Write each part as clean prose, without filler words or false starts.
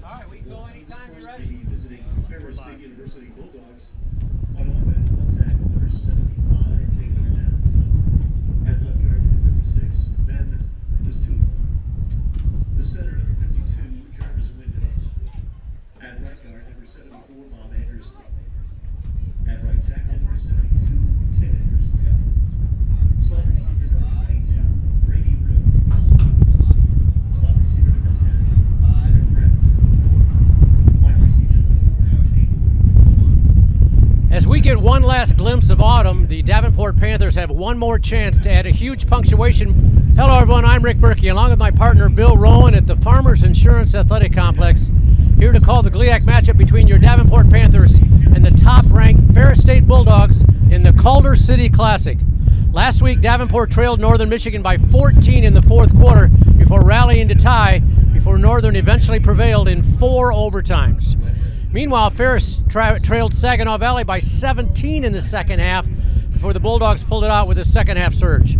All right, we can go anytime you're ready. Visiting Ferris State University Bulldogs on offense, left tackle number 75, David Arnett. At left guard number 56, Ben Mistula. The center number 52, Jarvis Window. At right guard number 74, Bob Anderson. At right tackle number 72, Tim Anderson. Slot receiver number 22, Brady Rose. Slot receiver number 10, Tanner Brett. Wide receiver number 4, Tate. As we get one last glimpse of autumn, the Davenport Panthers have one more chance to add a huge punctuation. Hello everyone, I'm Rick Berkey, along with my partner Bill Rowan at the Farmers Insurance Athletic Complex, here to call the GLIAC matchup between your Davenport Panthers and the top-ranked Ferris State Bulldogs in the Calder City Classic. Last week, Davenport trailed Northern Michigan by 14 in the fourth quarter before rallying to tie, before Northern eventually prevailed in 4 overtimes. Meanwhile, Ferris trailed Saginaw Valley by 17 in the second half before the Bulldogs pulled it out with a second half surge.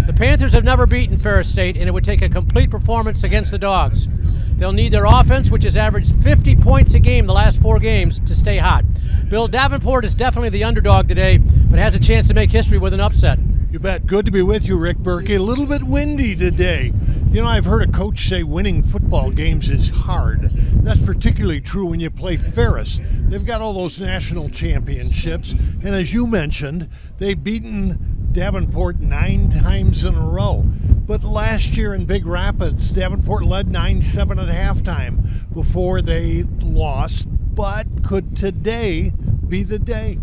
The Panthers have never beaten Ferris State, and it would take a complete performance against the Dogs. They'll need their offense, which has averaged 50 points a game the last 4 games, to stay hot. Bill, Davenport is definitely the underdog today, but has a chance to make history with an upset. You bet. Good to be with you, Rick Berkey. A little bit windy today. You know, I've heard a coach say winning football games is hard. That's particularly true when you play Ferris. They've got all those national championships, and as you mentioned, they've beaten Davenport 9 times in a row. But last year in Big Rapids, Davenport led 9-7 at halftime before they lost. But could today be the day?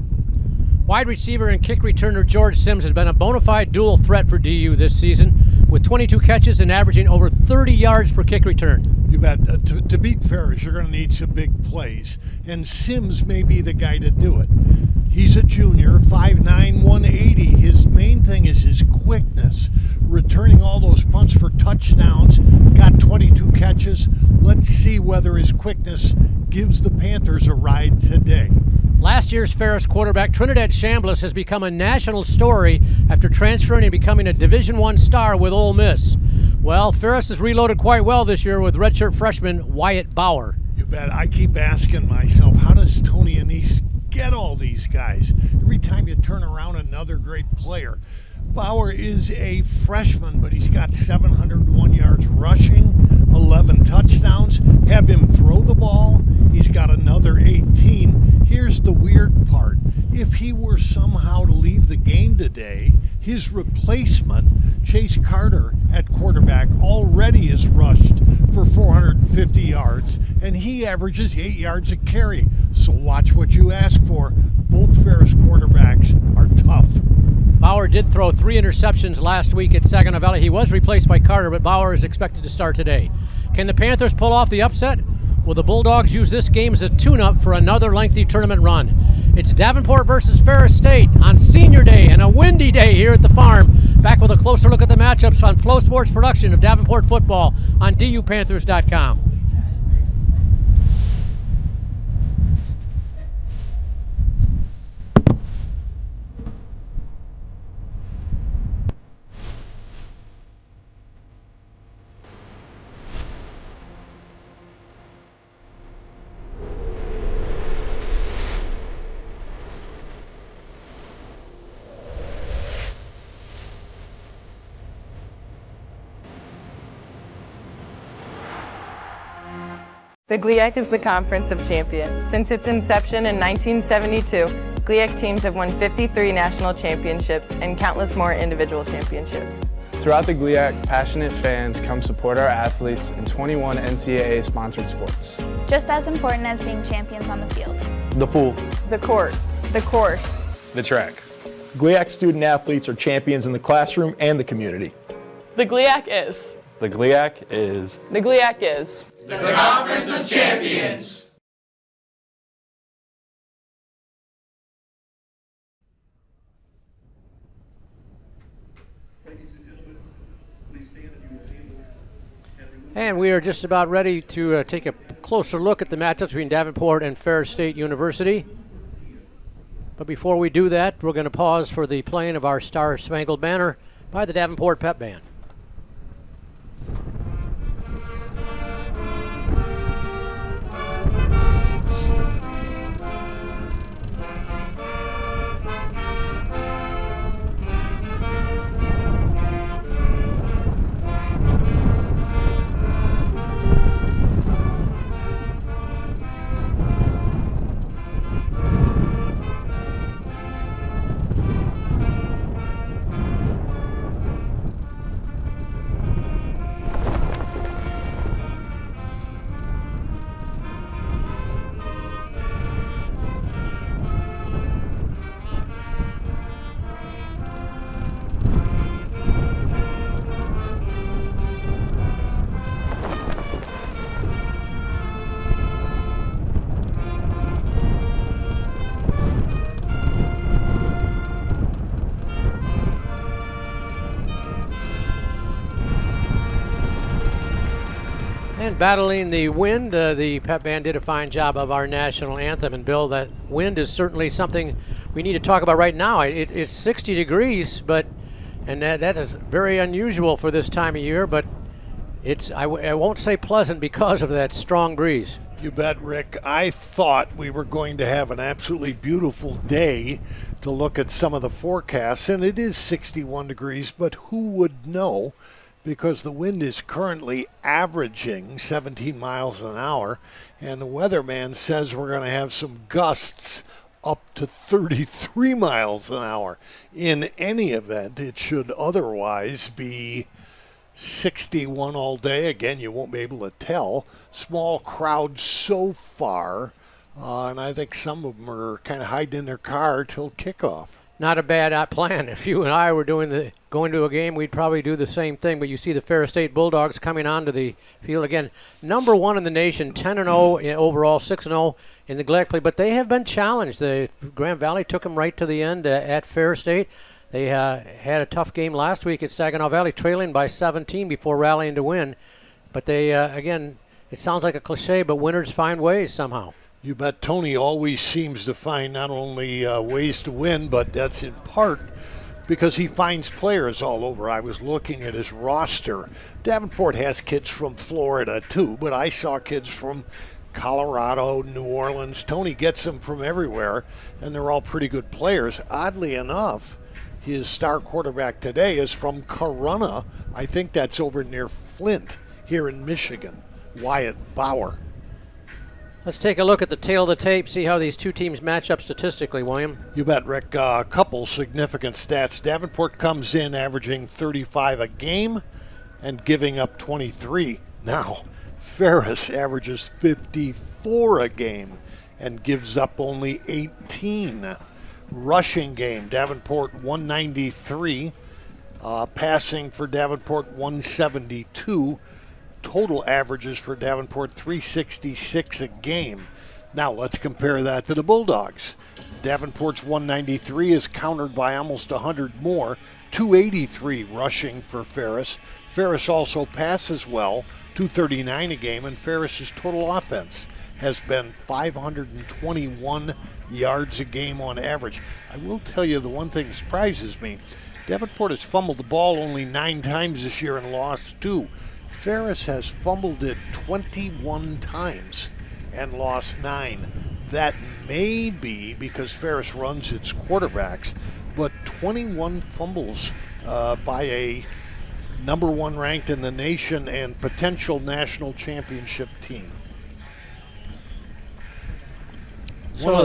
Wide receiver and kick returner George Sims has been a bona fide dual threat for DU this season, with 22 catches and averaging over 30 yards per kick return. You bet. To beat Ferris, you're going to need some big plays, and Sims may be the guy to do it. He's a junior, 5'9", 180. His main thing is his quickness, returning all those punts for touchdowns, got 22 catches. Let's see whether his quickness gives the Panthers a ride today. Last year's Ferris quarterback Trinidad Chambliss has become a national story after transferring and becoming a Division I star with Ole Miss. Well, Ferris has reloaded quite well this year with redshirt freshman Wyatt Bauer. You bet. I keep asking myself, how does Tony Anise get all these guys? Every time you turn around, another great player. Bauer is a freshman, but he's got 701 yards rushing, 11 touchdowns. Have him throw the ball, he's got another 18. Here's the weird part. If he were somehow to leave the game today, his replacement, Chase Carter at quarterback, already is rushed for 450 yards, and he averages 8 yards a carry. So watch what you ask for. Both Ferris quarterbacks are tough. Bauer did throw 3 interceptions last week at Saginaw Valley. He was replaced by Carter, but Bauer is expected to start today. Can the Panthers pull off the upset? Will the Bulldogs use this game as a tune-up for another lengthy tournament run? It's Davenport versus Ferris State on Senior Day and a windy day here at the farm. Back with a closer look at the matchups on Flow Sports production of Davenport football on DUPanthers.com. The GLIAC is the Conference of Champions. Since its inception in 1972, GLIAC teams have won 53 national championships and countless more individual championships. Throughout the GLIAC, passionate fans come support our athletes in 21 NCAA-sponsored sports. Just as important as being champions on the field. The pool. The court. The course. The track. GLIAC student athletes are champions in the classroom and the community. The GLIAC is. The GLIAC is. The GLIAC is. The Conference of Champions. And we are just about ready to take a closer look at the matchups between Davenport and Ferris State University. But before we do that, we're going to pause for the playing of our Star Spangled Banner by the Davenport Pep Band. And battling the wind, the pep band did a fine job of our national anthem. And Bill, that wind is certainly something we need to talk about right now. It's 60 degrees, and that is very unusual for this time of year, but I won't say pleasant because of that strong breeze. You bet, Rick. I thought we were going to have an absolutely beautiful day to look at some of the forecasts, and it is 61 degrees, but who would know, because the wind is currently averaging 17 miles an hour, and the weatherman says we're going to have some gusts up to 33 miles an hour. In any event, it should otherwise be 61 all day. Again, you won't be able to tell. Small crowd so far, and I think some of them are kind of hiding in their car till kickoff. Not a bad plan. If you and I were going to a game, we'd probably do the same thing. But you see the Ferris State Bulldogs coming onto the field again. Number 1 in the nation, 10-0 overall, 6-0 in the GLEC play. But they have been challenged. The Grand Valley took them right to the end at Ferris State. They had a tough game last week at Saginaw Valley, trailing by 17 before rallying to win. But they, again, it sounds like a cliche, but winners find ways somehow. You bet. Tony always seems to find not only ways to win, but that's in part because he finds players all over. I was looking at his roster. Davenport has kids from Florida too, but I saw kids from Colorado, New Orleans. Tony gets them from everywhere, and they're all pretty good players. Oddly enough, his star quarterback today is from Corunna. I think that's over near Flint here in Michigan. Wyatt Bauer. Let's take a look at the tail of the tape, see how these two teams match up statistically, William. You bet, Rick. A couple significant stats. Davenport comes in averaging 35 a game and giving up 23. Now, Ferris averages 54 a game and gives up only 18. Rushing game, Davenport 193. Passing for Davenport 172. Total averages for Davenport 366 a game. Now let's compare that to the Bulldogs. Davenport's 193 is countered by almost 100 more, 283 rushing for Ferris. Ferris also passes well, 239 a game, and Ferris's total offense has been 521 yards a game on average. I will tell you the one thing that surprises me, Davenport has fumbled the ball only 9 times this year and lost 2. Ferris has fumbled it 21 times and lost 9. That may be because Ferris runs its quarterbacks, but 21 fumbles by a number 1 ranked in the nation and potential national championship team. One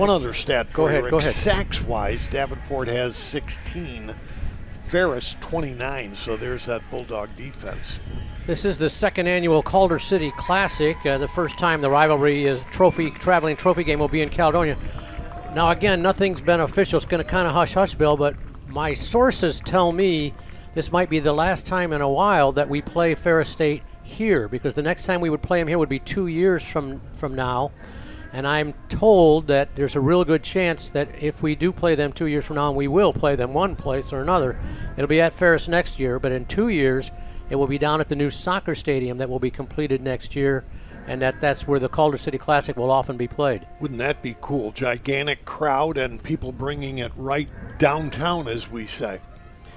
other stat. Go ahead. Sacks-wise, Davenport has 16, Ferris 29, so there's that Bulldog defense. This is the second annual Calder City Classic. The first time the rivalry is traveling trophy game will be in Caledonia. Now again, nothing's been official. It's going to kind of hush-hush, Bill, but my sources tell me this might be the last time in a while that we play Ferris State here, because the next time we would play them here would be 2 years from now. And I'm told that there's a real good chance that if we do play them 2 years from now, and we will play them one place or another, it'll be at Ferris next year, but in 2 years, it will be down at the new soccer stadium that will be completed next year, and that's where the Calder City Classic will often be played. Wouldn't that be cool? Gigantic crowd and people bringing it right downtown, as we say.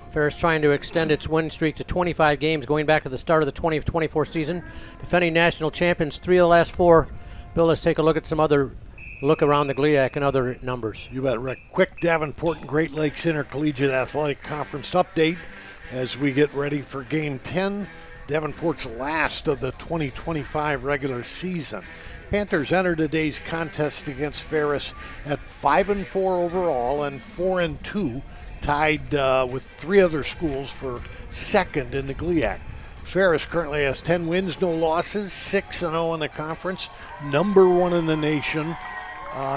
Ferris trying to extend its win streak to 25 games going back to the start of the 2024 season. Defending national champions, 3 of the last 4. Bill, let's take a look at some other look around the GLIAC and other numbers. You bet, Rick. Quick Davenport and Great Lakes Intercollegiate Athletic Conference update as we get ready for Game 10, Davenport's last of the 2025 regular season. Panthers enter today's contest against Ferris at 5-4 overall and 4-2, tied with 3 other schools for second in the GLIAC. Ferris currently has 10 wins, no losses, 6-0 in the conference, number 1 in the nation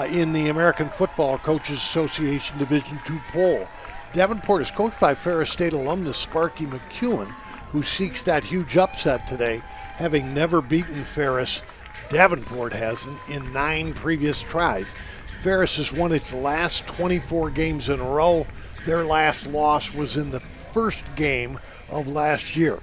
in the American Football Coaches Association Division II poll. Davenport is coached by Ferris State alumnus Sparky McEwen, who seeks that huge upset today, having never beaten Ferris. Davenport hasn't in 9 previous tries. Ferris has won its last 24 games in a row. Their last loss was in the first game of last year.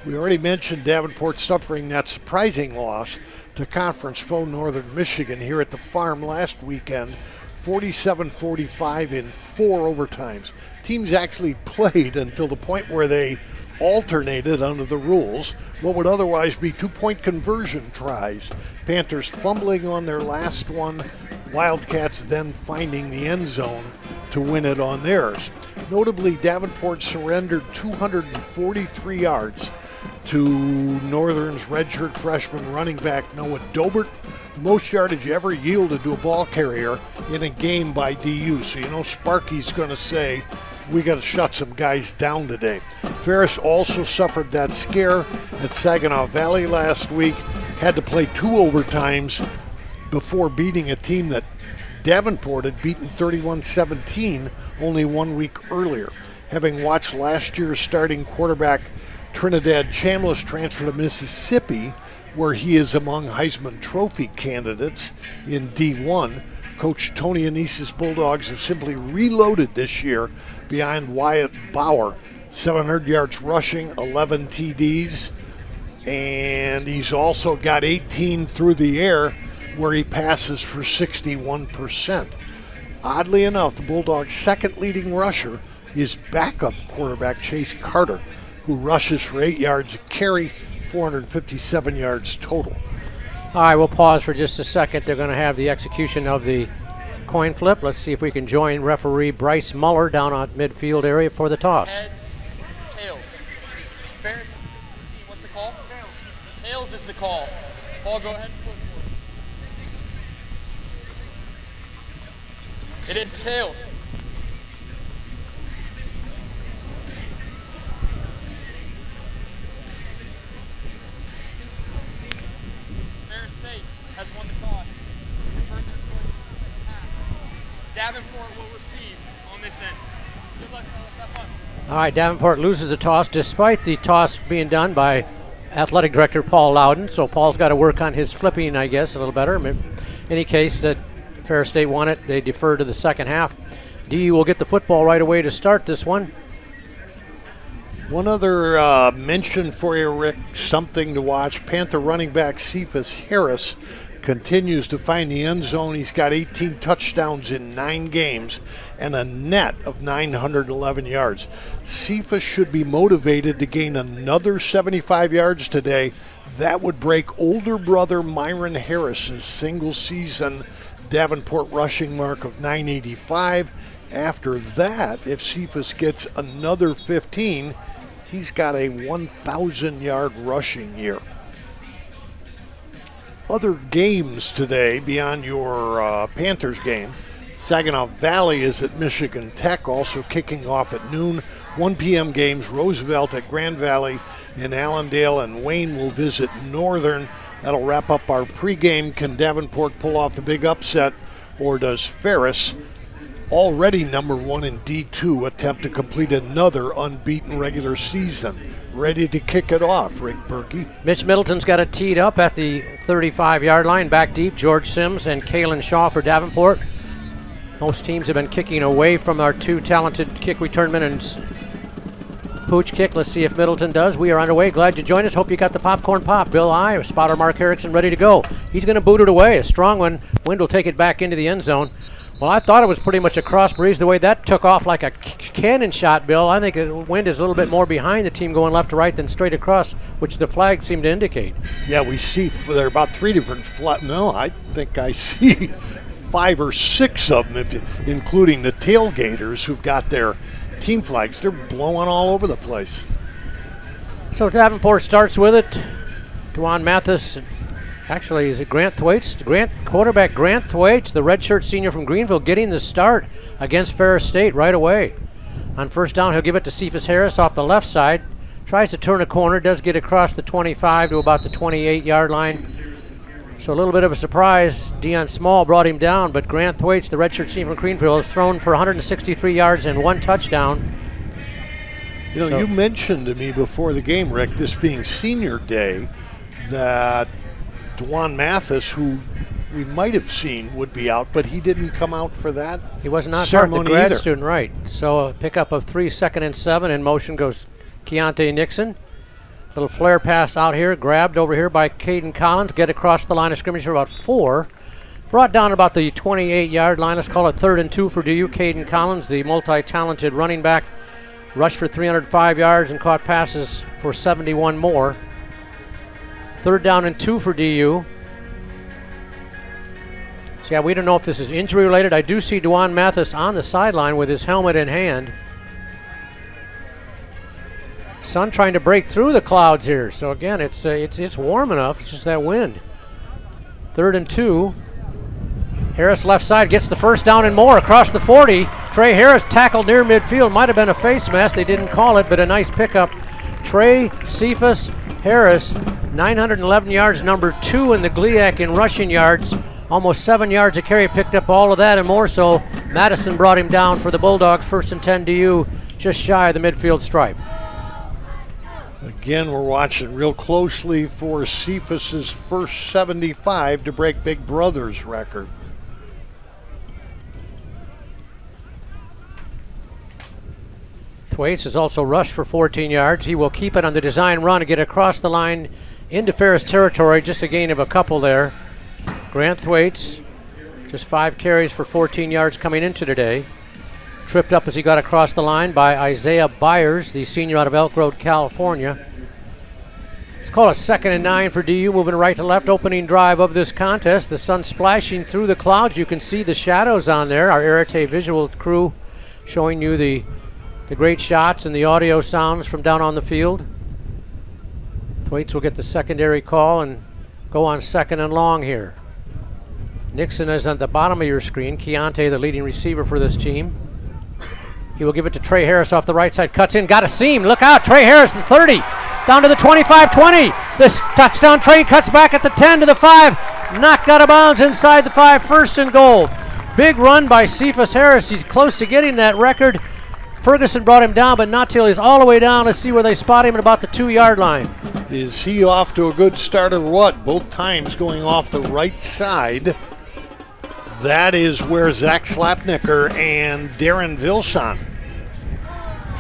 We already mentioned Davenport suffering that surprising loss to conference foe Northern Michigan here at the Farm last weekend, 47-45 in 4 overtimes. Teams actually played until the point where they alternated under the rules, what would otherwise be 2-point conversion tries. Panthers fumbling on their last one, Wildcats then finding the end zone to win it on theirs. Notably, Davenport surrendered 243 yards to Northern's redshirt freshman running back Noah Dobert, the most yardage ever yielded to a ball carrier in a game by DU. So you know Sparky's going to say, we got to shut some guys down today. Ferris also suffered that scare at Saginaw Valley last week, had to play 2 overtimes before beating a team that Davenport had beaten 31-17 only 1 week earlier. Having watched last year's starting quarterback Trinidad Chambliss transfer to Mississippi, where he is among Heisman Trophy candidates in D1, Coach Tony Annese's Bulldogs have simply reloaded this year behind Wyatt Bauer. 700 yards rushing, 11 TDs, and he's also got 18 through the air where he passes for 61%. Oddly enough, the Bulldogs' second leading rusher is backup quarterback Chase Carter, who rushes for 8 yards a carry, 457 yards total. All right, we'll pause for just a second. They're going to have the execution of the coin flip. Let's see if we can join referee Bryce Muller down on midfield area for the toss. Heads, tails. Ferris, what's the call? Tails. Tails is the call. Paul, go ahead. It is tails. Ferris State has won the toss. Deferred their choice to the second half. Davenport will receive on this end. Good luck, fellas. Have fun. All right, Davenport loses the toss despite the toss being done by athletic director Paul Loudon. So Paul's got to work on his flipping, I guess, a little better. In any case, that Ferris State won it. They defer to the second half. DU will get the football right away to start this one. One other mention for you, Rick, something to watch. Panther running back Cephas Harris continues to find the end zone. He's got 18 touchdowns in 9 games and a net of 911 yards. Cephas should be motivated to gain another 75 yards today. That would break older brother Myron Harris's single-season Davenport rushing mark of 985. After that, if Cephas gets another 15, he's got a 1,000-yard rushing year. Other games today beyond your Panthers game. Saginaw Valley is at Michigan Tech, also kicking off at noon. 1 p.m. games, Roosevelt at Grand Valley in Allendale, and Wayne will visit Northern. That'll wrap up our pregame. Can Davenport pull off the big upset, or does Ferris, already number 1 in D2, attempt to complete another unbeaten regular season? Ready to kick it off, Rick Berkey. Mitch Middleton's got it teed up at the 35-yard line. Back deep, George Sims and Kalen Shaw for Davenport. Most teams have been kicking away from our 2 talented kick return men and pooch kick. Let's see if Middleton does. We are underway. Glad you joined us. Hope you got the popcorn pop. Bill I, spotter Mark Erickson, ready to go. He's going to boot it away. A strong one. Wind will take it back into the end zone. Well, I thought it was pretty much a cross breeze. The way that took off like a cannon shot, Bill, I think the wind is a little bit more behind the team going left to right than straight across, which the flag seemed to indicate. Yeah, we see there are about 3 different no, I think I see 5 or 6 of them, including the tailgaters who've got their team flags. They're blowing all over the place. So Davenport starts with it. Dwan Mathis. Actually, is it Grant Thwaites? Quarterback Grant Thwaites, the redshirt senior from Greenville, getting the start against Ferris State right away. On first down, he'll give it to Cephas Harris off the left side. Tries to turn a corner, does get across the 25 to about the 28-yard line. So a little bit of a surprise. Deion Small brought him down, but Grant Thwaites, the redshirt senior from Greenville, has thrown for 163 yards and 1 touchdown. You know, you mentioned to me before the game, Rick, this being senior day, that Dwan Mathis, who we might have seen would be out, but he didn't come out for that. He was not part of the grad either. student, right. So a pickup of 3, 2nd and 7. In motion goes Keontae Nixon. Little flare pass out here, grabbed over here by Caden Collins, get across the line of scrimmage for about 4. Brought down about the 28-yard line. Let's call it 3rd and 2 for DU. Caden Collins, the multi-talented running back, rushed for 305 yards and caught passes for 71 more. 3rd down and 2 for DU. So yeah, we don't know if this is injury related. I do see Dwan Mathis on the sideline with his helmet in hand. Sun trying to break through the clouds here. So again, it's warm enough. It's just that wind. 3rd and 2. Harris left side gets the 1st down and more across the 40. Trey Harris tackled near midfield. Might have been a face mask. They didn't call it, but a nice pickup. Trey Cephas Harris, 911 yards, number 2 in the GLIAC in rushing yards. Almost 7 yards a carry, picked up all of that and more so. Madison brought him down for the Bulldogs. 1st and 10 DU, just shy of the midfield stripe. Again, we're watching real closely for Cephas's first 75 to break Big Brother's record. Thwaites has also rushed for 14 yards. He will keep it on the design run to get across the line into Ferris territory. Just a gain of a couple there. Grant Thwaites, just 5 carries for 14 yards coming into today. Tripped up as he got across the line by Isaiah Byers, the senior out of Elk Road, California. Let's call it 2nd and 9 for DU, moving right to left, opening drive of this contest. The sun splashing through the clouds. You can see the shadows on there. Our Arete visual crew showing you the great shots and the audio sounds from down on the field. Thwaites will get the secondary call and go on 2nd and long here. Nixon is at the bottom of your screen. Keontae, the leading receiver for this team. He will give it to Trey Harris off the right side. Cuts in, got a seam. Look out, Trey Harris, the 30. Down to the 25-20. This touchdown train cuts back at the 10 to the 5. Knocked out of bounds inside the 5. 1st and goal. Big run by Cephas Harris. He's close to getting that record. Ferguson brought him down, but not till he's all the way down. Let's see where they spot him at about the 2-yard line. Is he off to a good start or what? Both times going off the right side. That is where Zach Slapnicker and Darren Vilson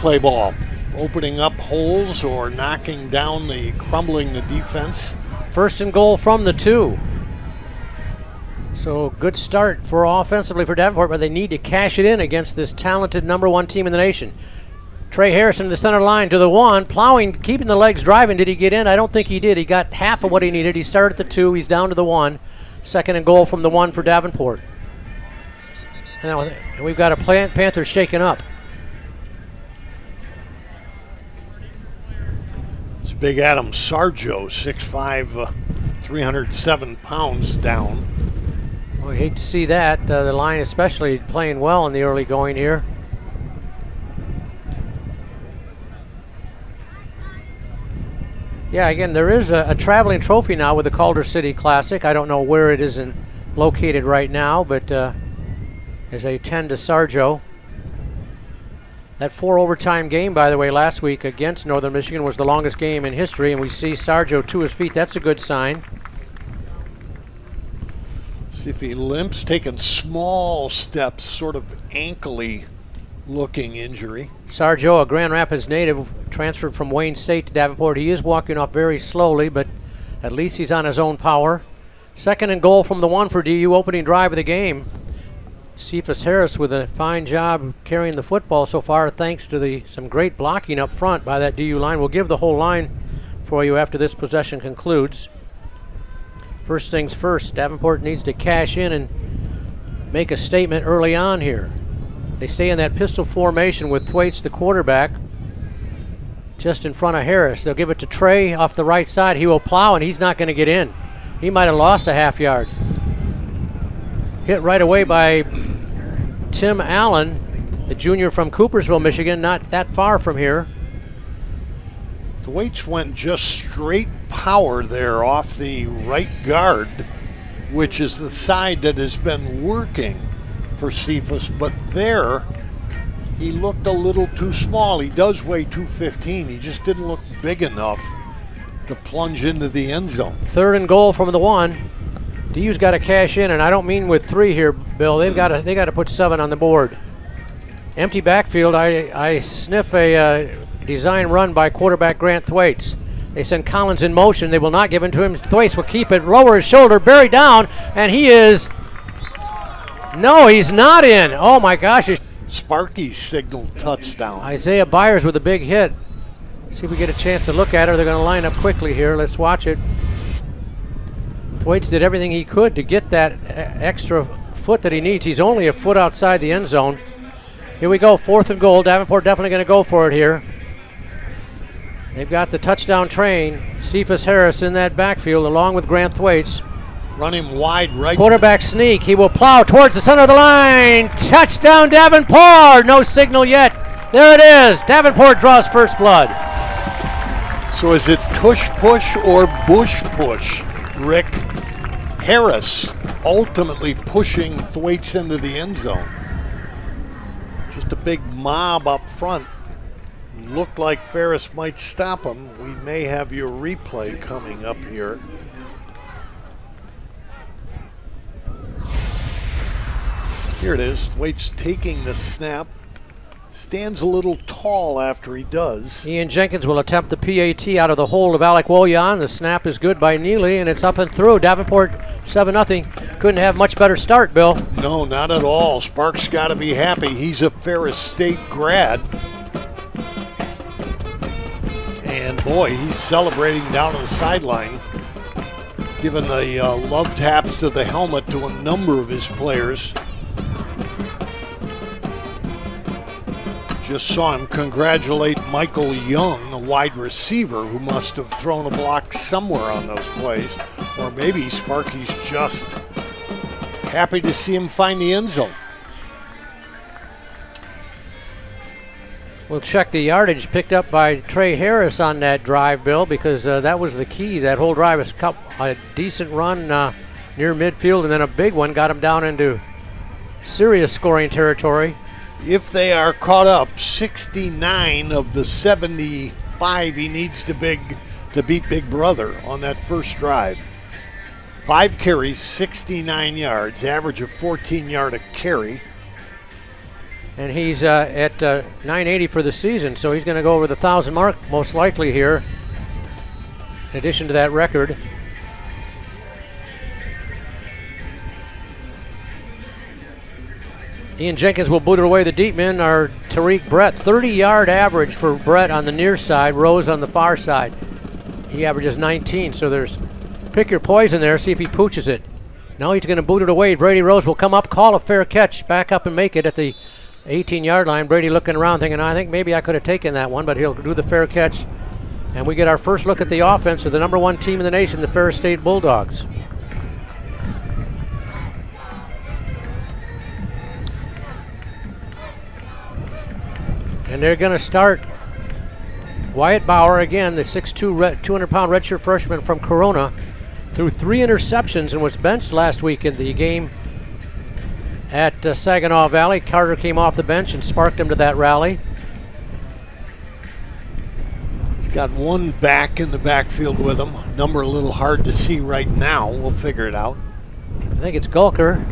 play ball. Opening up holes or knocking down crumbling the defense. 1st and goal from the 2. So good start for offensively for Davenport, but they need to cash it in against this talented number 1 team in the nation. Trey Harrison to the center line to the 1, plowing, keeping the legs driving. Did he get in? I don't think he did. He got half of what he needed. He started at the 2. He's down to the 1. 2nd and goal from the 1 for Davenport. Now we've got a Panthers shaken up. It's big Adam Sarjo, 6'5", 307 pounds down. Well, I hate to see that. The line especially playing well in the early going here. Yeah, again, there is a traveling trophy now with the Calder City Classic. I don't know where it is located right now, but as they tend to Sarjo. That 4 overtime game, by the way, last week against Northern Michigan was the longest game in history, and we see Sarjo to his feet. That's a good sign. See if he limps, taking small steps, sort of ankly looking injury. Sarjo, a Grand Rapids native, transferred from Wayne State to Davenport. He is walking off very slowly, but at least he's on his own power. 2nd and goal from the 1 for DU, opening drive of the game. Cephas Harris with a fine job carrying the football so far, thanks to some great blocking up front by that DU line. We'll give the whole line for you after this possession concludes. First things first, Davenport needs to cash in and make a statement early on here. They stay in that pistol formation with Thwaites, the quarterback, just in front of Harris. They'll give it to Trey off the right side. He will plow, and he's not going to get in. He might have lost a half yard. Hit right away by Tim Allen, a junior from Coopersville, Michigan, not that far from here. Thwaites went just straight power there off the right guard, which is the side that has been working for Cephas, but there he looked a little too small. He does weigh 215. He just didn't look big enough to plunge into the end zone. 3rd and goal from the 1. DU's got to cash in, and I don't mean with 3 here, Bill. They got to put 7 on the board. Empty backfield. I sniff a design run by quarterback Grant Thwaites. They send Collins in motion. They will not give it to him. Thwaites will keep it, lower his shoulder, buried down, and he is, no, he's not in. Oh my gosh. Sparky signaled touchdown. Isaiah Byers with a big hit. See if we get a chance to look at it. They're going to line up quickly here. Let's watch it. Thwaites did everything he could to get that extra foot that he needs. He's only a foot outside the end zone. Here we go, 4th and goal. Davenport definitely going to go for it here. They've got the touchdown train. Cephas Harris in that backfield along with Grant Thwaites. Running wide right. Quarterback sneak. He will plow towards the center of the line. Touchdown Davenport. No signal yet. There it is. Davenport draws first blood. So is it tush push or bush push, Rick? Harris ultimately pushing Thwaites into the end zone. Just a big mob up front. Looked like Ferris might stop him. We may have your replay coming up here. Here it is. Thwaites taking the snap. Stands a little tall after he does. Ian Jenkins will attempt the PAT out of the hold of Alec Woljan. The snap is good by Neely, and it's up and through. Davenport 7-0. Couldn't have much better start, Bill. No, not at all. Sparks got to be happy. He's a Ferris State grad. And boy, he's celebrating down on the sideline, giving the love taps to the helmet to a number of his players. Just saw him congratulate Michael Young, the wide receiver, who must have thrown a block somewhere on those plays. Or maybe Sparky's just happy to see him find the end zone. We'll check the yardage picked up by Trey Harris on that drive, Bill, because that was the key. That whole drive was a decent run near midfield, and then a big one got him down into serious scoring territory. If they are caught up, 69 of the 75 he needs to beat Big Brother on that first drive. 5 carries, 69 yards, average of 14 yards a carry. And he's at 980 for the season, so he's going to go over the 1,000 mark most likely here, in addition to that record. Ian Jenkins will boot it away. The deep men are Tariq Brett. 30-yard average for Brett on the near side, Rose on the far side. He averages 19, so there's pick your poison there, see if he pooches it. Now he's going to boot it away. Brady Rose will come up, call a fair catch, back up and make it at the 18-yard line. Brady looking around thinking, I think maybe I could have taken that one, but he'll do the fair catch. And we get our first look at the offense of the number 1 team in the nation, the Ferris State Bulldogs. And they're going to start Wyatt Bauer, again, the 6'2", 200-pound redshirt freshman from Corona, threw 3 interceptions and was benched last week in the game at Saginaw Valley. Carter came off the bench and sparked him to that rally. He's got one back in the backfield with him. Number a little hard to see right now. We'll figure it out. I think it's Gulker.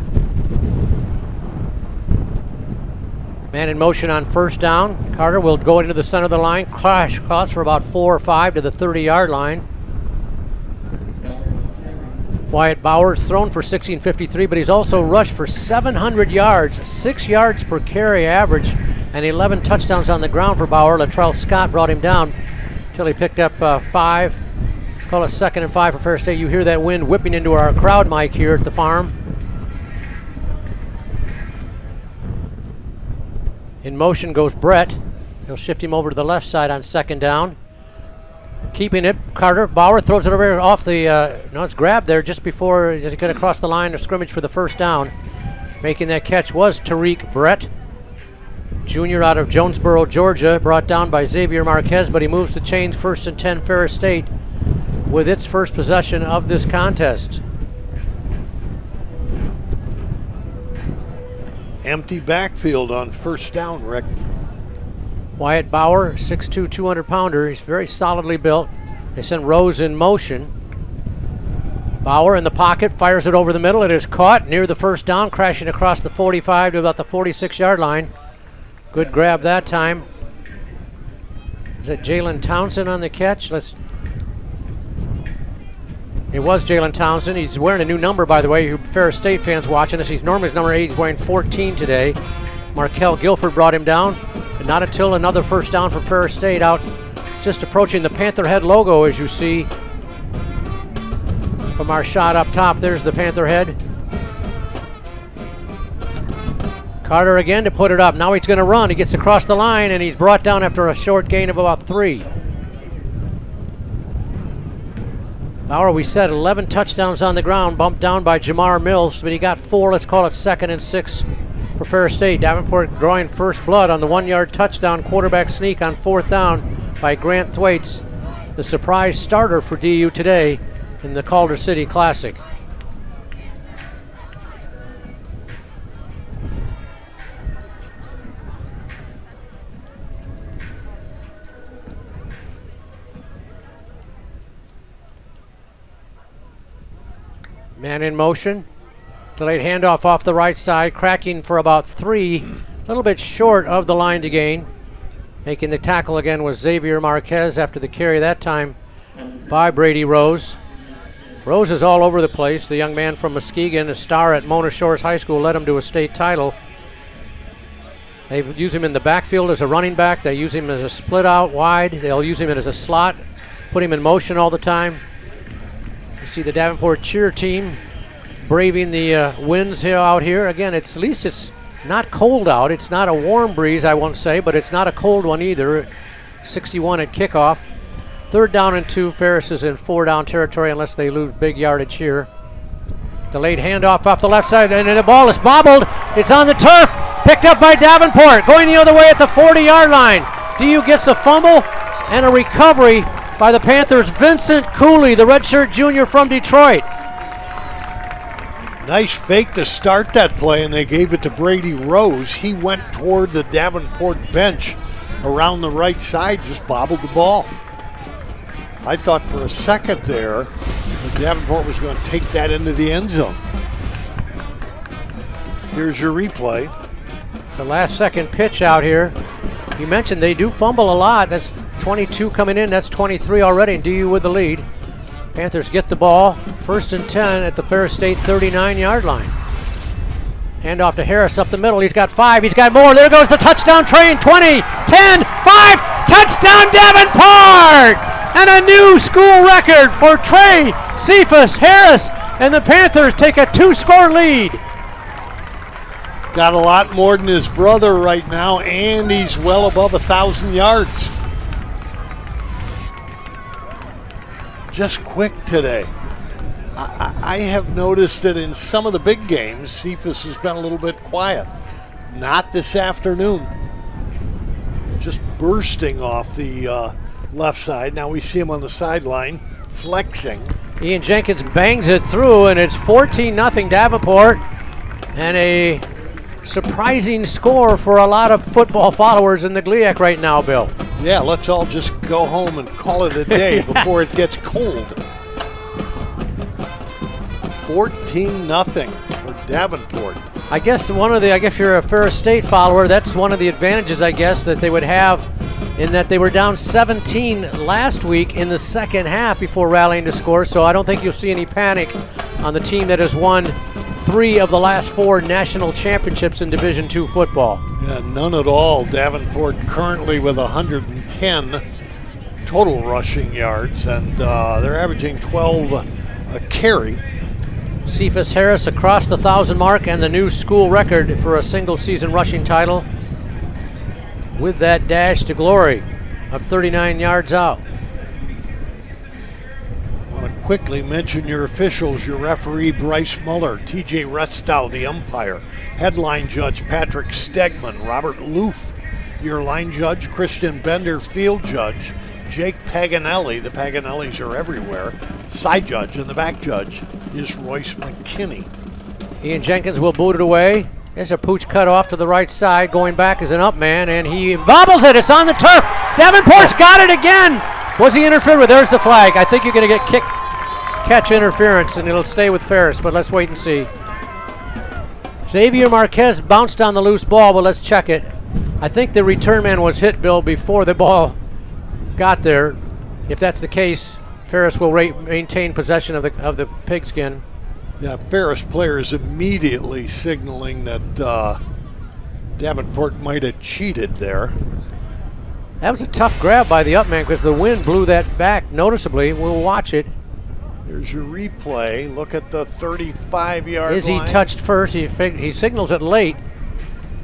Man in motion on first down. Carter will go into the center of the line. Crash cross for about 4 or 5 to the 30-yard line. Wyatt Bauer's thrown for 1653, but he's also rushed for 700 yards, 6 yards per carry average, and 11 touchdowns on the ground for Bauer. Latrell Scott brought him down until he picked up 5. Let's call it 2nd and 5 for Ferris State. You hear that wind whipping into our crowd mic here at the farm. In motion goes Brett. He'll shift him over to the left side on 2nd down. Keeping it, Carter. Bauer throws it over off the, no, it's grabbed there just before he's going to cross the line of scrimmage for the first down. Making that catch was Tariq Brett, junior out of Jonesboro, Georgia, brought down by Xavier Marquez, but he moves the chains 1st and 10 Ferris State with its first possession of this contest. Empty backfield on first down, Rick. Wyatt Bauer, 6'2", 200-pounder. He's very solidly built. They send Rose in motion. Bauer in the pocket, fires it over the middle. It is caught near the first down, crashing across the 45 to about the 46-yard line. Good grab that time. Is it Jalen Townsend on the catch? Let's It was Jalen Townsend. He's wearing a new number, by the way. You Ferris State fans watching this. He's normally number 8. He's wearing 14 today. Markel Guilford brought him down, but not until another first down for Ferris State, out just approaching the Panther head logo, as you see from our shot up top. There's the Panther head. Carter again to put it up. Now he's going to run. He gets across the line, and he's brought down after a short gain of about 3. Bauer, we said 11 touchdowns on the ground, bumped down by Jamar Mills, but he got 4. Let's call it 2nd and 6 for Ferris State. Davenport drawing first blood on the 1-yard touchdown quarterback sneak on 4th down by Grant Thwaites, the surprise starter for DU today in the Calder City Classic. Man in motion. Delayed handoff off the right side, cracking for about 3, a little bit short of the line to gain. Making the tackle again was Xavier Marquez after the carry that time by Brady Rose. Rose is all over the place. The young man from Muskegon, a star at Mona Shores High School, led him to a state title. They use him in the backfield as a running back. They use him as a split out wide. They'll use him as a slot, put him in motion all the time. You see the Davenport cheer team braving the winds here out here. Again, at least it's not cold out. It's not a warm breeze, I won't say, but it's not a cold one either. 61 at kickoff. 3rd down and 2. Ferris is in 4-down territory unless they lose big yardage here. Delayed handoff off the left side, and the ball is bobbled. It's on the turf. Picked up by Davenport. Going the other way at the 40-yard line. DU gets a fumble and a recovery by the Panthers' Vincent Cooley, the redshirt junior from Detroit. Nice fake to start that play, and they gave it to Brady Rose. He went toward the Davenport bench around the right side, just bobbled the ball. I thought for a second there that Davenport was going to take that into the end zone. Here's your replay. The last second pitch out here. You mentioned they do fumble a lot. That's 22 coming in. That's 23 already, and DU with the lead. Panthers get the ball. 1st and 10 at the Ferris State 39-yard line. Hand off to Harris up the middle. He's got 5. He's got more. There goes the touchdown train. 20, 10, 5. Touchdown Davenport! And a new school record for Trey Cephas Harris. And the Panthers take a 2-score lead. Got a lot more than his brother right now, and he's well above 1,000 yards. Just quick today. I have noticed that in some of the big games, Cephas has been a little bit quiet. Not this afternoon. Just bursting off the left side. Now we see him on the sideline flexing. Ian Jenkins bangs it through, and it's 14-0 Davenport. And a surprising score for a lot of football followers in the GLIAC right now, Bill. Yeah, let's all just go home and call it a day before it gets cold. 14-0 for Davenport. I guess you're a Ferris State follower, that's one of the advantages, I guess, that they would have in that they were down 17 last week in the second half before rallying to score, so I don't think you'll see any panic on the team that has won 3 of the last 4 national championships in Division II football. Yeah, none at all. Davenport currently with 110 total rushing yards, and they're averaging 12 a carry. Cephas Harris across the 1,000 mark and the new school record for a single season rushing title with that dash to glory of 39 yards out. I want to quickly mention your officials, your referee Bryce Muller, TJ Restow, the umpire, headline judge Patrick Stegman, Robert Loof, your line judge Christian Bender, field judge Jake Paganelli. The Paganellis are everywhere. Side judge and the back judge is Royce McKinney. Ian Jenkins will boot it away. There's a pooch cut off to the right side. Going back as an up man, and he bobbles it. It's on the turf. Davenport's got it again. Was he interfered with? There's the flag. I think you're going to get catch interference, and it'll stay with Ferris, but let's wait and see. Xavier Marquez bounced on the loose ball, but let's check it. I think the return man was hit, Bill, before the ball got there. If that's the case, Ferris will maintain possession of the pigskin. Yeah, Ferris players immediately signaling that Davenport might have cheated there. That was a tough grab by the upman because the wind blew that back noticeably. We'll watch it. Here's your replay. Look at the 35-yard line. Izzy touched first. He signals it late.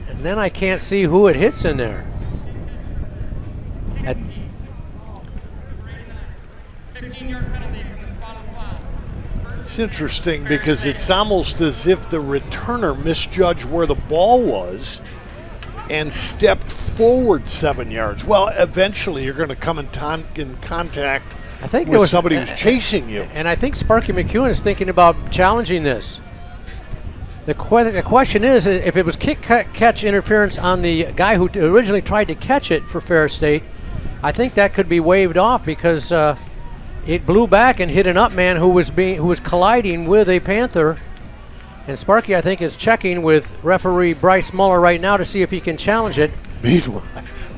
And then I can't see who it hits in there. 15-yard penalty from the spot of foul. It's interesting because it's almost as if the returner misjudged where the ball was and stepped forward 7 yards. Well, eventually you're going to come in contact with somebody who's chasing you. And I think Sparky McEwen is thinking about challenging this. The question is, if it was kick-catch interference on the guy who originally tried to catch it for Ferris State, I think that could be waved off because it blew back and hit an upman who was colliding with a Panther. And Sparky, I think, is checking with referee Bryce Muller right now to see if he can challenge it.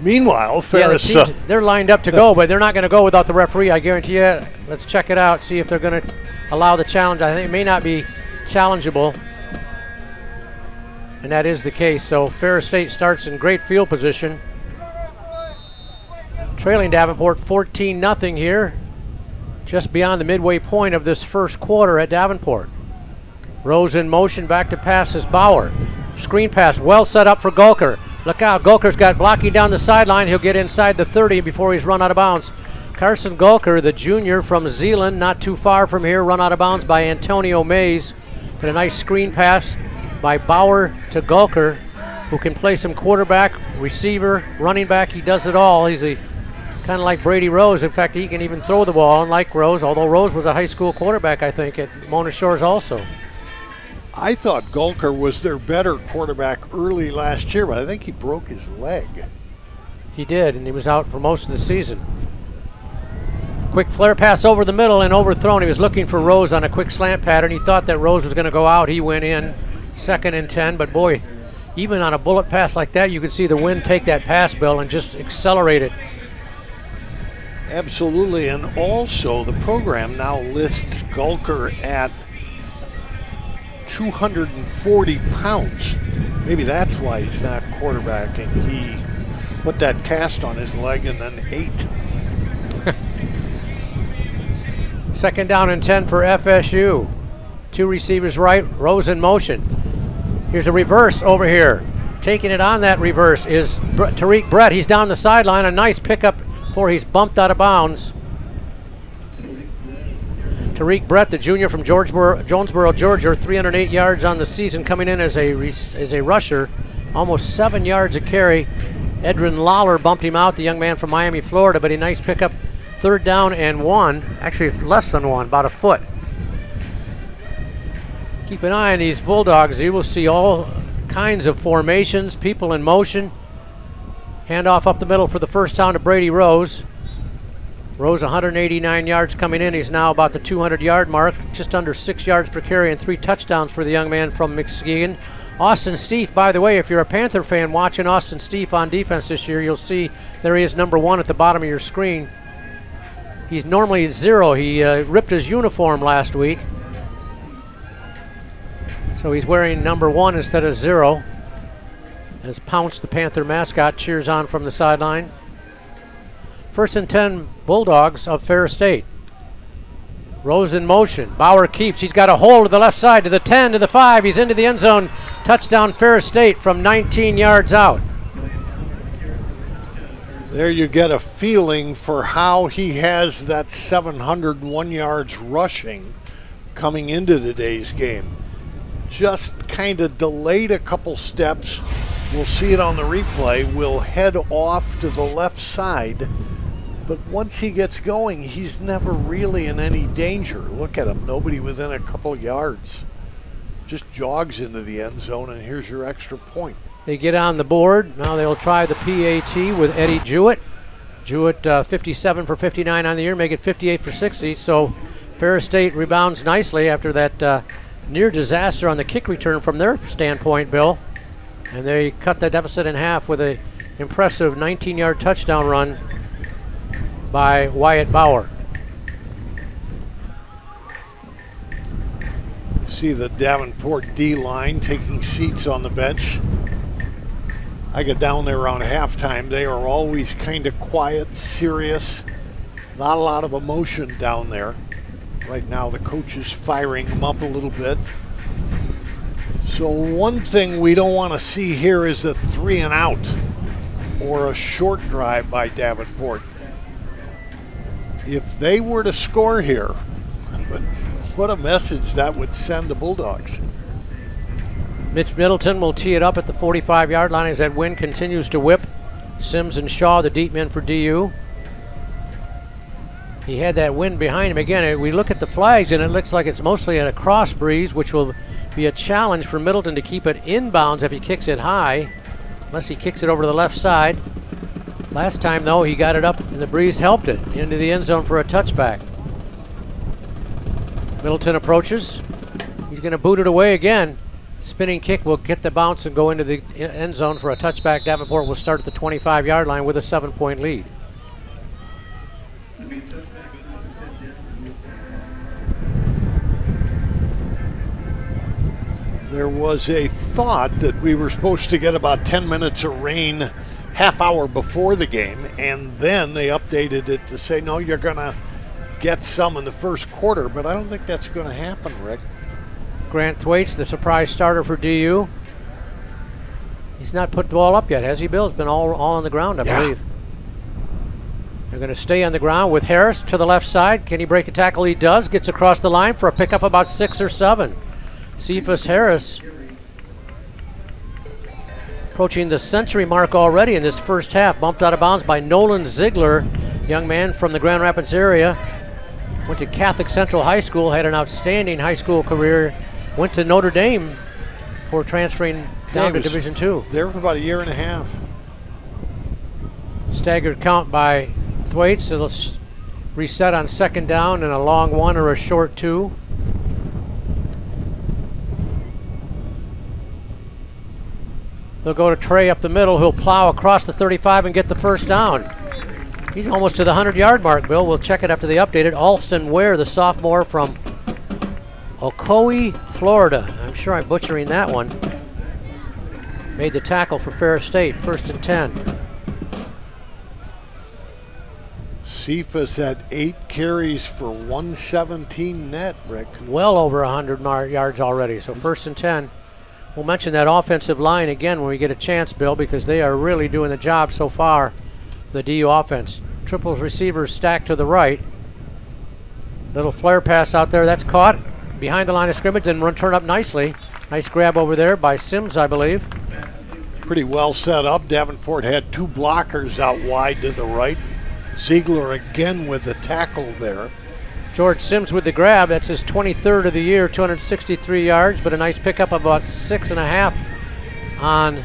Meanwhile, Ferris... Yeah, they're lined up to go, but they're not going to go without the referee, I guarantee you. Let's check it out, see if they're going to allow the challenge. I think it may not be challengeable. And that is the case. So Ferris State starts in great field position. Trailing Davenport 14-0 here. Just beyond the midway point of this first quarter at Davenport. Rose in motion, back to pass is Bauer. Screen pass, well set up for Gulker. Look out, Gulker's got blocking down the sideline. He'll get inside the 30 before he's run out of bounds. Carson Gulker, the junior from Zeeland, not too far from here, run out of bounds by Antonio Mays. But a nice screen pass by Bauer to Gulker, who can play some quarterback, receiver, running back. He does it all. He's kind of like Brady Rose. In fact, he can even throw the ball, unlike Rose, although Rose was a high school quarterback, I think, at Mona Shores also. I thought Gulker was their better quarterback early last year, but I think he broke his leg. He did, and he was out for most of the season. Quick flare pass over the middle and overthrown. He was looking for Rose on a quick slant pattern. He thought that Rose was going to go out. He went in 2nd and 10, but boy, even on a bullet pass like that, you could see the wind take that pass, Bill, and just accelerate it. Absolutely, and also the program now lists Gulker at 240 pounds. Maybe that's why he's not quarterbacking. He put that cast on his leg and then ate. 2nd down and 10 for FSU. 2 receivers right, Rose in motion. Here's a reverse over here. Taking it on that reverse is Tariq Brett. He's down the sideline. A nice pickup before he's bumped out of bounds. Tariq Brett, the junior from Jonesboro, Georgia, 308 yards on the season, coming in as a rusher, almost 7 yards a carry. Edrin Lawler bumped him out, the young man from Miami, Florida, but a nice pickup. 3rd down and 1, actually less than 1, about a foot. Keep an eye on these Bulldogs. You will see all kinds of formations, people in motion. Handoff up the middle for the first down to Brady Rose. Rose 189 yards coming in. He's now about the 200-yard mark, just under 6 yards per carry and 3 touchdowns for the young man from Muskegon. Austin Stief, by the way, if you're a Panther fan watching Austin Stief on defense this year, you'll see there he is, number 1 at the bottom of your screen. He's normally 0. He ripped his uniform last week. So he's wearing number 1 instead of 0. As Pounce, the Panther mascot, cheers on from the sideline. 1st and 10 Bulldogs of Ferris State. Rose in motion. Bauer keeps. He's got a hole to the left side, to the 10, to the 5. He's into the end zone. Touchdown Ferris State from 19 yards out. There you get a feeling for how he has that 701 yards rushing coming into today's game. Just kind of delayed a couple steps. We'll see it on the replay. We'll head off to the left side. But once he gets going, he's never really in any danger. Look at him, nobody within a couple yards. Just jogs into the end zone, and here's your extra point. They get on the board. Now they'll try the PAT with Eddie Jewett. Jewett 57 for 59 on the year, make it 58 for 60. So Ferris State rebounds nicely after that near disaster on the kick return from their standpoint, Bill. And they cut the deficit in half with an impressive 19-yard touchdown run by Wyatt Bauer. See the Davenport D line taking seats on the bench. I get down there around halftime. They are always kind of quiet, serious. Not a lot of emotion down there. Right now the coach is firing them up a little bit. So one thing we don't want to see here is a 3 and out or a short drive by Davenport. If they were to score here, what a message that would send the Bulldogs. Mitch Middleton will tee it up at the 45-yard line as that wind continues to whip. Sims and Shaw, the deep men for DU. He had that wind behind him. Again, we look at the flags, and it looks like it's mostly a cross breeze, which will be a challenge for Middleton to keep it inbounds if he kicks it high, unless he kicks it over to the left side. Last time, though, he got it up, and the breeze helped it into the end zone for a touchback. Middleton approaches. He's going to boot it away again. Spinning kick will get the bounce and go into the end zone for a touchback. Davenport will start at the 25-yard line with a 7-point lead. There was a thought that we were supposed to get about 10 minutes of rain half hour before the game, and then they updated it to say, no, you're going to get some in the first quarter, but I don't think that's going to happen, Rick. Grant Thwaites, the surprise starter for DU. He's not put the ball up yet, has he, Bill? It's been all on the ground, I believe. They're going to stay on the ground with Harris to the left side. Can he break a tackle? He does. Gets across the line for a pickup about 6 or 7. Cephas Harris approaching the century mark already in this first half. Bumped out of bounds by Nolan Ziegler, young man from the Grand Rapids area. Went to Catholic Central High School, had an outstanding high school career. Went to Notre Dame before transferring down to Division II. There for about a year and a half. Staggered count by Thwaites. It'll reset on second down and a long 1 or a short 2. They'll go to Trey up the middle. He'll plow across the 35 and get the first down. He's almost to the 100-yard mark, Bill. We'll check it after they update it. Alston Ware, the sophomore from Ocoee, Florida. I'm sure I'm butchering that one. Made the tackle for Ferris State, 1st and 10. Cephas had 8 carries for 117 net, Rick. Well over 100 yards already, so 1st and 10. We'll mention that offensive line again when we get a chance, Bill, because they are really doing the job so far, the DU offense. Triples receivers stacked to the right. Little flare pass out there, that's caught behind the line of scrimmage, then turn up nicely. Nice grab over there by Sims, I believe. Pretty well set up. Davenport had 2 blockers out wide to the right. Ziegler again with the tackle there. George Sims with the grab. That's his 23rd of the year, 263 yards, but a nice pickup of about 6.5 on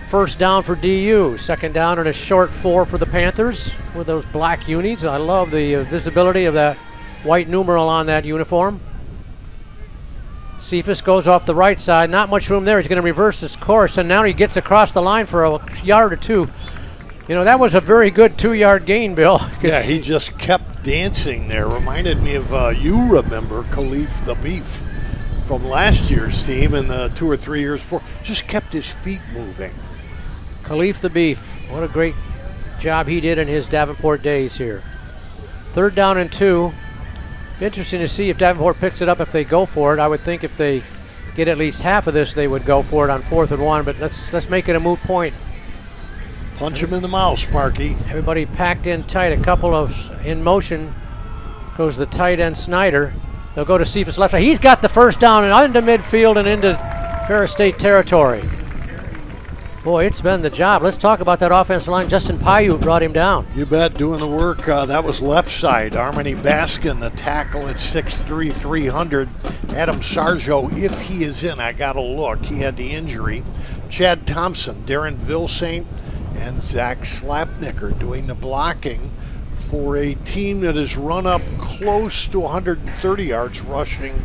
first down for DU. Second down and a short 4 for the Panthers with those black unis. I love the visibility of that white numeral on that uniform. Cephas goes off the right side. Not much room there. He's going to reverse his course, and now he gets across the line for a yard or 2. You know, that was a very good 2-yard gain, Bill. Yeah, he just kept dancing there. Reminded me of, you remember, Khalif the Beef from last year's team and the 2 or 3 years before. Just kept his feet moving. Khalif the Beef. What a great job he did in his Davenport days here. 3rd down and 2. Be interesting to see if Davenport picks it up if they go for it. I would think if they get at least half of this, they would go for it on 4th and 1, but let's make it a moot point. Punch him in the mouth, Sparky. Everybody packed in tight. A couple of in motion. Goes the tight end Snyder. They'll go to Cephas left side. He's got the first down and into midfield and into Ferris State territory. Boy, it's been the job. Let's talk about that offensive line. Justin Paiute brought him down. You bet, doing the work. That was left side. Armani Baskin, the tackle at 6'3", 300. Adam Sarjo, if he is in, I got to look. He had the injury. Chad Thompson, Darren Vilsaint, and Zach Slapnicker doing the blocking for a team that has run up close to 130 yards rushing,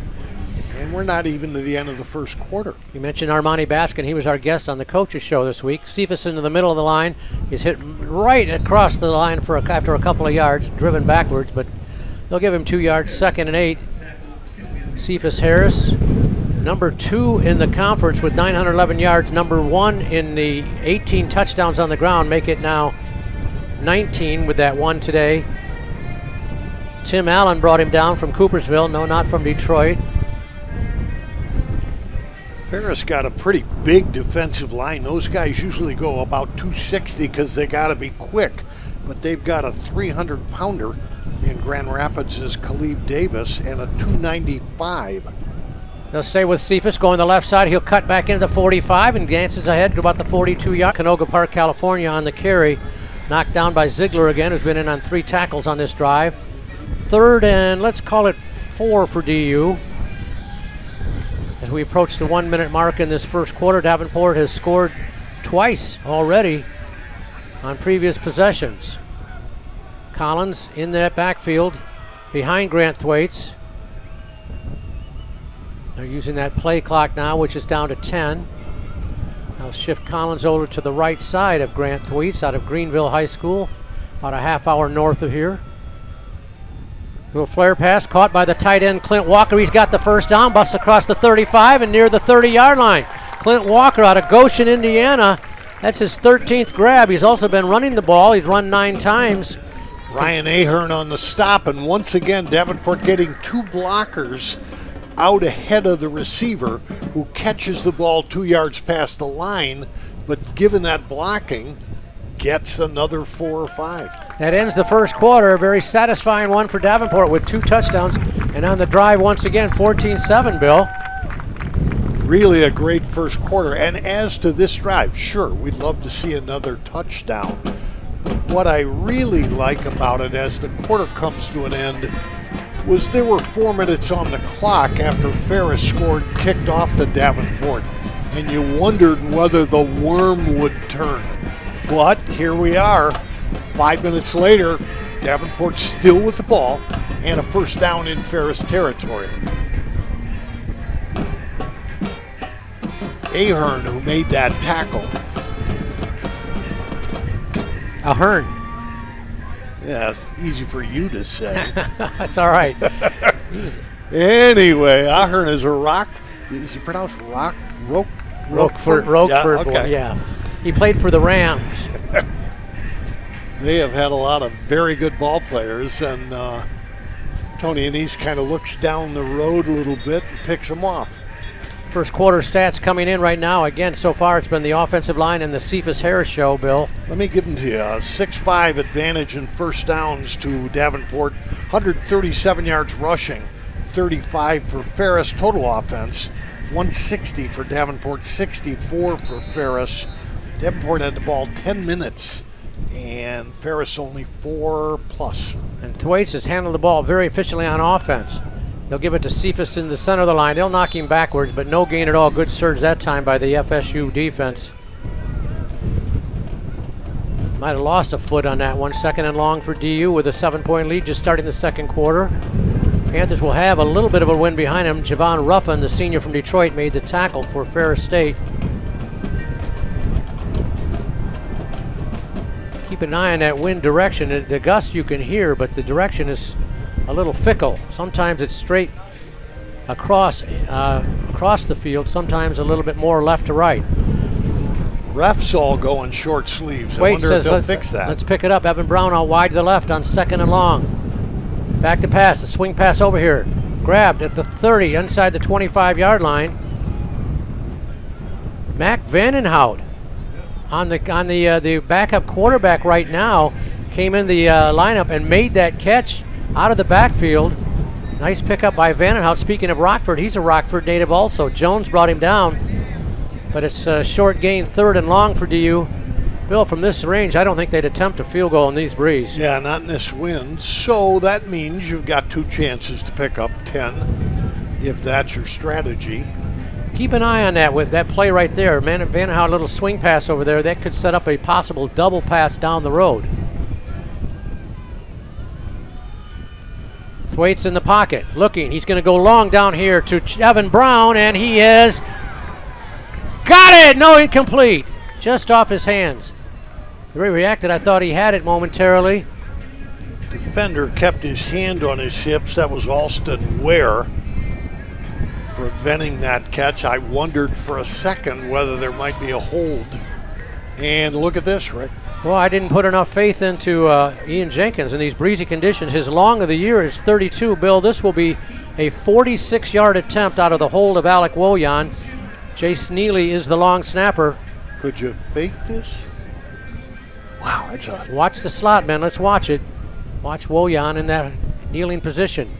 and we're not even to the end of the first quarter. You mentioned Armani Baskin. He was our guest on the coaches show this week. Cephas into the middle of the line. He's hit right across the line for after a couple of yards, driven backwards, but they'll give him 2 yards, 2nd and 8. Cephas Harris, number 2 in the conference with 911 yards, number 1 in the 18 touchdowns on the ground, make it now 19 with that one today. Tim Allen brought him down from Coopersville, no, not from Detroit. Ferris got a pretty big defensive line. Those guys usually go about 260 because they got to be quick, but they've got a 300-pounder in Grand Rapids is Khalib Davis and a 295. They'll stay with Cephas, going the left side. He'll cut back into the 45 and dances ahead to about the 42-yard. Canoga Park, California on the carry. Knocked down by Ziegler again, who's been in on 3 tackles on this drive. 3rd and let's call it 4 for DU. As we approach the 1-minute mark in this first quarter, Davenport has scored twice already on previous possessions. Collins in that backfield behind Grant Thwaites. They're using that play clock now, which is down to 10. They'll shift Collins over to the right side of Grant Thwaites out of Greenville High School, about a half hour north of here. Little flare pass caught by the tight end Clint Walker. He's got the first down, busts across the 35 and near the 30-yard line. Clint Walker out of Goshen, Indiana. That's his 13th grab. He's also been running the ball. He's run 9 times. Ryan Ahern on the stop, and once again Davenport getting 2 blockers out ahead of the receiver who catches the ball 2 yards past the line, but given that blocking, gets another 4 or 5. That ends the first quarter. A very satisfying one for Davenport with 2 touchdowns. And on the drive once again, 14-7, Bill. Really a great first quarter. And as to this drive, sure, we'd love to see another touchdown. But what I really like about it as the quarter comes to an end was there were 4 minutes on the clock after Ferris scored and kicked off the Davenport. And you wondered whether the worm would turn. But here we are. 5 minutes later, Davenport still with the ball and a first down in Ferris territory. Ahern, who made that tackle. Ahern. Yeah, easy for you to say. That's all right. Anyway, Ahern is a rock. Is he pronounced rock? Roquefort yeah, okay. Yeah. He played for the Rams. They have had a lot of very good ball players, and Tony Anise kind of looks down the road a little bit and picks them off. First quarter stats coming in right now. Again, so far it's been the offensive line and the Cephas Harris show, Bill. Let me give them to you. A 6-5 advantage in first downs to Davenport. 137 yards rushing, 35 for Ferris. Total offense, 160 for Davenport, 64 for Ferris. Davenport had the ball 10 minutes. And Ferris only 4+. And Thwaites has handled the ball very efficiently on offense. They'll give it to Cephas in the center of the line. They'll knock him backwards, but no gain at all. Good surge that time by the FSU defense. Might have lost a foot on that one. 2nd and long for DU with a 7-point lead just starting the second quarter. Panthers will have a little bit of a win behind him. Javon Ruffin, the senior from Detroit, made the tackle for Ferris State. Keep an eye on that wind direction. The gust you can hear, but the direction is a little fickle. Sometimes it's straight across the field, sometimes a little bit more left to right. Refs all go in short sleeves. Wait, I wonder if they'll fix that. Let's pick it up. Evan Brown out wide to the left on 2nd and long. Back to pass, the swing pass over here. Grabbed at the 30, inside the 25-yard line. Mac Vandenhout on the backup quarterback right now came in the lineup and made that catch out of the backfield. Nice pickup by Vandenhout. Speaking of Rockford, he's a Rockford native also. Jones brought him down, but it's a short gain, 3rd and long for DU. Bill, from this range, I don't think they'd attempt a field goal in these breeze. Yeah, not in this wind. So that means you've got 2 chances to pick up 10, if that's your strategy. Keep an eye on that with that play right there. Vandenhout, a little swing pass over there. That could set up a possible double pass down the road. Thwaites in the pocket, looking. He's going to go long down here to Evan Brown, and he is got it. No, incomplete. Just off his hands. The way he reacted, I thought he had it momentarily. Defender kept his hand on his hips. That was Alston Ware. preventing that catch. I wondered for a second whether there might be a hold. And look at this, Rick. Well, I didn't put enough faith into Ian Jenkins in these breezy conditions. His long of the year is 32. Bill, this will be a 46-yard attempt out of the hold of Alec Woyan. Jay Sneely is the long snapper. Could you fake this? Wow, it's a... Watch the slot, man. Let's watch it. Watch Woyan in that kneeling position.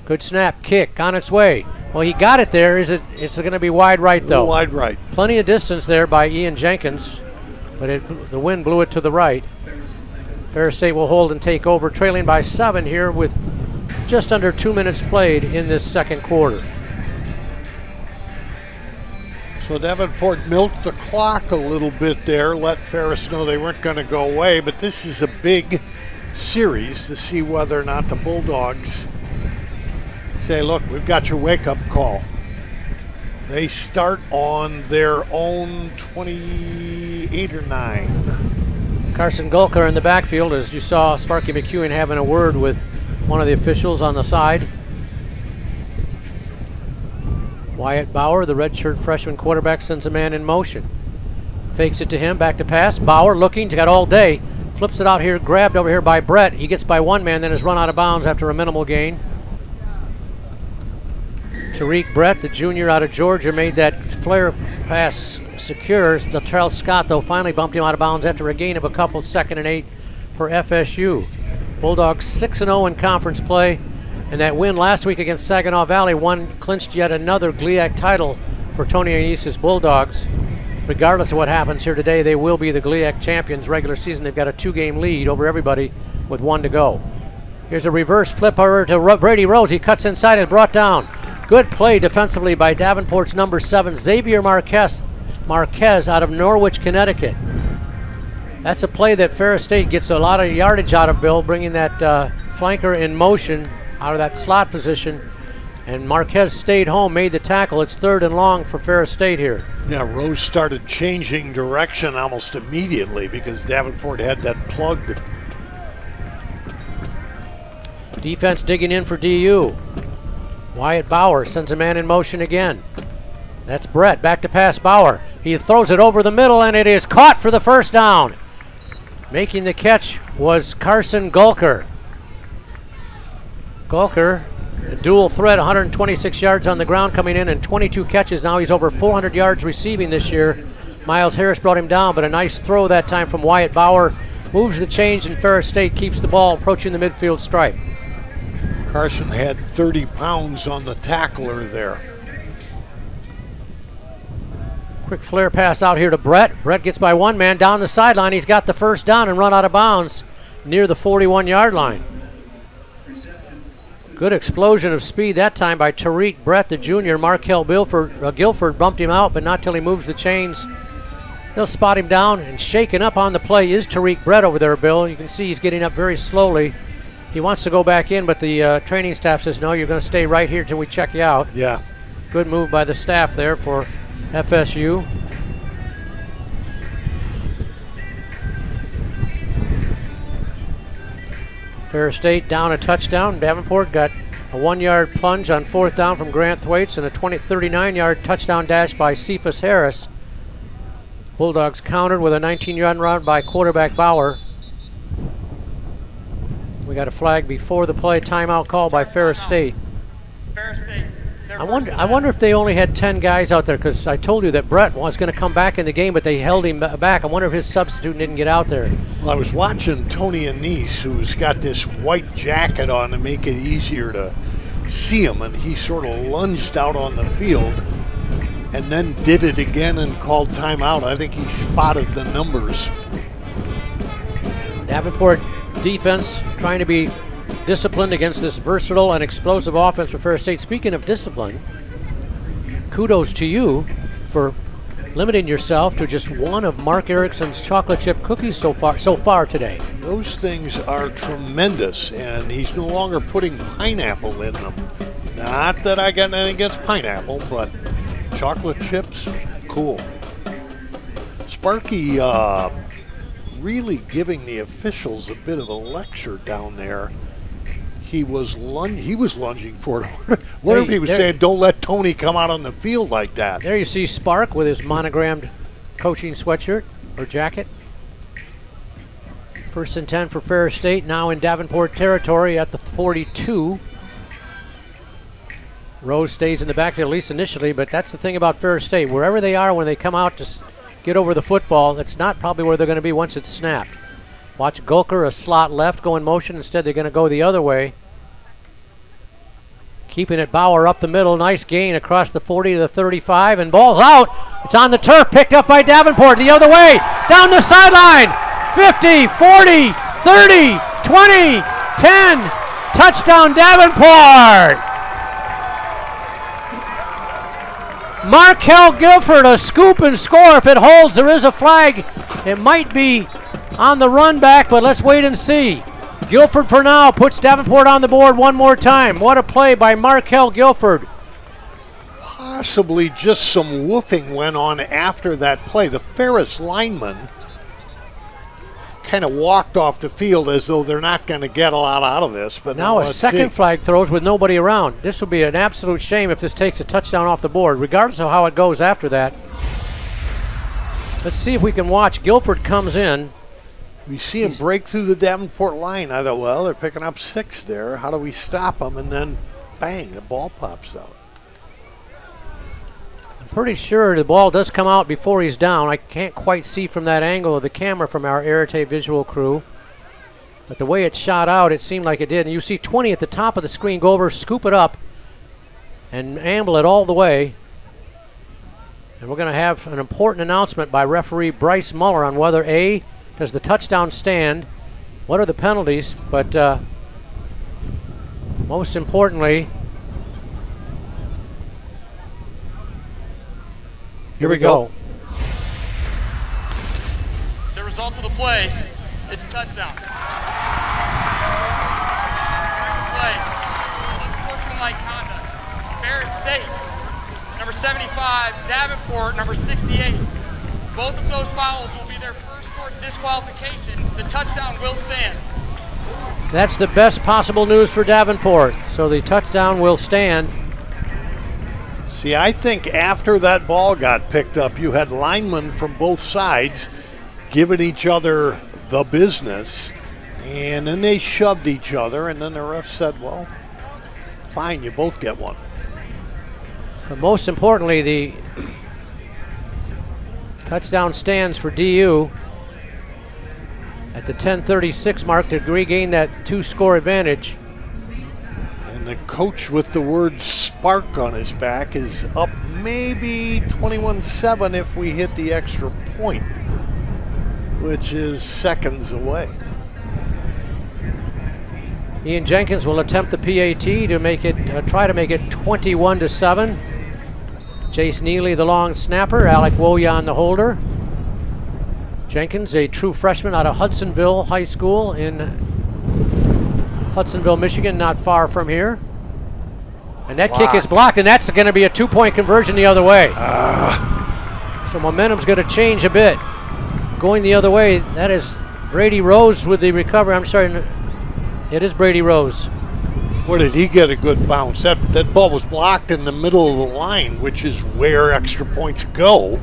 Good snap, kick on its way. Well, he got it there. It's going to be wide right, though. Wide right. Plenty of distance there by Ian Jenkins, but the wind blew it to the right. Ferris State will hold and take over, trailing by 7 here with just under 2 minutes played in this second quarter. So Davenport milked the clock a little bit there, let Ferris know they weren't going to go away, but this is a big series to see whether or not the Bulldogs say, look, we've got your wake-up call. They start on their own 28 or 9. Carson Gulker in the backfield, as you saw Sparky McEwen having a word with one of the officials on the side. Wyatt Bauer, the redshirt freshman quarterback, sends a man in motion. Fakes it to him, back to pass. Bauer looking, got all day. Flips it out here, grabbed over here by Brett. He gets by one man, then is run out of bounds after a minimal gain. Tariq Brett, the junior out of Georgia, made that flare pass secure. Latrell Scott, though, finally bumped him out of bounds after a gain of a couple, 2nd and 8 for FSU. Bulldogs 6-0 in conference play, and that win last week against Saginaw Valley clinched yet another GLIAC title for Tony Anese's Bulldogs. Regardless of what happens here today, they will be the GLIAC champions regular season. They've got a 2-game lead over everybody with 1 to go. Here's a reverse flip over to Brady Rose. He cuts inside and brought down. Good play defensively by Davenport's number 7, Xavier Marquez out of Norwich, Connecticut. That's a play that Ferris State gets a lot of yardage out of, Bill, bringing that flanker in motion out of that slot position. And Marquez stayed home, made the tackle. It's 3rd and long for Ferris State here. Yeah, Rose started changing direction almost immediately because Davenport had that plugged. Defense digging in for DU. Wyatt Bauer sends a man in motion again. That's Brett, back to pass Bauer. He throws it over the middle, and it is caught for the first down. Making the catch was Carson Gulker. Gulker, a dual threat, 126 yards on the ground coming in and 22 catches. Now he's over 400 yards receiving this year. Miles Harris brought him down, but a nice throw that time from Wyatt Bauer. Moves the change, and Ferris State keeps the ball approaching the midfield stripe. Carson had 30 pounds on the tackler there. Quick flare pass out here to Brett. Brett gets by one man down the sideline. He's got the first down and run out of bounds near the 41-yard line. Good explosion of speed that time by Tariq Brett, the junior. Markel Guilford bumped him out, but not till he moves the chains. They'll spot him down, and shaken up on the play is Tariq Brett over there, Bill. You can see he's getting up very slowly. He wants to go back in, but the training staff says, no, you're going to stay right here till we check you out. Yeah. Good move by the staff there for FSU. Ferris State down a touchdown. Davenport got a 1-yard plunge on 4th down from Grant Thwaites and a 39-yard touchdown dash by Cephas Harris. Bulldogs countered with a 19-yard run by quarterback Bauer. We got a flag before the play, timeout call by Ferris State. Ferris State. I wonder if they only had 10 guys out there, because I told you that Brett was going to come back in the game, but they held him back. I wonder if his substitute didn't get out there. Well, I was watching Tony Anise, who's got this white jacket on to make it easier to see him, and he sort of lunged out on the field and then did it again and called timeout. I think he spotted the numbers. Davenport defense trying to be disciplined against this versatile and explosive offense for Ferris State. Speaking of discipline, kudos to you for limiting yourself to just one of Mark Erickson's chocolate chip cookies so far today. Those things are tremendous, and he's no longer putting pineapple in them. Not that I got anything against pineapple, but chocolate chips, cool. Sparky really giving the officials a bit of a lecture down there. he was lunging for it. What if he was there- saying, don't let Tony come out on the field like that? There you see Spark with his monogrammed coaching sweatshirt or jacket. 1st and 10 for Ferris State, now in Davenport territory at the 42. Rose stays in the backfield, at least initially, but that's the thing about Ferris State. Wherever they are when they come out to get over the football, that's not probably where they're going to be once it's snapped. Watch Gulker, a slot left, go in motion. Instead, they're going to go the other way. Keeping it, Bauer up the middle. Nice gain across the 40 to the 35, and ball's out. It's on the turf, picked up by Davenport. The other way, down the sideline. 50, 40, 30, 20, 10. Touchdown, Davenport. Markel Guilford, a scoop and score. If it holds, there is a flag. It might be on the run back, but let's wait and see. Guilford for now puts Davenport on the board one more time. What a play by Markel Guilford. Possibly just some woofing went on after that play. The Ferris lineman kind of walked off the field as though they're not going to get a lot out of this. But Now a let's second see. flag throws with nobody around. This will be an absolute shame if this takes a touchdown off the board, regardless of how it goes after that. Let's see if we can watch. Guilford comes in. We see him break through the Davenport line. I thought, well, they're picking up 6 there. How do we stop them? And then, bang, the ball pops out. I'm pretty sure the ball does come out before he's down. I can't quite see from that angle of the camera from our Arete visual crew. But the way it shot out, it seemed like it did. And you see 20 at the top of the screen. Go over, scoop it up, and amble it all the way. And we're going to have an important announcement by referee Bryce Muller on whether A, does the touchdown stand, what are the penalties, but most importantly, here we go. The result of the play is a touchdown. Play. Unsportsmanlike conduct. Ferris State, number 75, Davenport, number 68. Both of those fouls will be their first towards disqualification. The touchdown will stand. That's the best possible news for Davenport. So the touchdown will stand. See, I think after that ball got picked up, you had linemen from both sides giving each other the business, and then they shoved each other, and then the ref said, well, fine, you both get one. But most importantly, the touchdown stands for DU at the 10:36 mark to regain that 2-score advantage. And the coach with the word spark on his back is up maybe 21-7 if we hit the extra point, which is seconds away. Ian Jenkins will attempt the PAT to make it, try to make it 21-7. Jace Neely, the long snapper. Alec Woyan, the holder. Jenkins, a true freshman out of Hudsonville High School in Hudsonville, Michigan, not far from here. And that kick is blocked, and that's going to be a 2-point conversion the other way. So momentum's going to change a bit. Going the other way, that is Brady Rose with the recovery. I'm sorry, it is Brady Rose. Where did he get a good bounce? That ball was blocked in the middle of the line, which is where extra points go.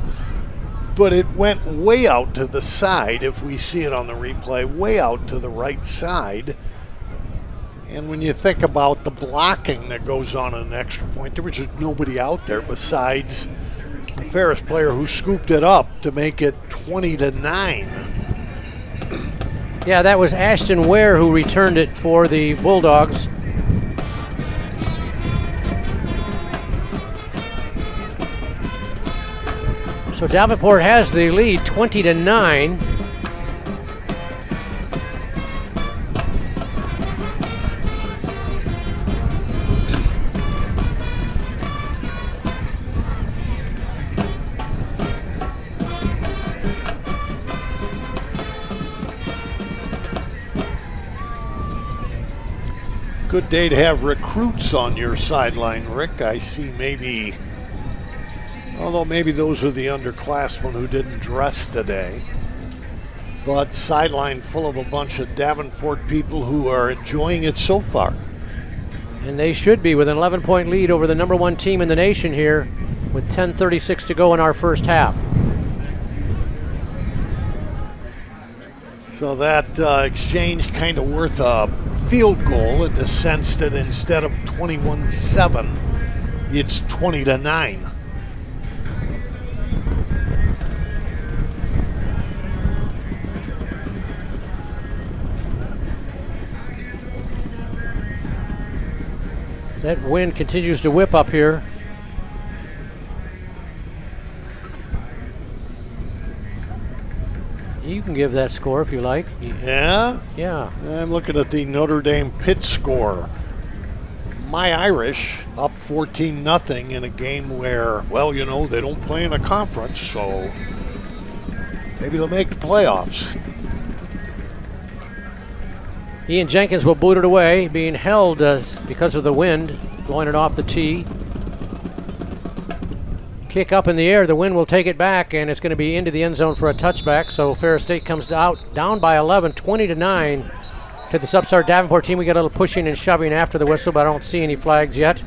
But it went way out to the side, if we see it on the replay, way out to the right side. And when you think about the blocking that goes on an extra point, there was just nobody out there besides the Ferris player who scooped it up to make it 20-9. Yeah, that was Ashton Ware who returned it for the Bulldogs. So Davenport has the lead 20-9. Good day to have recruits on your sideline, Rick. I see maybe, although maybe those are the underclassmen who didn't dress today, but sideline full of a bunch of Davenport people who are enjoying it so far. And they should be with an 11-point lead over the number 1 team in the nation here with 10:36 to go in our first half. So that exchange kind of worth a field goal in the sense that instead of 21-7, it's 20-9. That wind continues to whip up here. You can give that score if you like. Yeah? Yeah. I'm looking at the Notre Dame Pitt score. My Irish up 14-0 in a game where, well, you know, they don't play in a conference, so maybe they'll make the playoffs. Ian Jenkins will boot it away, being held because of the wind, blowing it off the tee. Kick up in the air, the wind will take it back, and it's going to be into the end zone for a touchback. So Ferris State comes out down by 11, 20-9 to the upstart Davenport team. We got a little pushing and shoving after the whistle, but I don't see any flags yet.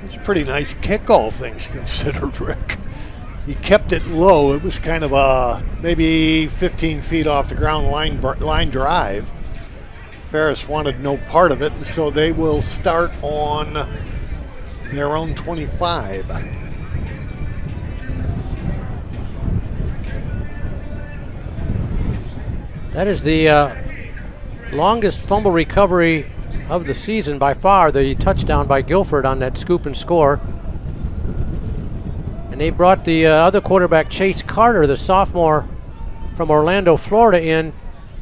It's a pretty nice kick, all things considered, Rick. He kept it low. It was kind of a maybe 15 feet off the ground line drive. Ferris wanted no part of it, and so they will start on their own 25. That is the longest fumble recovery of the season by far, the touchdown by Guilford on that scoop and score. And they brought the other quarterback, Chase Carter, the sophomore from Orlando, Florida, in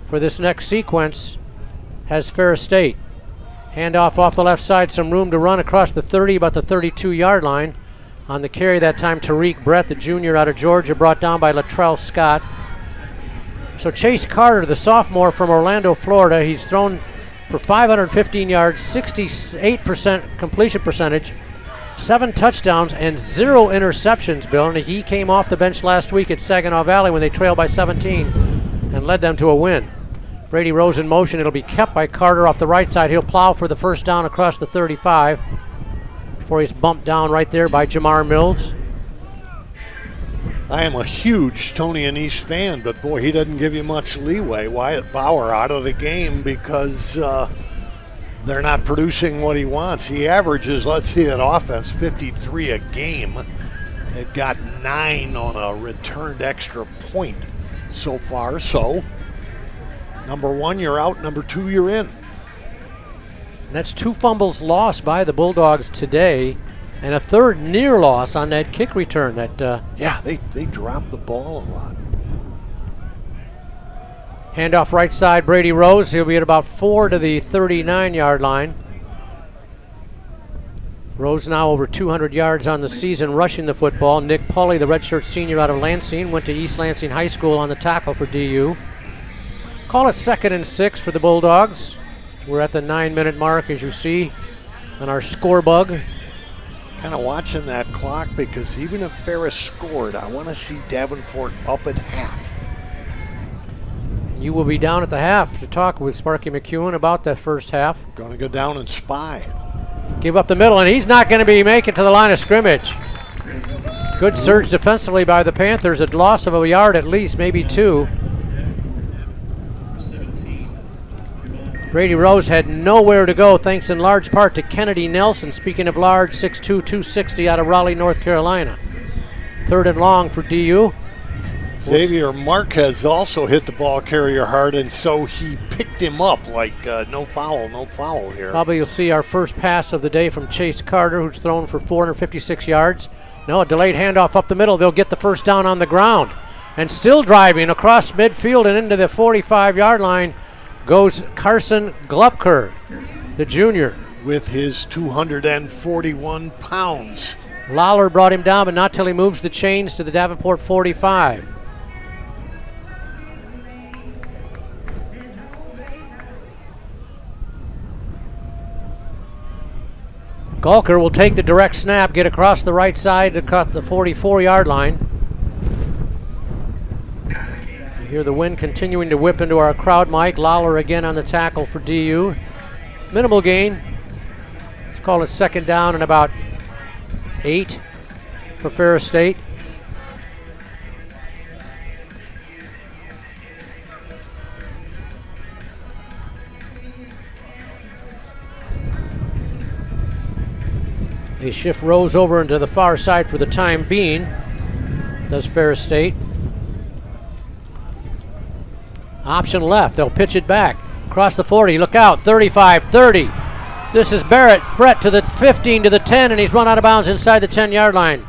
for this next sequence. Has Ferris State. Handoff off the left side, some room to run across the 30, about the 32-yard line. On the carry that time, Tariq Brett, the junior out of Georgia, brought down by Latrell Scott. So Chase Carter, the sophomore from Orlando, Florida, he's thrown for 515 yards, 68% completion percentage, 7 touchdowns, and 0 interceptions, Bill. And he came off the bench last week at Saginaw Valley when they trailed by 17 and led them to a win. Brady Rose in motion. It'll be kept by Carter off the right side. He'll plow for the first down across the 35 before he's bumped down right there by Jamar Mills. I am a huge Tony Annese fan, but boy, he doesn't give you much leeway. Wyatt Bauer out of the game because they're not producing what he wants. He averages, let's see that offense, 53 a game. They've got 9 on a returned extra point so far, so number 1, you're out. Number 2, you're in. And that's 2 fumbles lost by the Bulldogs today, and a 3rd near loss on that kick return. Yeah, they dropped the ball a lot. Handoff right side, Brady Rose. He'll be at about 4 to the 39-yard line. Rose now over 200 yards on the season rushing the football. Nick Pulley, the redshirt senior out of Lansing, went to East Lansing High School on the tackle for DU. Call it 2nd and 6 for the Bulldogs. We're at the 9-minute mark, as you see on our score bug. Kind of watching that clock because even if Ferris scored, I want to see Davenport up at half. You will be down at the half to talk with Sparky McEwen about that first half. Going to go down and spy. Give up the middle, and he's not going to be making it to the line of scrimmage. Good surge defensively by the Panthers. A loss of a yard at least, maybe 2. Brady Rose had nowhere to go, thanks in large part to Kennedy Nelson, speaking of large, 6'2", 260 out of Raleigh, North Carolina. 3rd and long for DU. Xavier Marquez also hit the ball carrier hard, and so he picked him up like no foul here. Probably you'll see our first pass of the day from Chase Carter, who's thrown for 456 yards. No, a delayed handoff up the middle. They'll get the first down on the ground. And still driving across midfield and into the 45-yard line goes Carson Glupker, the junior. With his 241 pounds. Lawler brought him down, but not till he moves the chains to the Davenport 45. Gulker will take the direct snap, get across the right side to cut the 44-yard line. You hear the wind continuing to whip into our crowd mic. Lawler again on the tackle for DU. Minimal gain. call it second down and about 8 for Ferris State. They shift Rose over into the far side for the time being, does Ferris State. Option left, they'll pitch it back. Across the 40, look out, 35, 30. This is Brett to the 15, to the 10, and he's run out of bounds inside the 10-yard line.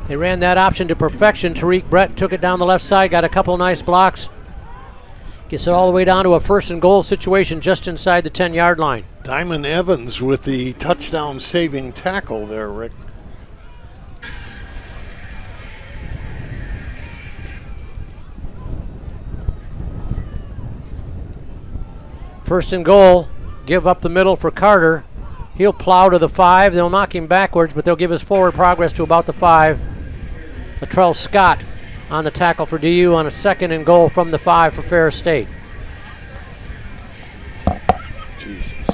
They ran that option to perfection. Tariq Brett took it down the left side, got a couple nice blocks. Gets it all the way down to a 1st and goal situation just inside the 10-yard line. Diamond Evans with the touchdown saving tackle there, Rick. First and goal, give up the middle for Carter. He'll plow to the 5. They'll knock him backwards, but they'll give his forward progress to about the 5. Latrell Scott on the tackle for DU on a 2nd and goal from the 5 for Ferris State. Jesus.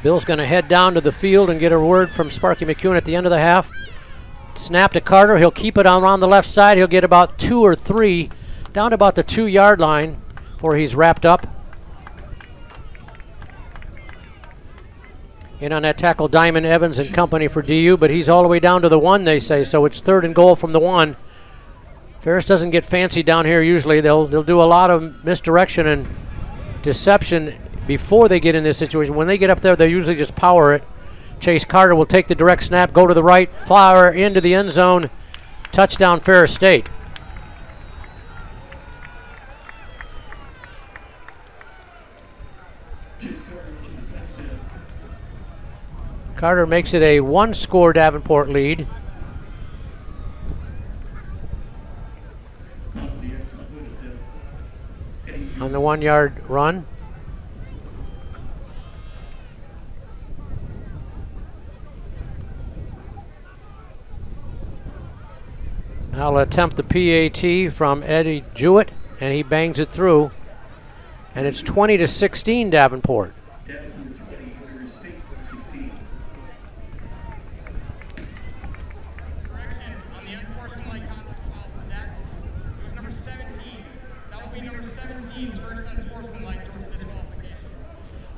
Bill's going to head down to the field and get a word from Sparky McEwen at the end of the half. Snap to Carter. He'll keep it around the left side. He'll get about 2 or 3 down to about the 2-yard line before he's wrapped up. In on that tackle, Diamond Evans and company for DU, but he's all the way down to the 1, they say, so it's 3rd and goal from the 1. Ferris doesn't get fancy down here usually. They'll do a lot of misdirection and deception before they get in this situation. When they get up there, they usually just power it. Chase Carter will take the direct snap, go to the right, fire into the end zone. Touchdown, Ferris State. Carter makes it a 1-score Davenport lead. On the 1-yard run. I'll attempt the PAT from Eddie Jewett, and he bangs it through. And it's 20-16 Davenport. Correction on the unsportsmanlike conduct foul for Davenport. It was number 17. That will be number 17's first unsportsmanlike towards disqualification.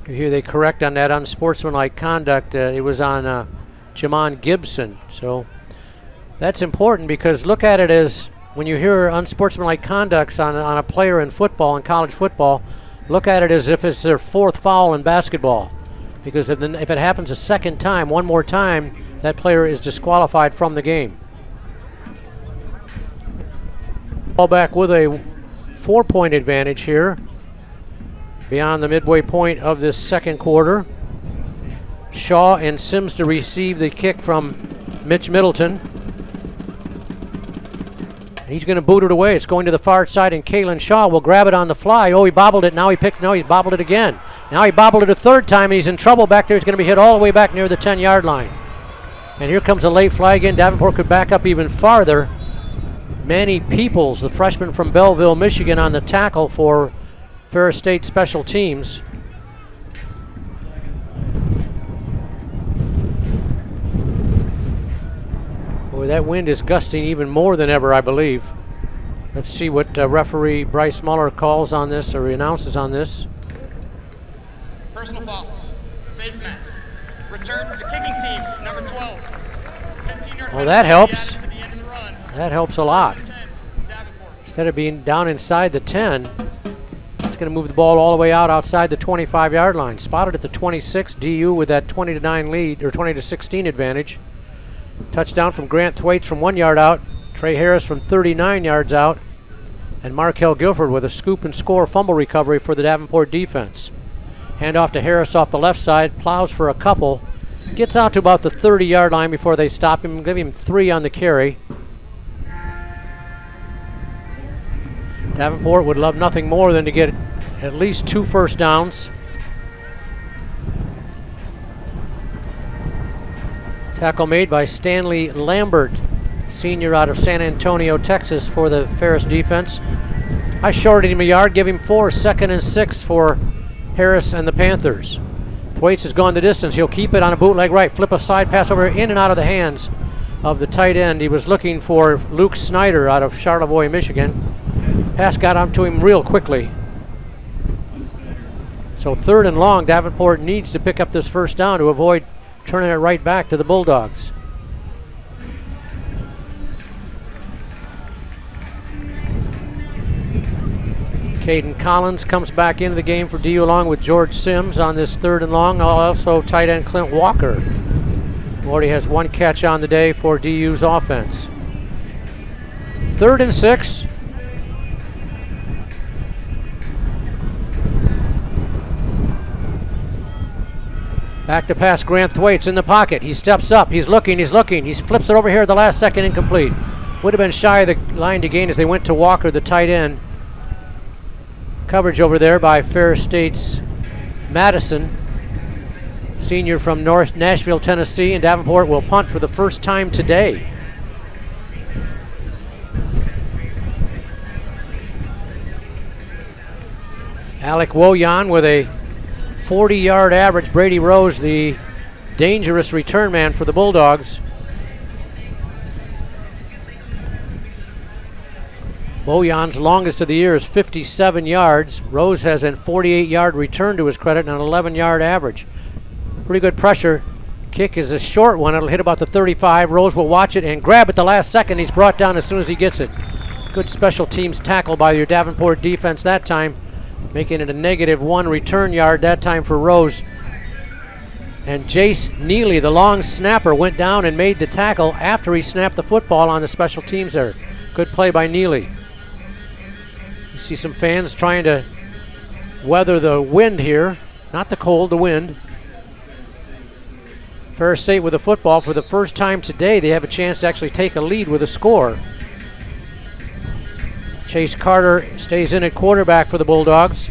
You hear they correct on that unsportsmanlike conduct. It was on Jamon Gibson. So that's important because look at it as when you hear unsportsmanlike conducts on a player in football, in college football, look at it as if it's their 4th foul in basketball. Because if it happens a second time, one more time, that player is disqualified from the game. Ball back with a 4-point advantage here beyond the midway point of this second quarter. Shaw and Sims to receive the kick from Mitch Middleton. He's going to boot it away. It's going to the far side, and Kalen Shaw will grab it on the fly. Oh, he bobbled it. Now he's bobbled it again. Now he bobbled it a 3rd time, and he's in trouble back there. He's going to be hit all the way back near the 10-yard line. And here comes a late flag in. Davenport could back up even farther. Manny Peoples, the freshman from Belleville, Michigan, on the tackle for Ferris State Special Teams. Boy, that wind is gusting even more than ever, I believe. Let's see what referee Bryce Muller calls on this or announces on this. Personal foul. Face mask. Return to the kicking team, number 12. 15-yard Well, that helps. to the end of the run. That helps a lot. 10, Davenport. Instead of being down inside the 10, it's going to move the ball all the way outside the 25-yard line. Spotted at the 26, DU with that 20-9 lead, or 20-16 advantage. Touchdown from Grant Thwaites from 1 yard out. Trey Harris from 39 yards out. And Markel Guilford with a scoop and score fumble recovery for the Davenport defense. Handoff to Harris off the left side. Plows for a couple. Gets out to about the 30-yard line before they stop him. Give him 3 on the carry. Davenport would love nothing more than to get at least 2 first downs. Tackle made by Stanley Lambert, senior out of San Antonio, Texas, for the Ferris defense. I shorted him a yard, give him 4, 2nd and 6 for Harris and the Panthers. Thwaites has gone the distance. He'll keep it on a bootleg right. Flip a side pass over in and out of the hands of the tight end. He was looking for Luke Snyder out of Charlevoix, Michigan. Pass got onto him real quickly. So 3rd and long, Davenport needs to pick up this first down to avoid turning it right back to the Bulldogs. Caden Collins comes back into the game for DU along with George Sims on this 3rd and long. Also tight end Clint Walker, who already has 1 catch on the day for DU's offense. 3rd and 6. Back to pass, Grant Thwaites in the pocket. He steps up, he's looking. He flips it over here at the last second, incomplete. Would have been shy of the line to gain as they went to Walker, the tight end. Coverage over there by Ferris State's Madison, senior from North Nashville, Tennessee, and Davenport will punt for the first time today. Alec Woyan with a 40-yard average. Brady Rose, the dangerous return man for the Bulldogs. Woyan's longest of the year is 57 yards. Rose has a 48-yard return to his credit and an 11-yard average. Pretty good pressure. Kick is a short one. It'll hit about the 35. Rose will watch it and grab at the last second. He's brought down as soon as he gets it. Good special teams tackle by your Davenport defense that time, making it a -1 return yard that time for Rose. And Jace Neely, the long snapper, went down and made the tackle after he snapped the football on the special teams there. Good play by Neely. You see some fans trying to weather the wind here. Not the cold, the wind. Ferris State with the football for the first time today. They have a chance to actually take a lead with a score. Chase Carter stays in at quarterback for the Bulldogs,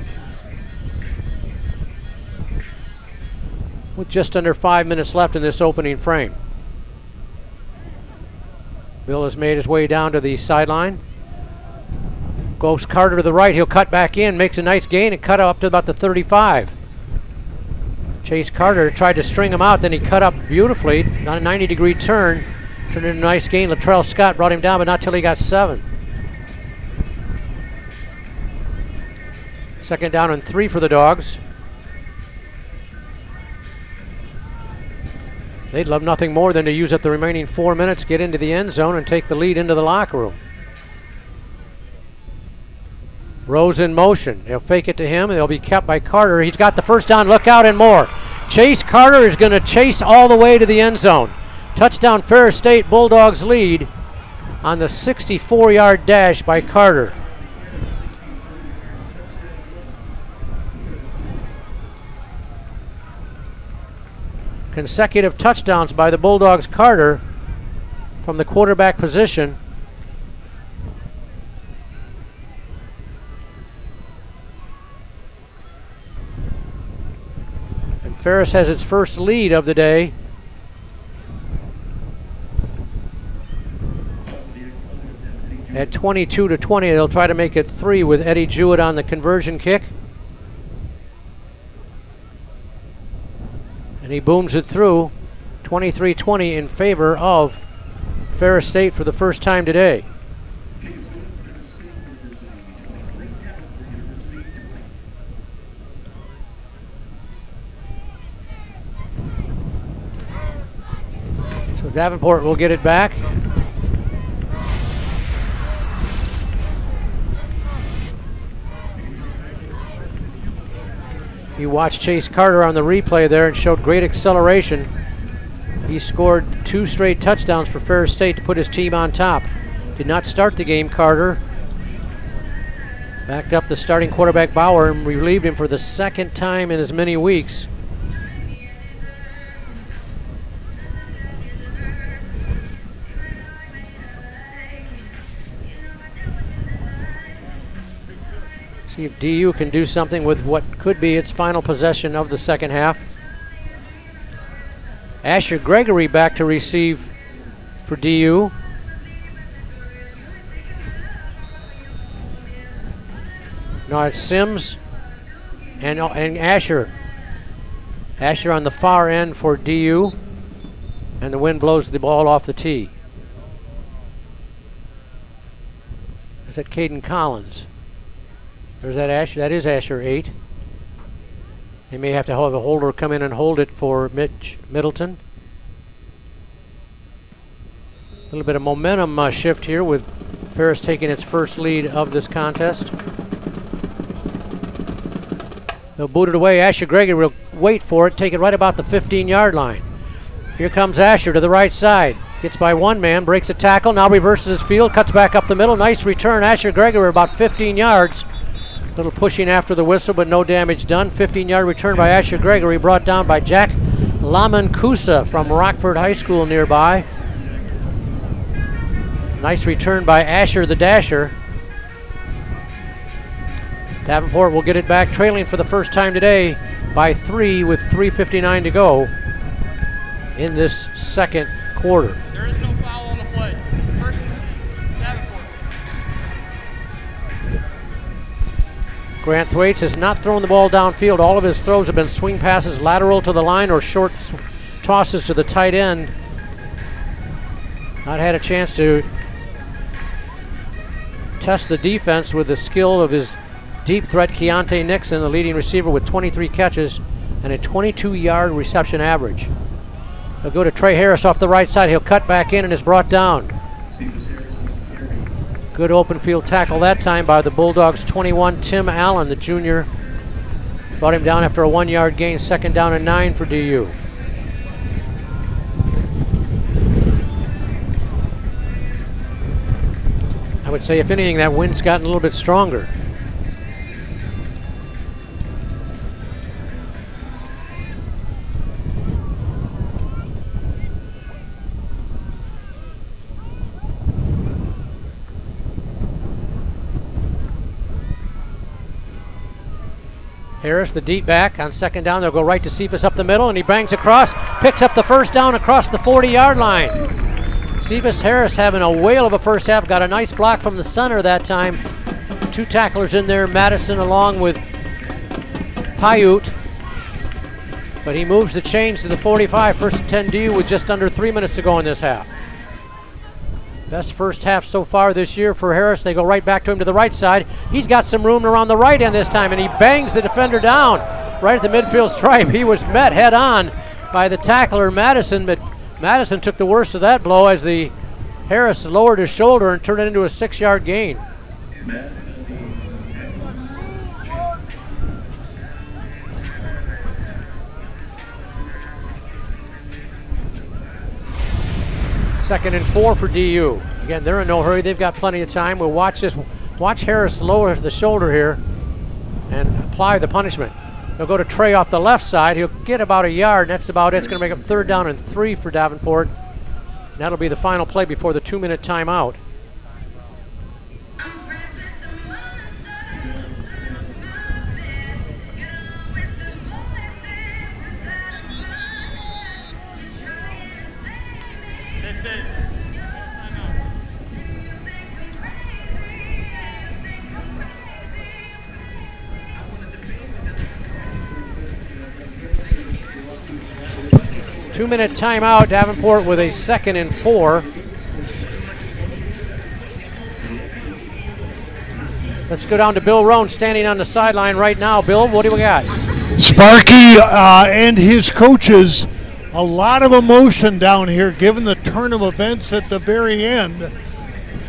with just under 5 minutes left in this opening frame. Bill has made his way down to the sideline. Goes Carter to the right. He'll cut back in, makes a nice gain, and cut up to about the 35. Chase Carter tried to string him out, then he cut up beautifully on a 90-degree turn. Turned into a nice gain. Latrell Scott brought him down, but not till he got 7. 2nd down and 3 for the Dogs. They'd love nothing more than to use up the remaining 4 minutes, get into the end zone, and take the lead into the locker room. Rose in motion. They'll fake it to him, and they'll be kept by Carter. He's got the first down. Look out and more. Chase Carter is going to chase all the way to the end zone. Touchdown Ferris State. Bulldogs lead on the 64-yard dash by Carter. Consecutive touchdowns by the Bulldogs. Carter from the quarterback position. And Ferris has its first lead of the day. At 22-20, they'll try to make it 3 with Eddie Jewett on the conversion kick. And he booms it through. 23-20 in favor of Ferris State for the first time today. So Davenport will get it back. You watched Chase Carter on the replay there and showed great acceleration. He scored 2 straight touchdowns for Ferris State to put his team on top. Did not start the game, Carter. Backed up the starting quarterback Bauer and relieved him for the 2nd time in as many weeks. See if DU can do something with what could be its final possession of the second half. Asher Gregory back to receive for DU. No, it's Sims and Asher. Asher on the far end for DU, and the wind blows the ball off the tee. Is that Caden Collins? There's that Asher. That is Asher 8. They may have to have a holder come in and hold it for Mitch Middleton. A little bit of momentum shift here with Ferris taking its first lead of this contest. They'll boot it away. Asher Gregory will wait for it, take it right about the 15-yard line. Here comes Asher to the right side. Gets by one man, breaks a tackle, now reverses his field, cuts back up the middle. Nice return. Asher Gregory about 15 yards. A little pushing after the whistle, but no damage done. 15-yard return by Asher Gregory, brought down by Jack Lamancusa from Rockford High School nearby. Nice return by Asher the Dasher. Davenport will get it back, trailing for the first time today by 3 with 3:59 to go in this second quarter. There is no foul on the play. First and 10, Davenport. Grant Thwaites has not thrown the ball downfield. All of his throws have been swing passes lateral to the line or short tosses to the tight end. Not had a chance to test the defense with the skill of his deep threat Keontae Nixon, the leading receiver with 23 catches and a 22-yard reception average. He'll go to Trey Harris off the right side. He'll cut back in and is brought down. Good open field tackle that time by the Bulldogs' 21, Tim Allen, the junior. Brought him down after a 1-yard gain. Second down and 9 for DU. I would say, if anything, that wind's gotten a little bit stronger. Harris, the deep back, on second down. They'll go right to Cephas up the middle, and he bangs across, picks up the first down across the 40-yard line. Cephas Harris having a whale of a first half. Got a nice block from the center that time. 2 tacklers in there, Madison along with Paiute. But he moves the chains to the 45, first and 10 DU with just under 3 minutes to go in this half. Best first half so far this year for Harris. They go right back to him to the right side. He's got some room around the right end this time, and he bangs the defender down right at the midfield stripe. He was met head on by the tackler, Madison, but Madison took the worst of that blow as the Harris lowered his shoulder and turned it into a 6-yard gain. Second and 4 for DU. Again, they're in no hurry. They've got plenty of time. We'll watch this. Watch Harris lower the shoulder here and apply the punishment. He'll go to Trey off the left side. He'll get about a yard. That's about it. It's going to make up third down and 3 for Davenport. And that'll be the final play before the 2-minute timeout. This is timeout. 2-minute timeout. Davenport with a 2nd and 4. Let's go down to Bill Rohn standing on the sideline right now. Bill, what do we got? Sparky and his coaches, a lot of emotion down here given the turn of events at the very end.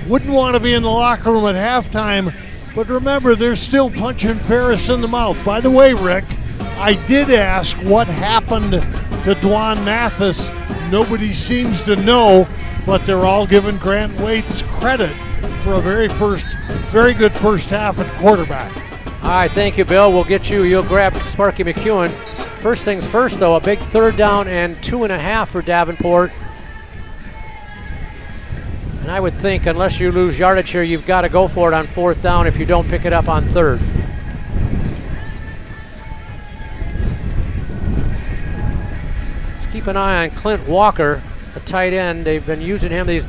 Wouldn't want to be in the locker room at halftime, but remember, they're still punching Ferris in the mouth. By the way, Rick, I did ask what happened to Dwan Mathis. Nobody seems to know, but they're all giving Grant Waits credit for a very good first half at quarterback. All right, thank you, Bill. We'll get you. You'll grab Sparky McEwen. First things first, though, a big third down and 2.5 for Davenport. And I would think, unless you lose yardage here, you've got to go for it on 4th down if you don't pick it up on 3rd. Let's keep an eye on Clint Walker, the tight end. They've been using him. He's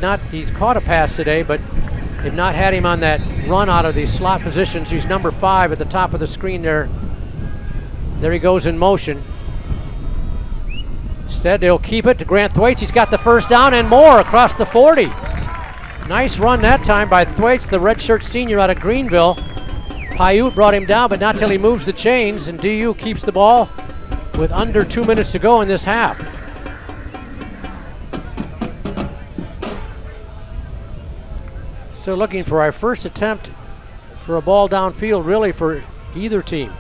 caught a pass today, but They've not had him on that run out of these slot positions. He's number 5 at the top of the screen there. There he goes in motion. Instead, they'll keep it to Grant Thwaites. He's got the first down and more across the 40. Nice run that time by Thwaites, the redshirt senior out of Greenville. Paiute brought him down, but not till he moves the chains, and DU keeps the ball with under 2 minutes to go in this half. Still looking for our first attempt for a ball downfield, really, for either team.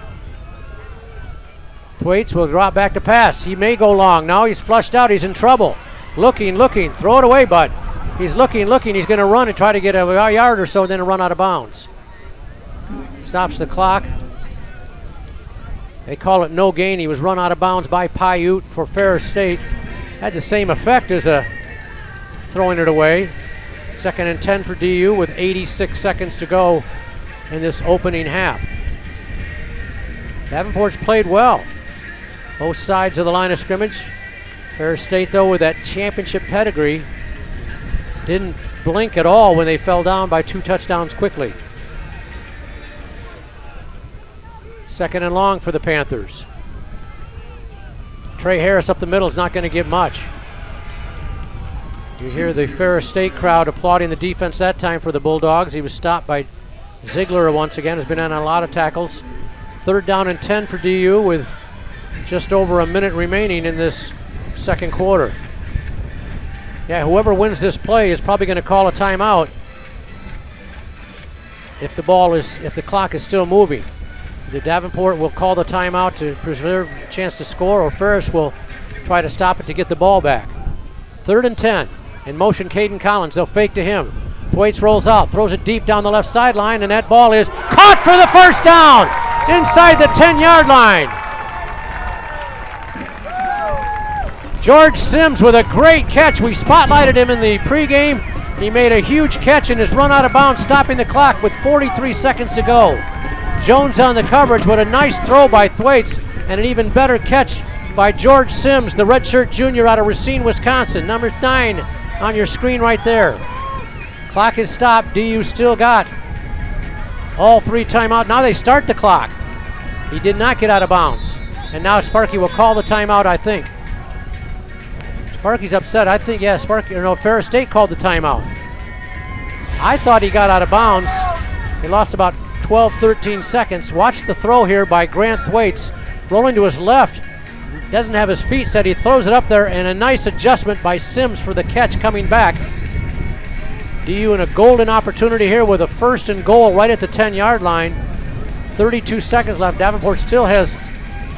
Thwaites will drop back to pass. He may go long. Now he's flushed out. He's in trouble. Looking. Throw it away, bud. He's looking. He's going to run and try to get a yard or so and then run out of bounds. Stops the clock. They call it no gain. He was run out of bounds by Paiute for Ferris State. Had the same effect as throwing it away. 2nd and 10 for DU with 86 seconds to go in this opening half. Davenport's played well. Both sides of the line of scrimmage. Ferris State, though, with that championship pedigree, didn't blink at all when they fell down by 2 touchdowns quickly. 2nd and long for the Panthers. Trey Harris up the middle is not going to get much. You hear the Ferris State crowd applauding the defense that time for the Bulldogs. He was stopped by Ziegler once again, has been on a lot of tackles. 3rd down and 10 for DU with just over a minute remaining in this second quarter. Yeah, whoever wins this play is probably going to call a timeout if the clock is still moving. The Davenport will call the timeout to preserve a chance to score, or Ferris will try to stop it to get the ball back. 3rd and 10. In motion, Caden Collins. They'll fake to him. Thwaites rolls out, throws it deep down the left sideline, and that ball is caught for the first down inside the 10-yard line. George Sims with a great catch. We spotlighted him in the pregame. He made a huge catch and is run out of bounds, stopping the clock with 43 seconds to go. Jones on the coverage with a nice throw by Thwaites and an even better catch by George Sims, the redshirt junior out of Racine, Wisconsin. Number 9 on your screen right there. Clock is stopped. DU still got all 3 timeout. Now they start the clock. He did not get out of bounds. And now Sparky will call the timeout, I think. Sparky's upset. I think, yeah, Ferris State called the timeout. I thought he got out of bounds. He lost about 12, 13 seconds. Watch the throw here by Grant Thwaites. Rolling to his left. Doesn't have his feet set. He throws it up there, and a nice adjustment by Sims for the catch coming back. DU in a golden opportunity here with a 1st and goal right at the 10-yard line. 32 seconds left. Davenport still has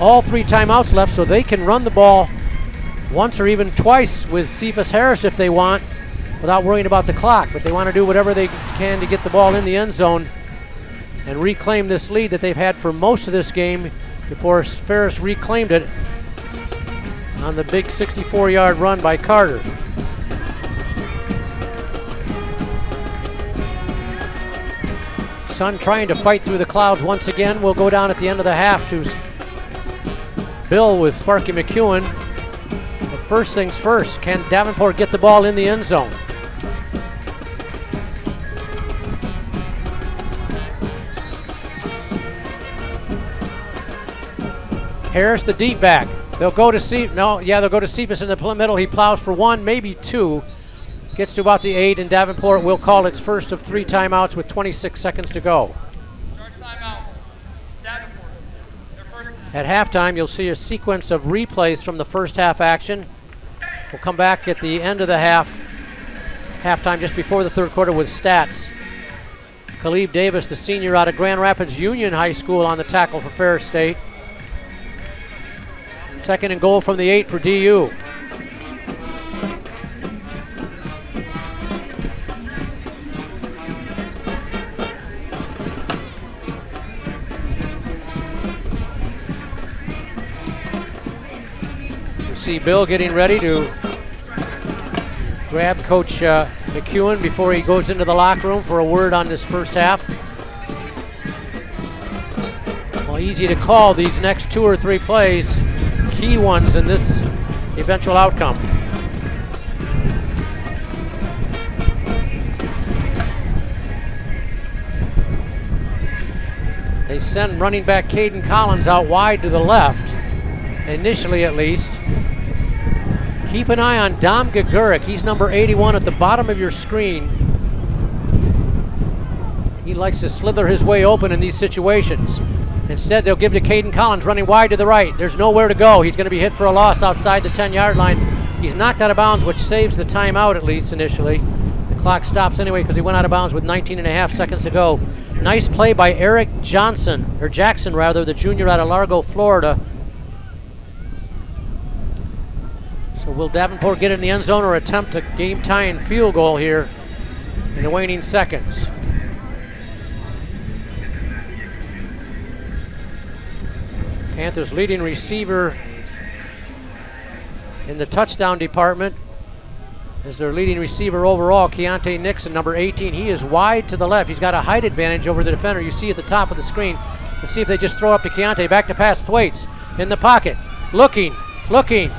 all 3 timeouts left, so they can run the ball once or even twice with Cephas Harris if they want without worrying about the clock. But they want to do whatever they can to get the ball in the end zone and reclaim this lead that they've had for most of this game before Ferris reclaimed it on the big 64-yard run by Carter. Sun trying to fight through the clouds once again. Will go down at the end of the half to Bill with Sparky McEwen. But first things first, can Davenport get the ball in the end zone? Harris, the deep back. They'll go to they'll go to Cephas in the middle. He plows for 1, maybe 2. Gets to about the 8, and Davenport will call its first of 3 timeouts with 26 seconds to go. Charge timeout. Davenport. Their first. At halftime, you'll see a sequence of replays from the first half action. We'll come back at the end of the halftime just before the 3rd quarter with stats. Khalib Davis, the senior out of Grand Rapids Union High School, on the tackle for Ferris State. 2nd and goal from the 8 for DU. You see Bill getting ready to grab Coach McEwen before he goes into the locker room for a word on this first half. Well, easy to call these next 2 or 3 plays. Key ones in this eventual outcome. send running back Caden Collins out wide to the left, initially at least. Keep an eye on Dom Gaguric. He's number 81 at the bottom of your screen. He likes to slither his way open in these situations. Instead, they'll give to Caden Collins running wide to the right. There's nowhere to go. He's going to be hit for a loss outside the 10-yard line. He's knocked out of bounds, which saves the timeout at least initially. The clock stops anyway because he went out of bounds with 19.5 seconds to go. Nice play by Eric Jackson, the junior out of Largo, Florida. So will Davenport get in the end zone or attempt a game-tying field goal here in the waning seconds? Panthers leading receiver in the touchdown department is their leading receiver overall, Keontae Nixon, number 18. He is wide to the left. He's got a height advantage over the defender. You see at the top of the screen. Let's see if they just throw up to Keontae. Back to pass, Thwaites in the pocket. Looking.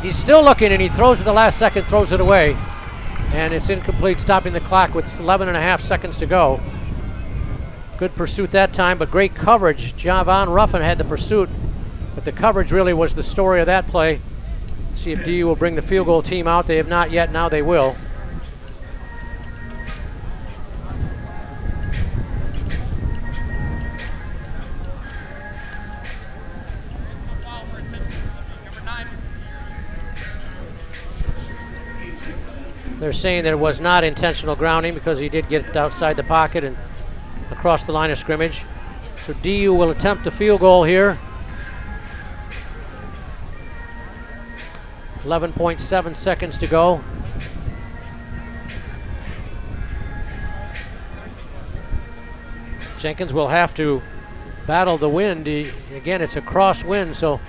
He's still looking, and he throws at the last second, throws it away. And it's incomplete, stopping the clock with 11.5 seconds to go. Good pursuit that time, but great coverage. Javon Ruffin had the pursuit, but the coverage really was the story of that play. See if DU will bring the field goal team out. They have not yet, now they will. They're saying that it was not intentional grounding because he did get outside the pocket and across the line of scrimmage. So DU will attempt a field goal here. 11.7 seconds to go. Jenkins will have to battle the wind. Again, it's a crosswind, so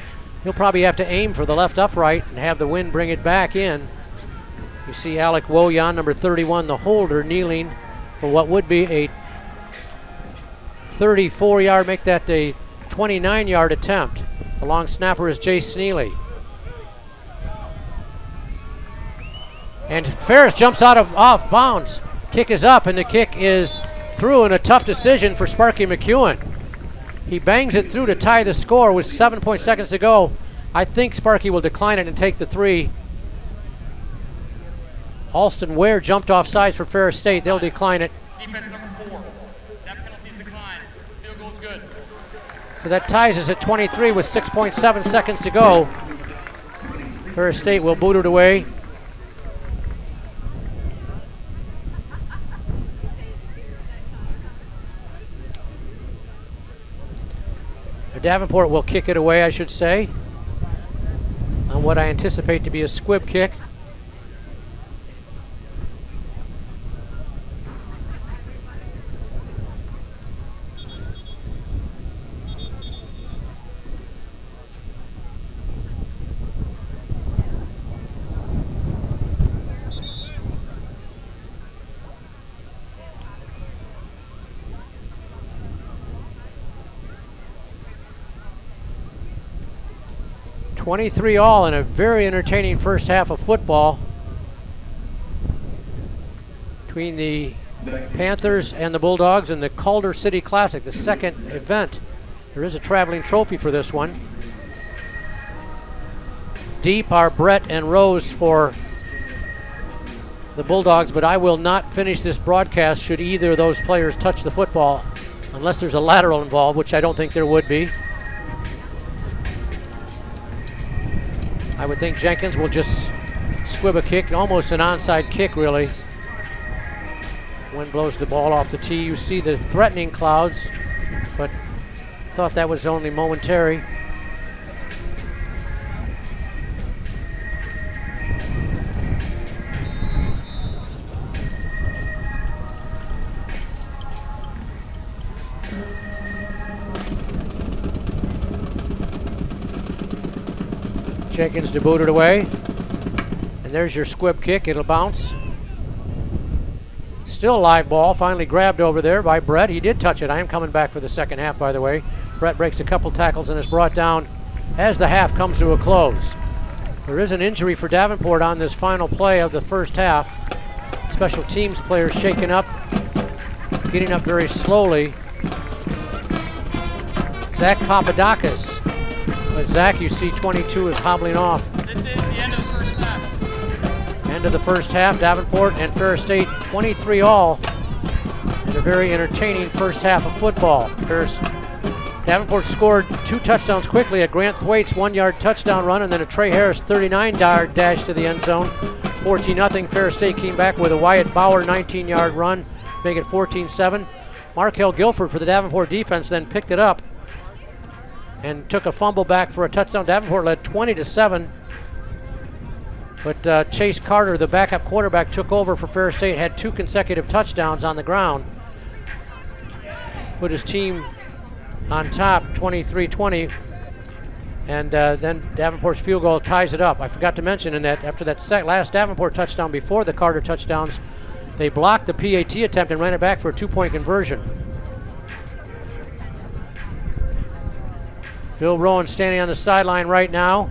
he'll probably have to aim for the left upright and have the wind bring it back in. You see Alec Woyan, number 31, the holder, kneeling for what would be a 34-yard, make that a 29-yard attempt. The long snapper is Jay Sneely. And Ferris jumps off bounds. Kick is up, and the kick is through, and a tough decision for Sparky McEwen. He bangs it through to tie the score with 7 seconds to go. I think Sparky will decline it and take the 3. Alston Ware jumped off sides for Ferris State. They'll decline it. Defense number 4. That penalty's declined. Field goal's good. So that ties us at 23 with 6.7 seconds to go. Ferris State will boot it away. Davenport will kick it away, I should say, on what I anticipate to be a squib kick. $23-all in a very entertaining first half of football between the Panthers and the Bulldogs in the Calder City Classic, the second event. There is a traveling trophy for this one. Deep are Brett and Rose for the Bulldogs, but I will not finish this broadcast should either of those players touch the football, unless there's a lateral involved, which I don't think there would be. I would think Jenkins will just squib a kick, almost an onside kick, really. Wind blows the ball off the tee. You see the threatening clouds, but thought that was only momentary. Jenkins to boot it away. And there's your squib kick. It'll bounce. Still a live ball. Finally grabbed over there by Brett. He did touch it. I am coming back for the second half, by the way. Brett breaks a couple tackles and is brought down as the half comes to a close. There is an injury for Davenport on this final play of the first half. Special teams players shaken up, getting up very slowly. Zach Papadakis. But Zach, you see 22 is hobbling off. This is the end of the first half. End of the first half, Davenport and Ferris State 23 all. And a very entertaining first half of football. Davenport scored 2 touchdowns quickly. A Grant Thwaites 1-yard touchdown run, and then a Trey Harris 39-yard dash to the end zone. 14-0. Ferris State came back with a Wyatt Bauer 19-yard run, make it 14-7. Markel Guilford for the Davenport defense then picked it up and took a fumble back for a touchdown. Davenport led 20-7. But Chase Carter, the backup quarterback, took over for Ferris State, had 2 consecutive touchdowns on the ground. Put his team on top, 23-20. And then Davenport's field goal ties it up. I forgot to mention in that after that last Davenport touchdown before the Carter touchdowns, they blocked the PAT attempt and ran it back for a 2-point conversion. Bill Rowan standing on the sideline right now.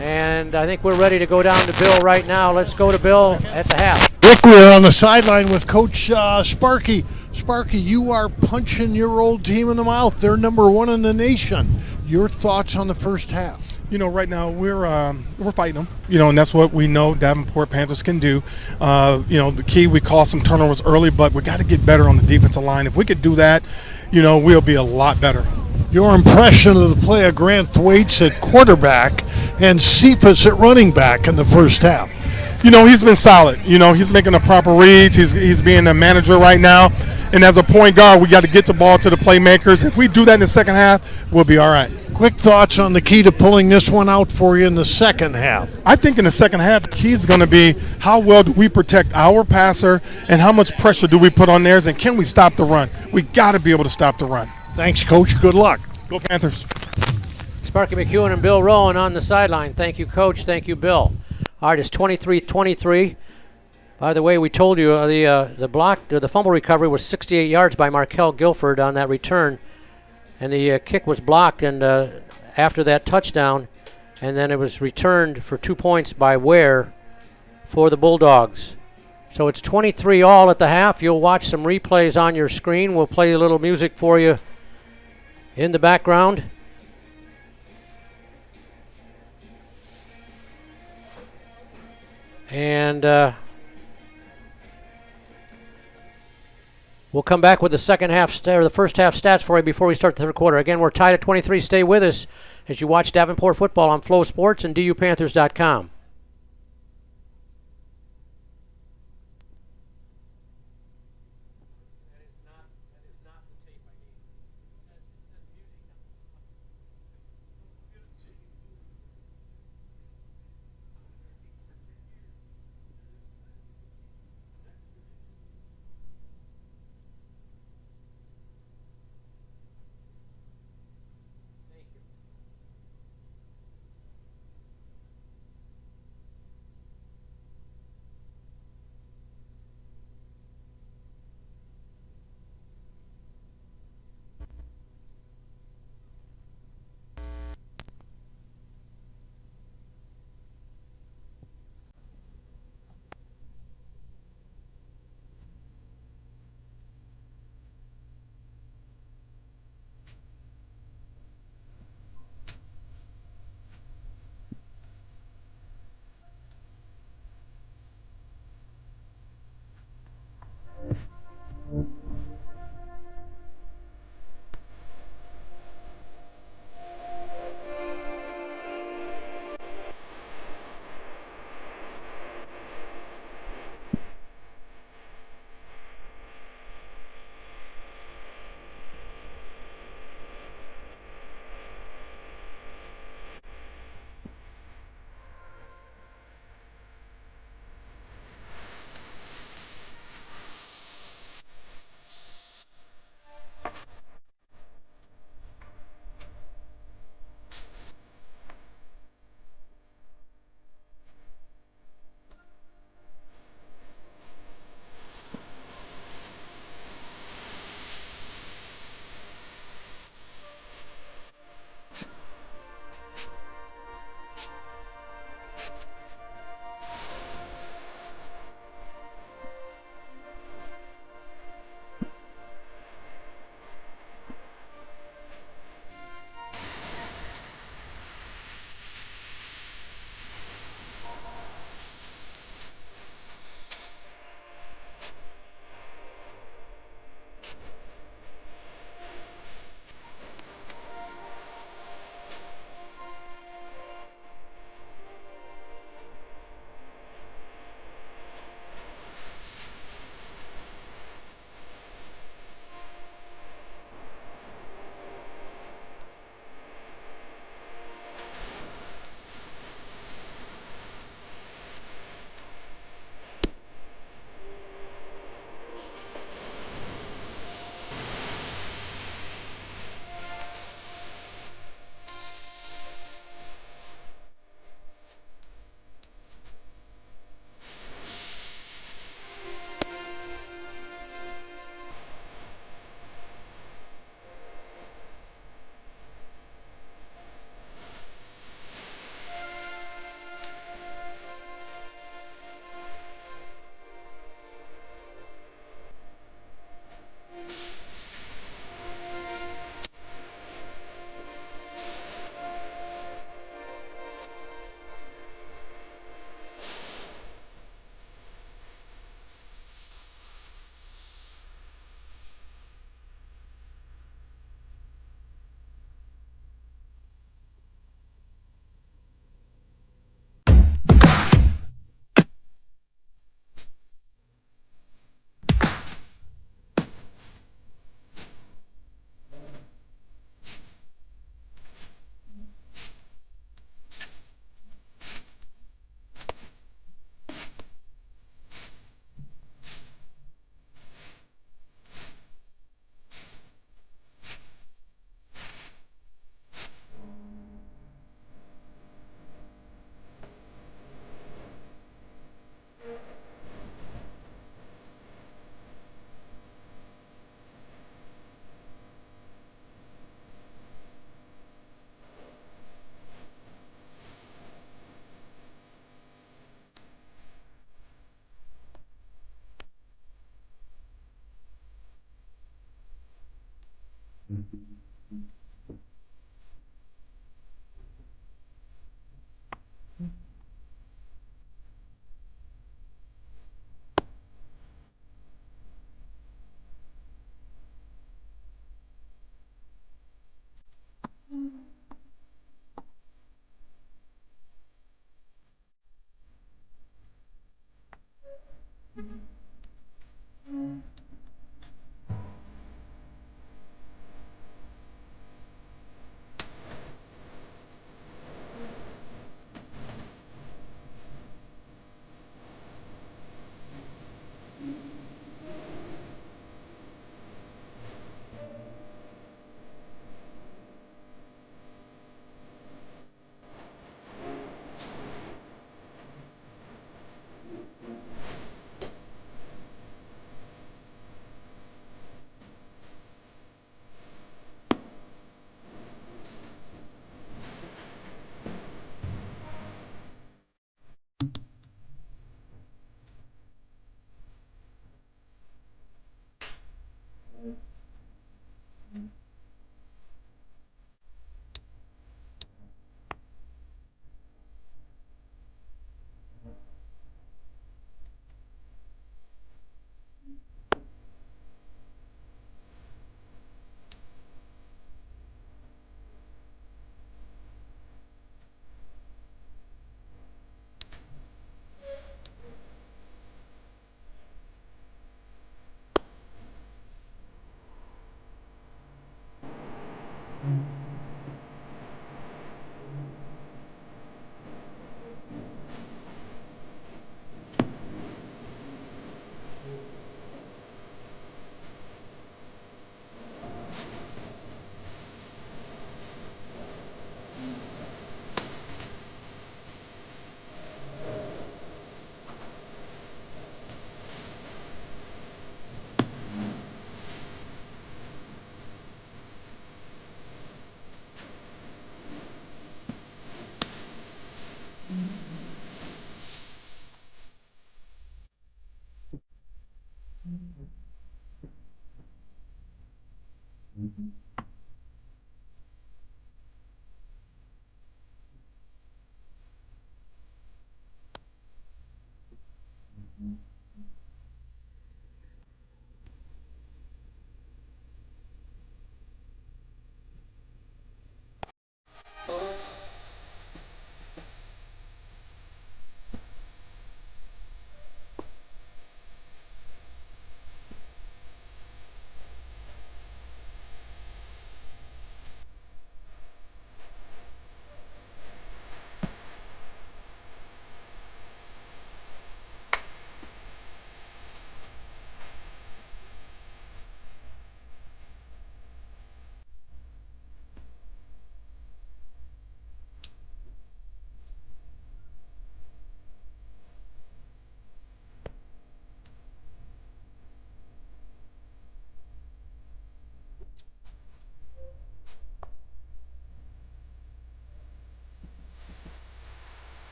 And I think we're ready to go down to Bill right now. Let's go to Bill at the half. Rick, we're on the sideline with Coach Sparky. Sparky, you are punching your old team in the mouth. They're number 1 in the nation. Your thoughts on the first half? You know, right now we're fighting them. You know, and that's what we know Davenport Panthers can do. You know, the key, we caused some turnovers early, but we got to get better on the defensive line. If we could do that, you know, we'll be a lot better. Your impression of the play of Grant Thwaites at quarterback and Cephas at running back in the first half? You know, he's been solid. You know, he's making the proper reads. He's being a manager right now. And as a point guard, we got to get the ball to the playmakers. If we do that in the second half, we'll be all right. Quick thoughts on the key to pulling this one out for you in the second half? I think in the second half, the key is going to be how well do we protect our passer and how much pressure do we put on theirs, and can we stop the run? We got to be able to stop the run. Thanks, Coach. Good luck. Go Panthers. Sparky McEwen and Bill Rowan on the sideline. Thank you, Coach. Thank you, Bill. All right, it's 23-23. By the way, we told you the fumble recovery was 68 yards by Markel Guilford on that return, and the kick was blocked. And after that touchdown, and then it was returned for 2 points by Ware for the Bulldogs. So it's 23 all at the half. You'll watch some replays on your screen. We'll play a little music for you in the background. And we'll come back with the the first half stats for you before we start the third quarter. Again, we're tied at 23. Stay with us as you watch Davenport football on Flow Sports and DUPanthers.com.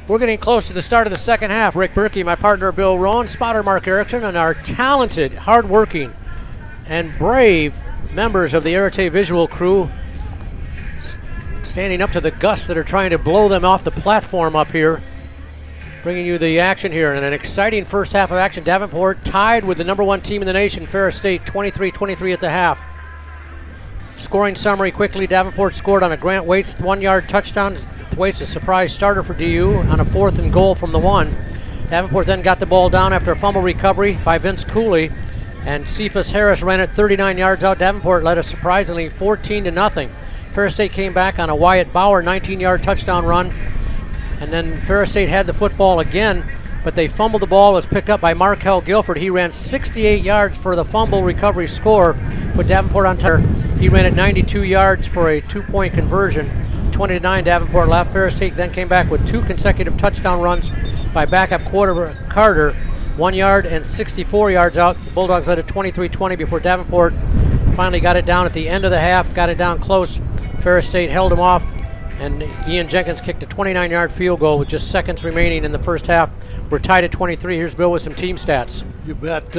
We're getting close to the start of the second half. Rick Berkey, my partner Bill Rowan, spotter Mark Erickson, and our talented, hardworking, and brave members of the Arete Visual crew standing up to the gusts that are trying to blow them off the platform up here. Bringing you the action here in an exciting first half of action. Davenport tied with the number 1 team in the nation, Ferris State, 23-23 at the half. Scoring summary quickly. Davenport scored on a Grant Waits 1-yard touchdown. Waits a surprise starter for DU on a 4th and goal from the 1. Davenport then got the ball down after a fumble recovery by Vince Cooley, and Cephas Harris ran it 39 yards out. Davenport led us surprisingly 14-0. Ferris State came back on a Wyatt Bauer 19-yard touchdown run, and then Ferris State had the football again, but they fumbled the ball. It was picked up by Markel Guilford. He ran 68 yards for the fumble recovery score, put Davenport on top. He ran it 92 yards for a 2-point conversion. 20-9, Davenport left. Ferris State then came back with 2 consecutive touchdown runs by backup quarterback Carter, 1 yard and 64 yards out. The Bulldogs led it 23-20 before Davenport finally got it down at the end of the half, got it down close. Ferris State held him off, and Ian Jenkins kicked a 29-yard field goal with just seconds remaining in the first half. We're tied at 23. Here's Bill with some team stats. You bet.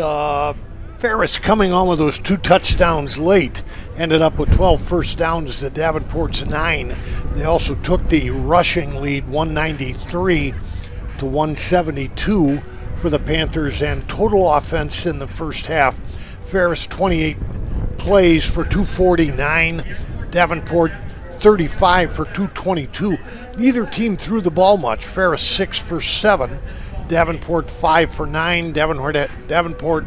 Ferris coming on with those 2 touchdowns late, ended up with 12 first downs to Davenport's 9. They also took the rushing lead 193 to 172 for the Panthers, and total offense in the first half. Ferris 28 plays for 249, Davenport 35 for 222. Neither team threw the ball much. Ferris 6 for 7, Davenport 5 for 9. Davenport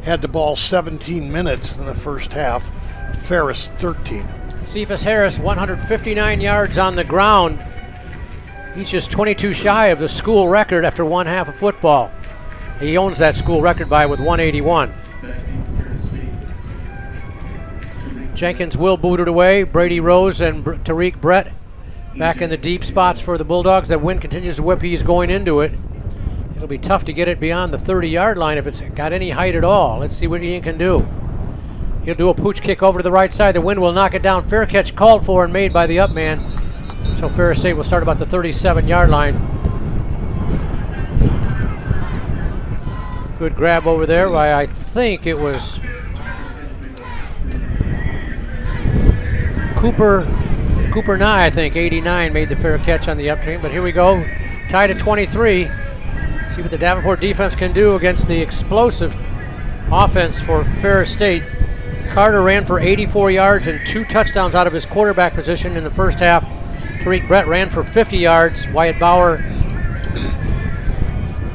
had the ball 17 minutes in the first half. Ferris 13. Cephas Harris, 159 yards on the ground. He's just 22 shy of the school record after 1 half of football. He owns that school record with 181. Jenkins will boot it away. Brady Rose and Tariq Brett back in the deep spots for the Bulldogs. That wind continues to whip. He is going into it. It'll be tough to get it beyond the 30-yard line if it's got any height at all. Let's see what Ian can do. He'll do a pooch kick over to the right side. The wind will knock it down. Fair catch called for and made by the up man. So Ferris State will start about the 37-yard line. Good grab over there by, I think it was Cooper Nye, I think, 89, made the fair catch on the up team. But here we go, tied at 23. See what the Davenport defense can do against the explosive offense for Ferris State. Carter ran for 84 yards and 2 touchdowns out of his quarterback position in the first half. Tariq Brett ran for 50 yards. Wyatt Bauer,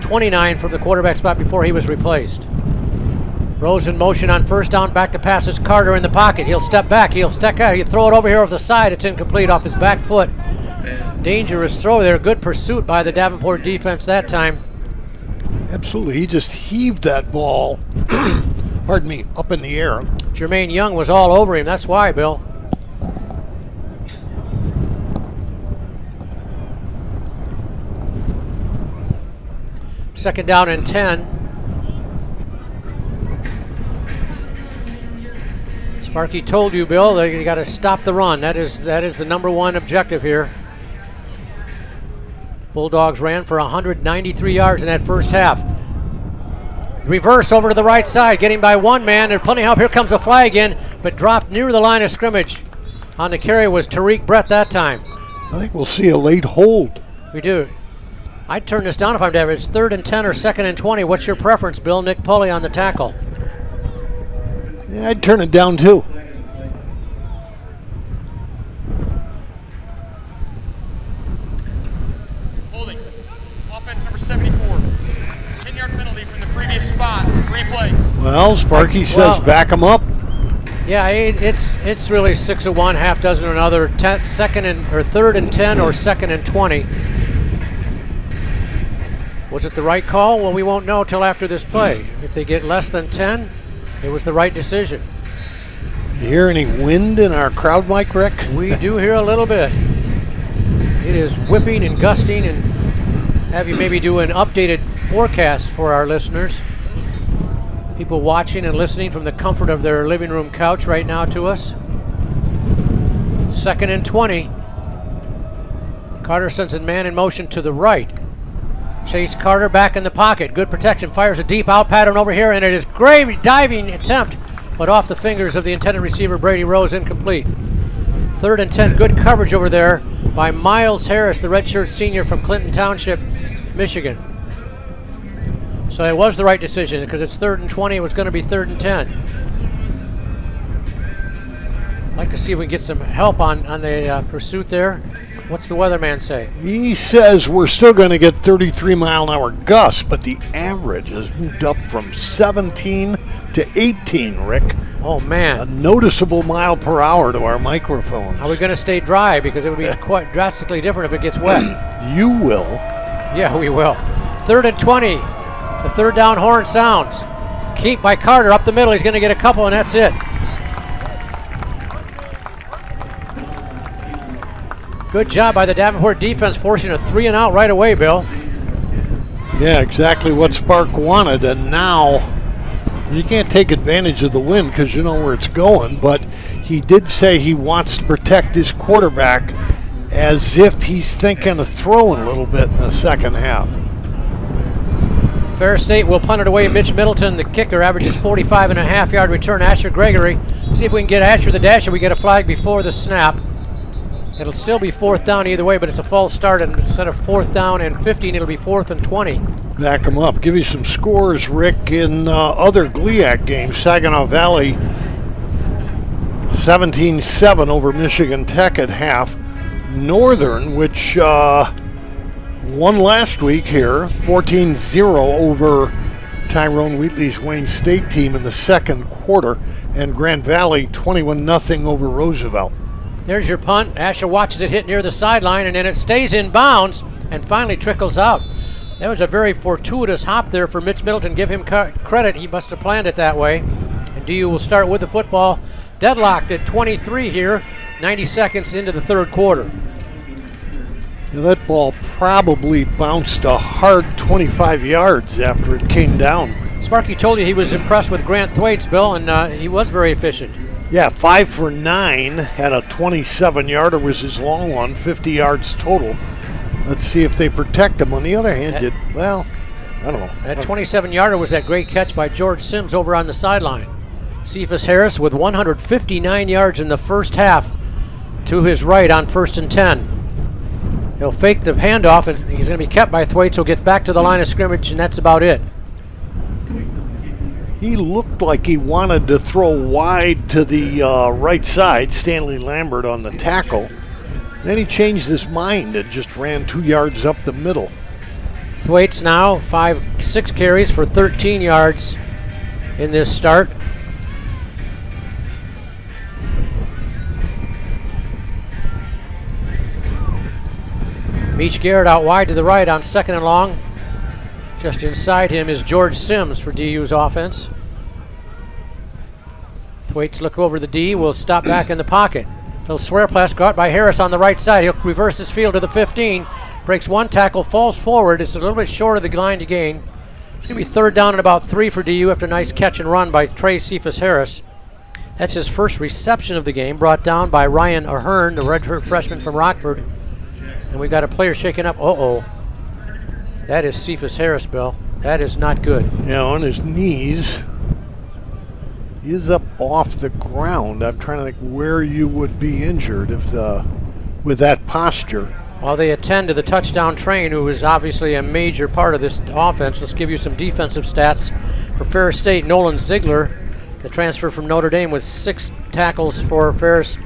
29 from the quarterback spot before he was replaced. Rose in motion on first down, back to passes. Carter in the pocket. He'll step back. He'll step out. He'll throw it over here off the side. It's incomplete off his back foot. Dangerous throw there. Good pursuit by the Davenport defense that time. Absolutely. He just heaved that ball, pardon me, up in the air. Jermaine Young was all over him. That's why, Bill. Second down and 10. Sparky told you, Bill, that you got to stop the run. That is the number 1 objective here. Bulldogs ran for 193 yards in that first half. Reverse over to the right side, getting by one man. There's plenty of help. Here comes the flag in, but dropped near the line of scrimmage. On the carry was Tariq Brett that time. I think we'll see a late hold. We do. I'd turn this down if I'm David. It's 3rd and 10 or 2nd and 20. What's your preference, Bill? Nick Pulley on the tackle. Yeah, I'd turn it down too. Holding. Offense number 74. 10-yard penalty from the previous spot. Replay. Well, Sparky says back him up. Yeah, it's really 6 of one, half dozen of another. 3rd and 10 or 2nd and 20. Was it the right call? Well, we won't know till after this play. If they get less than 10, it was the right decision. You hear any wind in our crowd mic, Rick? We do hear a little bit. It is whipping and gusting, and have you maybe do an updated forecast for our listeners. People watching and listening from the comfort of their living room couch right now to us. 2nd and 20. Carter sends a man in motion to the right. Chase Carter back in the pocket. Good protection. Fires a deep out pattern over here, and it is great diving attempt, but off the fingers of the intended receiver, Brady Rose, incomplete. 3rd and 10. Good coverage over there by Miles Harris, the redshirt senior from Clinton Township, Michigan. So it was the right decision because it's 3rd and 20. It was going to be 3rd and 10. I'd like to see if we can get some help on the pursuit there. What's the weatherman say? He says we're still going to get 33-mile-an-hour gusts, but the average has moved up from 17 to 18, Rick. Oh, man. A noticeable mile per hour to our microphones. Are we going to stay dry? Because it would be quite drastically different if it gets wet. You will. Yeah, we will. 3rd and 20. The 3rd down horn sounds. Keep by Carter up the middle. He's going to get a couple, and that's it. Good job by the Davenport defense, forcing a 3 and out right away, Bill. Yeah, exactly what Spark wanted, and now you can't take advantage of the wind because you know where it's going, but he did say he wants to protect his quarterback as if he's thinking of throwing a little bit in the second half. Ferris State will punt it away. Mitch Middleton, the kicker, averages 45.5-yard return. Asher Gregory. See if we can get Asher the Dasher. We get a flag before the snap. It'll still be 4th down either way, but it's a false start, and instead of 4th down and 15, it'll be 4th and 20. Back them up. Give you some scores, Rick, in other GLIAC games. Saginaw Valley 17-7 over Michigan Tech at half. Northern, which won last week here, 14-0 over Tyrone Wheatley's Wayne State team in the second quarter. And Grand Valley 21-0 over Roosevelt. There's your punt. Asher watches it hit near the sideline, and then it stays in bounds and finally trickles out. That was a very fortuitous hop there for Mitch Middleton. Give him credit. He must have planned it that way. And DU will start with the football. Deadlocked at 23 here, 90 seconds into the 3rd quarter. Now that ball probably bounced a hard 25 yards after it came down. Sparky told you he was impressed with Grant Thwaites, Bill, and he was very efficient. Yeah, 5 for 9, had a 27-yarder was his long one, 50 yards total. Let's see if they protect him. On the other hand, I don't know. That 27-yarder was that great catch by George Sims over on the sideline. Cephas Harris with 159 yards in the first half to his right on 1st and 10. He'll fake the handoff, and he's going to be kept by Thwaites, who gets back to the line of scrimmage, and that's about it. He looked like he wanted to throw wide to the right side, Stanley Lambert on the tackle. Then he changed his mind and just ran 2 yards up the middle. Thwaites now 6 carries for 13 yards in this start. Meach Garrett out wide to the right on 2nd and long. Just inside him is George Sims for DU's offense. Thwaites look over the D, will stop back in the pocket. He'll swear pass caught by Harris on the right side. He'll reverse his field to the 15. Breaks one tackle, falls forward. It's a little bit short of the line to gain. It's going to be 3rd down and about 3 for DU after a nice catch and run by Trey Cephas Harris. That's his first reception of the game, brought down by Ryan Ahern, the redshirt freshman from Rockford. And we've got a player shaking up. That is Cephas Harris, Bill. That is not good. Yeah, on his knees. He is up off the ground. I'm trying to think where you would be injured if with that posture. While they attend to the touchdown train, who is obviously a major part of this offense, let's give you some defensive stats. For Ferris State, Nolan Ziegler, the transfer from Notre Dame, with 6 tackles for Ferris.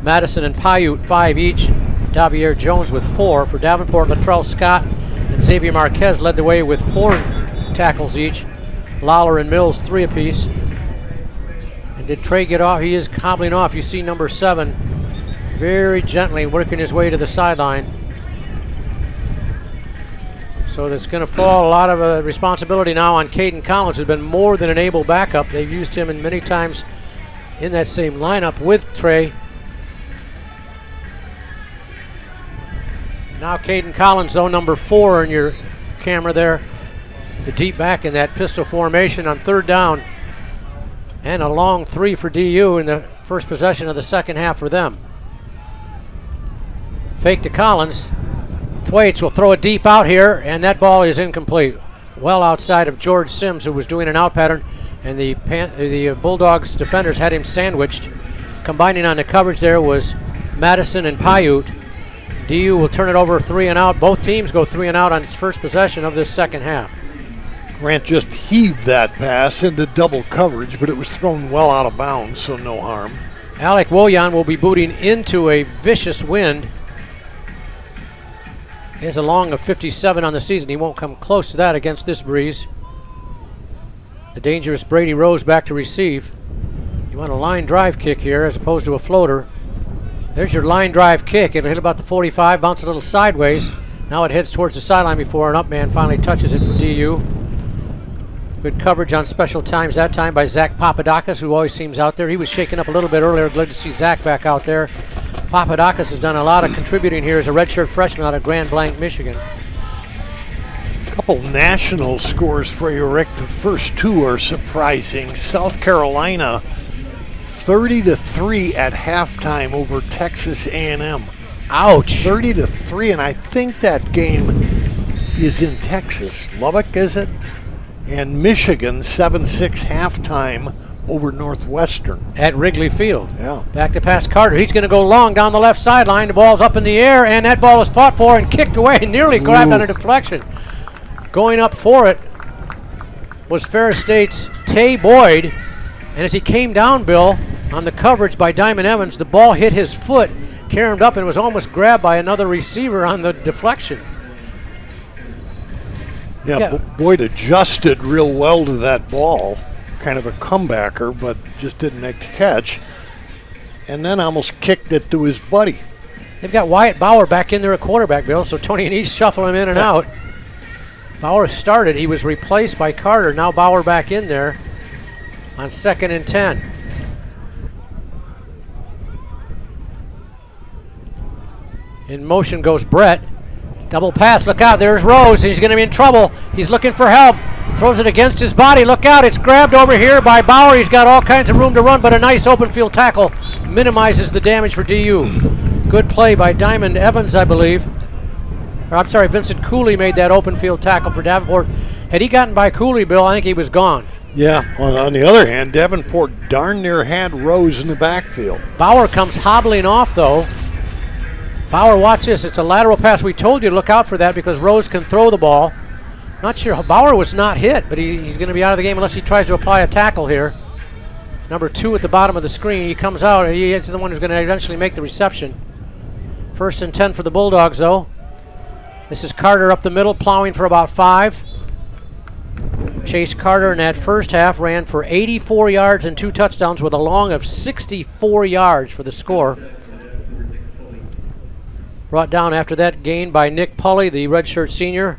Madison and Paiute, 5 each. Davier Jones with 4. For Davenport, Latrell Scott and Xavier Marquez led the way with 4 tackles each. Lawler and Mills, 3 apiece. And did Trey get off? He is hobbling off. You see number 7 very gently working his way to the sideline. So that's going to fall a lot of responsibility now on Caden Collins, who's been more than an able backup. They've used him in many times in that same lineup with Trey. Now Caden Collins, though, number 4 in your camera there. The deep back in that pistol formation on 3rd down. And a long 3 for DU in the first possession of the second half for them. Fake to Collins. Thwaites will throw it deep out here, and that ball is incomplete. Well outside of George Sims, who was doing an out pattern, and the Bulldogs defenders had him sandwiched. Combining on the coverage there was Madison and Paiute. DU will turn it over 3 and out. Both teams go 3 and out on its first possession of this second half. Grant just heaved that pass into double coverage, but it was thrown well out of bounds, so no harm. Alec Woyan will be booting into a vicious wind. He has a long of 57 on the season. He won't come close to that against this breeze. The dangerous Brady Rose back to receive. You want a line drive kick here as opposed to a floater. There's your line drive kick. It'll hit about the 45, bounce a little sideways. Now it heads towards the sideline before an up man finally touches it for DU. Good coverage on special times that time by Zach Papadakis, who always seems out there. He was shaken up a little bit earlier. Glad to see Zach back out there. Papadakis has done a lot of contributing here as a redshirt freshman out of Grand Blanc, Michigan. A couple national scores for you, Rick. The first 2 are surprising. South Carolina 30-3 at halftime over Texas A&M. Ouch. 30-3, and I think that game is in Texas. Lubbock, is it? And Michigan 7-6 halftime over Northwestern. At Wrigley Field. Yeah. Back to pass Carter. He's going to go long down the left sideline. The ball's up in the air, and that ball is fought for and kicked away, nearly grabbed on a deflection. Going up for it was Ferris State's Tay Boyd, and as he came down, Bill, on the coverage by Diamond Evans, the ball hit his foot, caromed up, and was almost grabbed by another receiver on the deflection. Yeah. Boyd adjusted real well to that ball. Kind of a comebacker, but just didn't make the catch. And then almost kicked it to his buddy. They've got Wyatt Bauer back in there at quarterback, Bill, so Tony and East shuffle him in and out. Bauer started. He was replaced by Carter. Now Bauer back in there on 2nd and 10. In motion goes Brett. Double pass, look out, there's Rose. He's going to be in trouble. He's looking for help. Throws it against his body. Look out, it's grabbed over here by Bauer. He's got all kinds of room to run, but a nice open field tackle minimizes the damage for DU. Good play by Diamond Evans, I believe. Or I'm sorry, Vincent Cooley made that open field tackle for Davenport. Had he gotten by Cooley, Bill, I think he was gone. Yeah, on the other hand, Davenport darn near had Rose in the backfield. Bauer comes hobbling off, though. Bauer, watch this. It's a lateral pass. We told you to look out for that because Rose can throw the ball. Not sure. Bauer was not hit, but he's going to be out of the game unless he tries to apply a tackle here. Number 2 at the bottom of the screen. He comes out. He's the one who's going to eventually make the reception. 1st and 10 for the Bulldogs, though. This is Carter up the middle, plowing for about 5. Chase Carter in that first half ran for 84 yards and 2 touchdowns with a long of 64 yards for the score. Brought down after that gain by Nick Pulley, the redshirt senior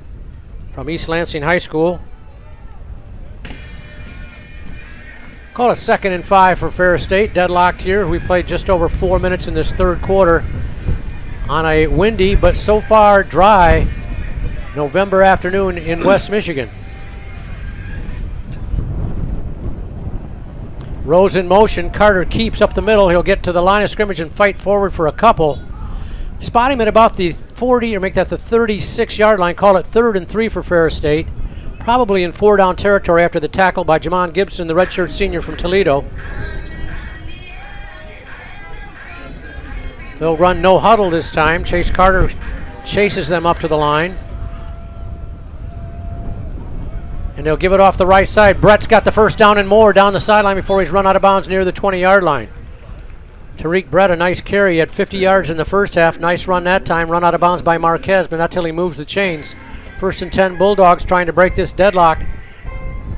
from East Lansing High School. Call it 2nd and 5 for Ferris State. Deadlocked here. We played just over 4 minutes in this third quarter on a windy but so far dry November afternoon in West Michigan. Rose in motion. Carter keeps up the middle. He'll get to the line of scrimmage and fight forward for a couple. Spot him at about the 40, or make that the 36-yard line. Call it 3rd and 3 for Ferris State. Probably in 4-down territory after the tackle by Jamon Gibson, the redshirt senior from Toledo. They'll run no huddle this time. Chase Carter chases them up to the line. And they'll give it off the right side. Brett's got the first down and more down the sideline before he's run out of bounds near the 20-yard line. Tariq Brett, a nice carry. He had 50 yards in the first half. Nice run that time. Run out of bounds by Marquez, but not till he moves the chains. 1st and 10 Bulldogs trying to break this deadlock.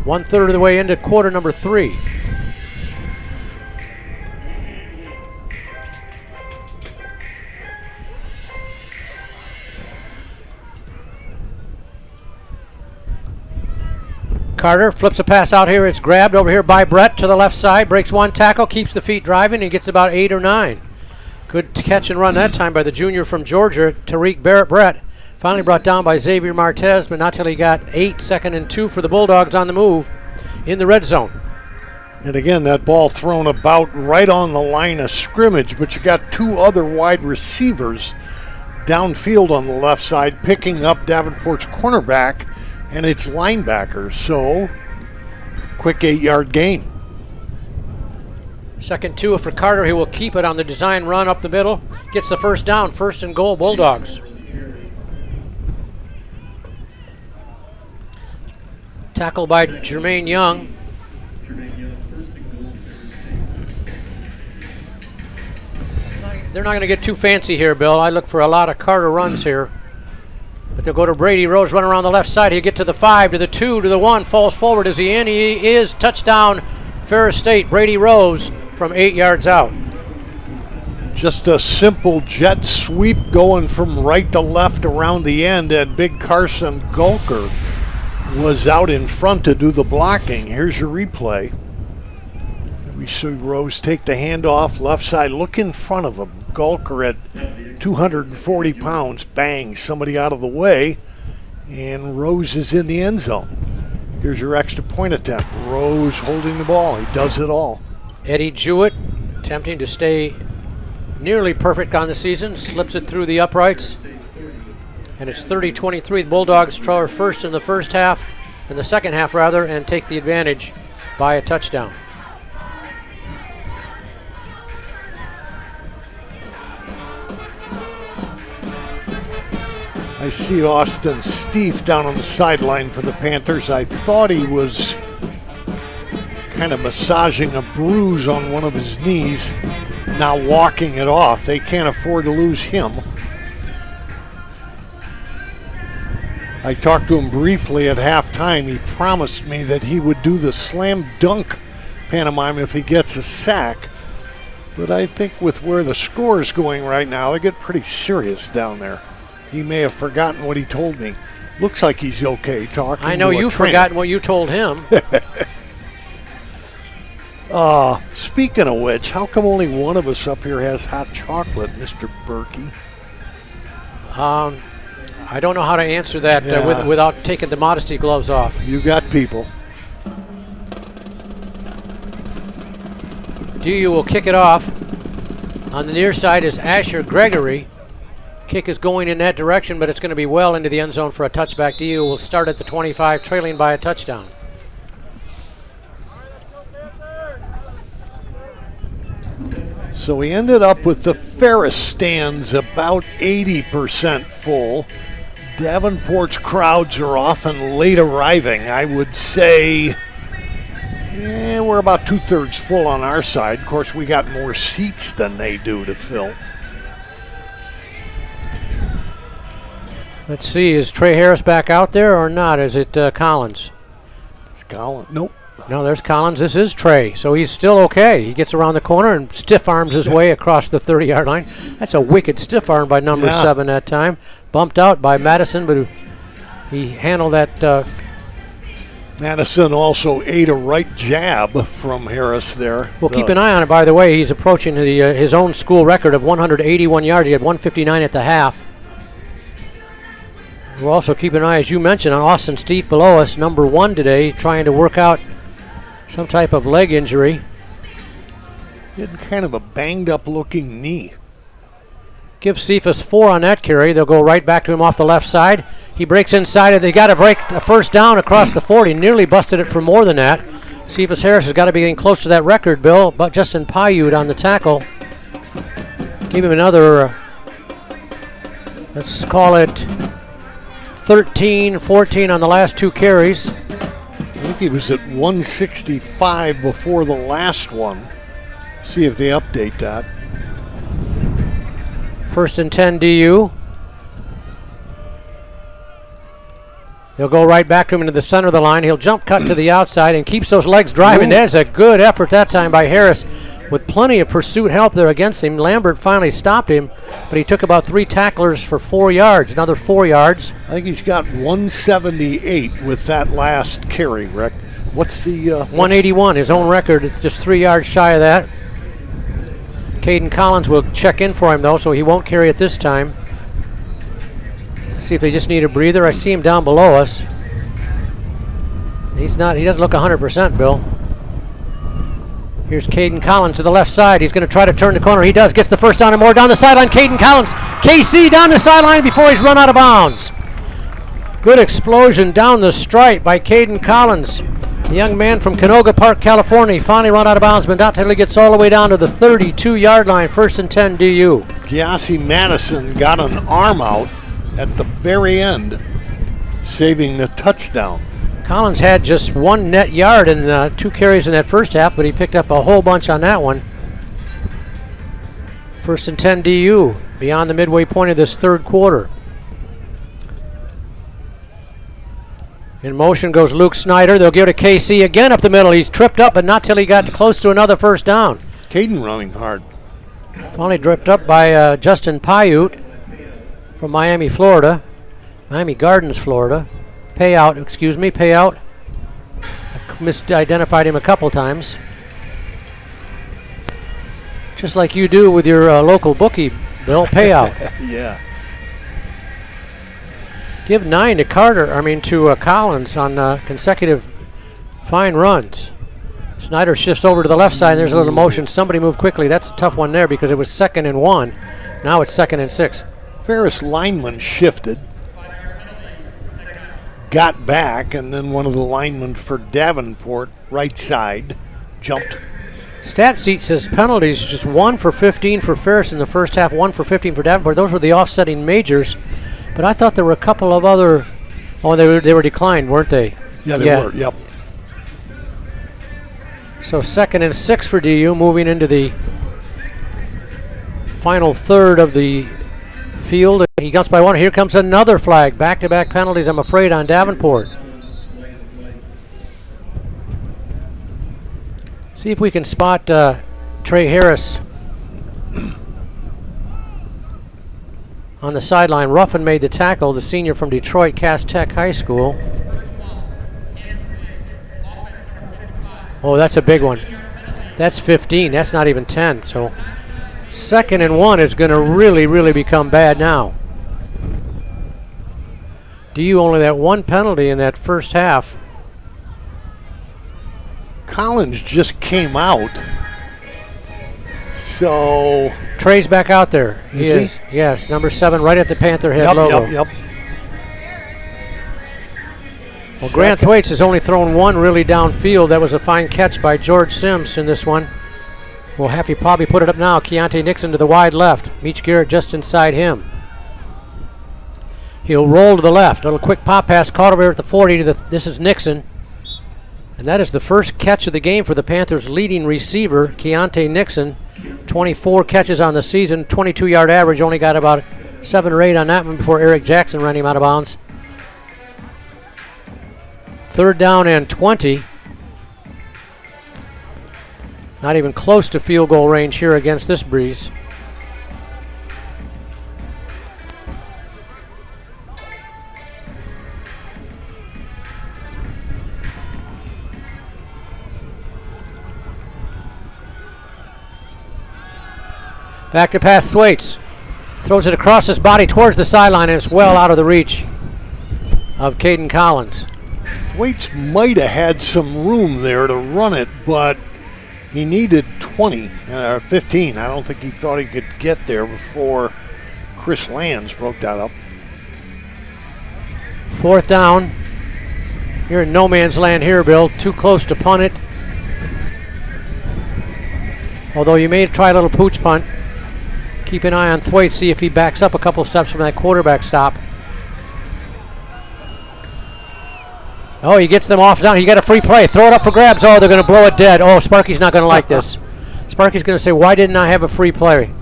1/3 of the way into quarter number 3. Carter flips a pass out here. It's grabbed over here by Brett to the left side. Breaks one tackle, keeps the feet driving, and gets about 8 or 9. Good catch and run that time by the junior from Georgia, Tariq Brett. Finally brought down by Xavier Martez, but not till he got 8, 2nd and 2 for the Bulldogs on the move in the red zone. And again, that ball thrown about right on the line of scrimmage, but you got 2 other wide receivers downfield on the left side picking up Davenport's cornerback and its linebacker. So, quick 8-yard gain. 2nd 2 for Carter. He will keep it on the design run up the middle. Gets the first down, 1st and goal, Bulldogs. Tackle by Jermaine Young. They're not going to get too fancy here, Bill. I look for a lot of Carter runs here. But they'll go to Brady Rose, run around the left side. He'll get to the 5, to the 2, to the 1. Falls forward. Is he in? He is. Touchdown, Ferris State. Brady Rose from 8 yards out. Just a simple jet sweep going from right to left around the end, and big Carson Gulker was out in front to do the blocking. Here's your replay. We see Rose take the handoff, left side, look in front of him. Gulker at 240 pounds, bang, somebody out of the way, and Rose is in the end zone. Here's your extra point attempt. Rose holding the ball. He does it all. Eddie Jewett attempting to stay nearly perfect on the season, slips it through the uprights. And it's 30-23. The Bulldogs throw first in the first half, in the second half rather, and take the advantage by a touchdown. I see Austin Stieff down on the sideline for the Panthers. I thought he was kind of massaging a bruise on one of his knees, now walking it off. They can't afford to lose him. I talked to him briefly at halftime. He promised me that he would do the slam dunk pantomime if he gets a sack. But I think with where the score is going right now, they get pretty serious down there. He may have forgotten what he told me. Looks like he's okay talking. I know you've forgotten what you told him. Speaking of which, how come only one of us up here has hot chocolate, Mr. Berkey? I don't know how to answer that without taking the modesty gloves off. You got people. DU will kick it off. On the near side is Asher Gregory. Kick is going in that direction, but it's going to be well into the end zone for a touchback. DU will start at the 25, trailing by a touchdown. So we ended up with the Ferris stands about 80% full. Davenport's crowds are often late arriving. I would say we're about 2/3 full on our side. Of course, we got more seats than they do to fill. Let's see, is Trey Harris back out there or not? Is it Collins? It's Collins. Nope. No, there's Collins. This is Trey, so he's still okay. He gets around the corner and stiff arms his way across the 30-yard line. That's a wicked stiff arm by number 7 that time. Bumped out by Madison, but he handled that. Madison also ate a right jab from Harris there. Well, keep an eye on it, by the way. He's approaching his own school record of 181 yards. He had 159 at the half. We'll also keep an eye, as you mentioned, on Austin Stieff below us, number 1 today, trying to work out some type of leg injury. He had kind of a banged up looking knee. Give Cephas 4 on that carry. They'll go right back to him off the left side. He breaks inside it. They got to break a first down across the 40. Nearly busted it for more than that. Cephas Harris has got to be getting close to that record, Bill. But Justin Paiute on the tackle. Give him another, let's call it 13, 14 on the last 2 carries. I think he was at 165 before the last one. See if they update that. 1st and 10 DU. He'll go right back to him into the center of the line. He'll jump cut to the outside and keeps those legs driving. There's a good effort that time by Harris with plenty of pursuit help there against him. Lambert finally stopped him, but he took about 3 tacklers for 4 yards, another 4 yards. I think he's got 178 with that last carry, Rick. What's the... 181, his own record. It's just 3 yards shy of that. Caden Collins will check in for him, though, so he won't carry it this time. See if they just need a breather. I see him down below us. He doesn't look 100%, Bill. Here's Caden Collins to the left side. He's going to try to turn the corner. He does. Gets the first down and more down the sideline. Caden Collins. KC down the sideline before he's run out of bounds. Good explosion down the stripe by Caden Collins. The young man from Canoga Park, California. He finally run out of bounds, but not until he gets all the way down to the 32-yard line. 1st and 10 DU. Giassi Madison got an arm out at the very end, saving the touchdown. Collins had just 1 net yard and 2 carries in that first half, but he picked up a whole bunch on that one. 1st and 10 DU, beyond the midway point of this third quarter. In motion goes Luke Snyder. They'll give it to KC again up the middle. He's tripped up, but not till he got close to another first down. Caden running hard. Finally dripped up by Justin Paiute from Miami, Florida. Miami Gardens, Florida. Payout. I've misidentified him a couple times. Just like you do with your local bookie, Bill. Payout. Yeah. Give 9 to Collins on consecutive fine runs. Snyder shifts over to the left side. There's a little motion. Somebody move quickly. That's a tough one there because it was 2nd and 1. Now it's 2nd and 6. Ferris lineman shifted, got back, and then one of the linemen for Davenport, right side, jumped. Stat sheet says penalties, just 1 for 15 for Ferris in the first half, 1 for 15 for Davenport. Those were the offsetting majors, but I thought there were a couple of other. Oh, they were declined, weren't they? Yeah, they were. Yep. So 2nd and 6 for DU, moving into the final third of the field. He comes by 1. Here comes another flag. Back-to-back penalties, I'm afraid, on Davenport. See if we can spot Trey Harris on the sideline. Ruffin made the tackle, the senior from Detroit, Cass Tech High School. Oh, that's a big one. That's 15. That's not even 10. So 2nd and 1 is going to really become bad now. DU only that 1 penalty in that first half. Collins just came out. So Trey's back out there. Is he? Yes, number 7 right at the Panther head logo. Yep. Well, Grant Thwaites has only thrown 1 really downfield. That was a fine catch by George Sims in this one. We'll have to probably put it up now. Keontae Nixon to the wide left. Meach Garrett just inside him. He'll roll to the left. A little quick pop pass caught over here at the 40 to this is Nixon. And that is the first catch of the game for the Panthers' leading receiver, Keontae Nixon. 24 catches on the season, 22-yard average. Only got about 7 or 8 on that one before Eric Jackson ran him out of bounds. 3rd down and 20. Not even close to field goal range here against this breeze. Back to pass Thwaites. Throws it across his body towards the sideline, and it's well out of the reach of Caden Collins. Thwaites might have had some room there to run it, but he needed 20 or 15. I don't think he thought he could get there before Chris Lands broke that up. 4th down. You're in no man's land here, Bill. Too close to punt it. Although you may try a little pooch punt. Keep an eye on Thwaite, see if he backs up a couple steps from that quarterback stop. Oh, he gets them off down. He got a free play. Throw it up for grabs. Oh, they're going to blow it dead. Oh, Sparky's not going to like this. Sparky's going to say, why didn't I have a free play?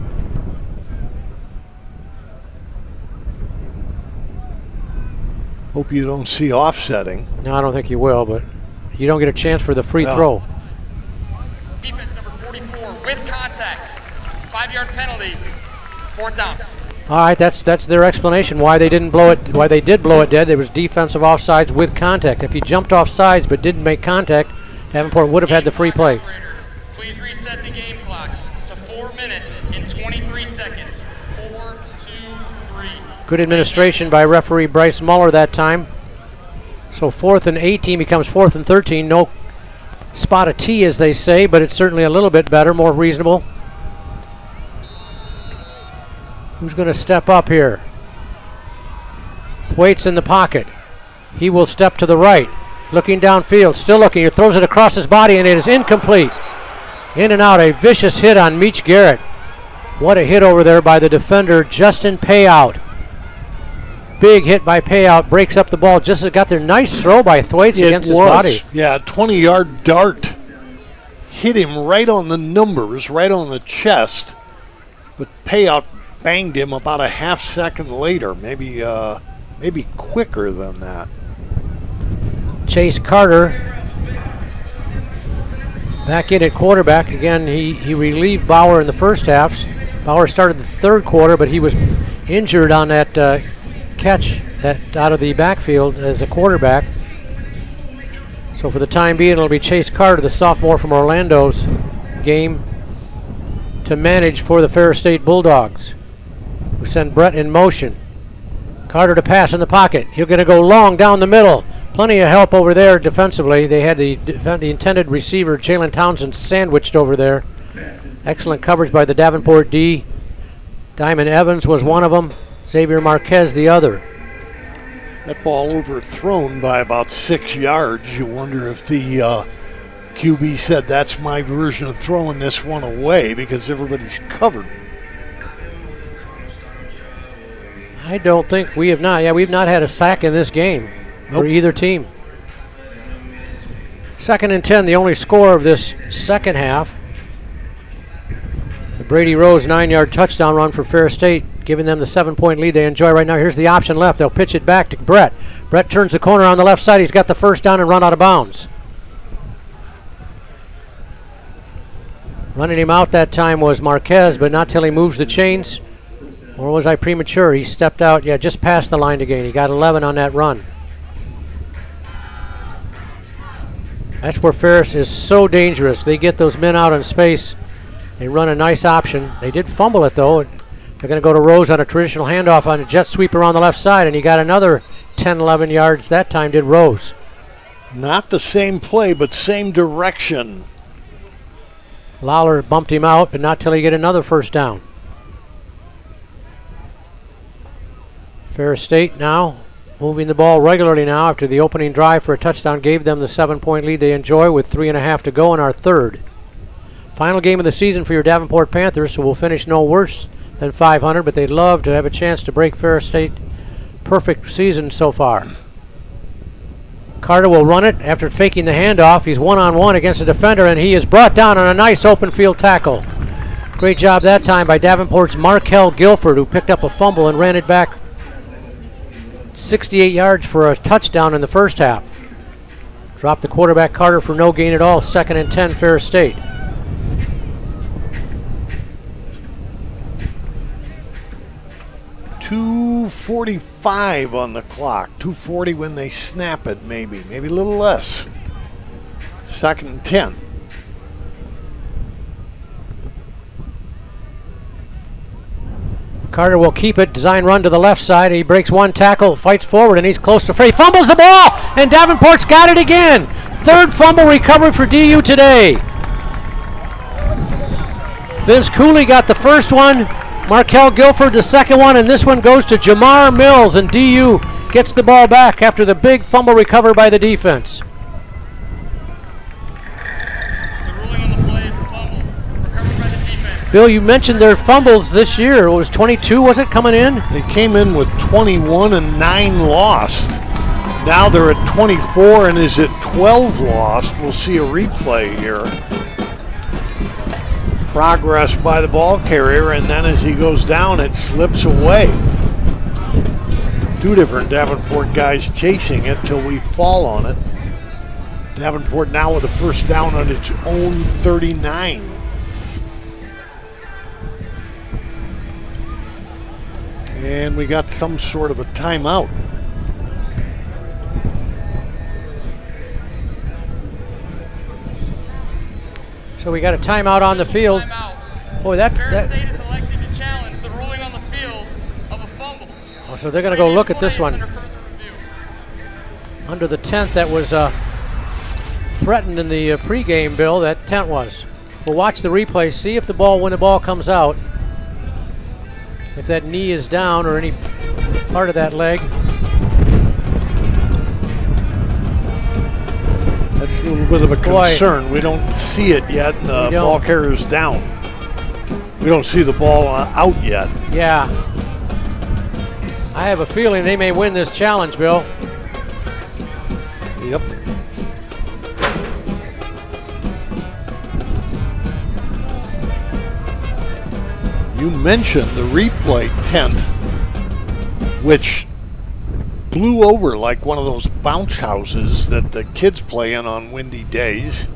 Hope you don't see offsetting. No, I don't think you will, but you don't get a chance for the free throw. Defense number 44 with contact. 5-yard penalty. 4th down. All right, that's their explanation why they didn't blow it. Why they did blow it dead. There was defensive offsides with contact. If you jumped off sides but didn't make contact, Davenport would have had the free play. Please reset the game clock to 4 minutes and 23 seconds. 4, 2, 3. Good administration by referee Bryce Muller that time. So 4th and 18 becomes 4th and 13. No spot of tea, as they say, but it's certainly a little bit better, more reasonable. Who's going to step up here? Thwaite's in the pocket. He will step to the right. Looking downfield, still looking. He throws it across his body, and it is incomplete. In and out, a vicious hit on Meach Garrett. What a hit over there by the defender, Justin Payout. Big hit by Payout, breaks up the ball. Just got their nice throw by Thwaites against his body. Yeah, 20-yard dart. Hit him right on the numbers, right on the chest. But Payout banged him about a half second later, maybe quicker than that. Chase Carter back in at quarterback. Again, he relieved Bauer in the first half. Bauer started the 3rd quarter, but he was injured on that catch that out of the backfield as a quarterback. So for the time being, it'll be Chase Carter, the sophomore from Orlando's game, to manage for the Ferris State Bulldogs. We send Brett in motion. Carter to pass in the pocket. He's going to go long down the middle. Plenty of help over there defensively. They had the intended receiver, Jalen Townsend, sandwiched over there. Excellent coverage by the Davenport D. Diamond Evans was one of them. Xavier Marquez the other. That ball overthrown by about 6 yards. You wonder if the QB said, that's my version of throwing this one away, because everybody's covered. I don't think we have not. Yeah, we've not had a sack in this game for either team. 2nd and 10, the only score of this second half. The Brady Rose 9-yard touchdown run for Ferris State, giving them the 7-point lead they enjoy right now. Here's the option left. They'll pitch it back to Brett. Brett turns the corner on the left side. He's got the first down and run out of bounds. Running him out that time was Marquez, but not till he moves the chains. Or was I premature? He stepped out, just past the line to gain. He got 11 on that run. That's where Ferris is so dangerous. They get those men out in space. They run a nice option. They did fumble it, though. They're going to go to Rose on a traditional handoff on a jet sweep around the left side, and he got another 10, 11 yards. That time did Rose. Not the same play, but same direction. Lawler bumped him out, but not till he get another first down. Ferris State now moving the ball regularly now after the opening drive for a touchdown gave them the 7-point lead they enjoy with 3.5 to go in our third. Final game of the season for your Davenport Panthers, who will finish no worse than 500, but they'd love to have a chance to break Ferris State. Perfect season so far. Carter will run it after faking the handoff. He's one-on-one against the defender, and he is brought down on a nice open field tackle. Great job that time by Davenport's Markel Guilford, who picked up a fumble and ran it back 68 yards for a touchdown in the first half. Dropped the quarterback Carter for no gain at all. 2nd and 10, Ferris State. .245 on the clock. 2:40 when they snap it, maybe a little less. 2nd and 10. Carter will keep it. Design run to the left side. He breaks one tackle, fights forward, and he's close to free. Fumbles the ball, and Davenport's got it again. 3rd fumble recovery for DU today. Vince Cooley got the first one. Markel Guilford, the second one, and this one goes to Jamar Mills, and DU gets the ball back after the big fumble recovered by the defense. The ruling on the play is a fumble recovered by the defense. Bill, you mentioned their fumbles this year. It was 22, was it, coming in? They came in with 21 and 9 lost. Now they're at 24 and is at 12 lost. We'll see a replay here. Progress by the ball carrier, and then as he goes down, it slips away. Two different Davenport guys chasing it till we fall on it. Davenport now with a first down on its own 39. And we got some sort of a timeout. So we got a timeout on the field. Boy, Ferris State is elected to challenge the ruling on the field of a fumble. Oh, so they're going to go look at this one. Under the tent that was threatened in the pregame, Bill, that tent was. We'll watch the replay, see if the ball, when the ball comes out, if that knee is down or any part of that leg. That's a little bit of a concern. We don't see it yet, and the ball carrier's down. We don't see the ball out yet. Yeah. I have a feeling they may win this challenge, Bill. Yep. You mentioned the replay tent, which blew over like one of those bounce houses that the kids play in on windy days.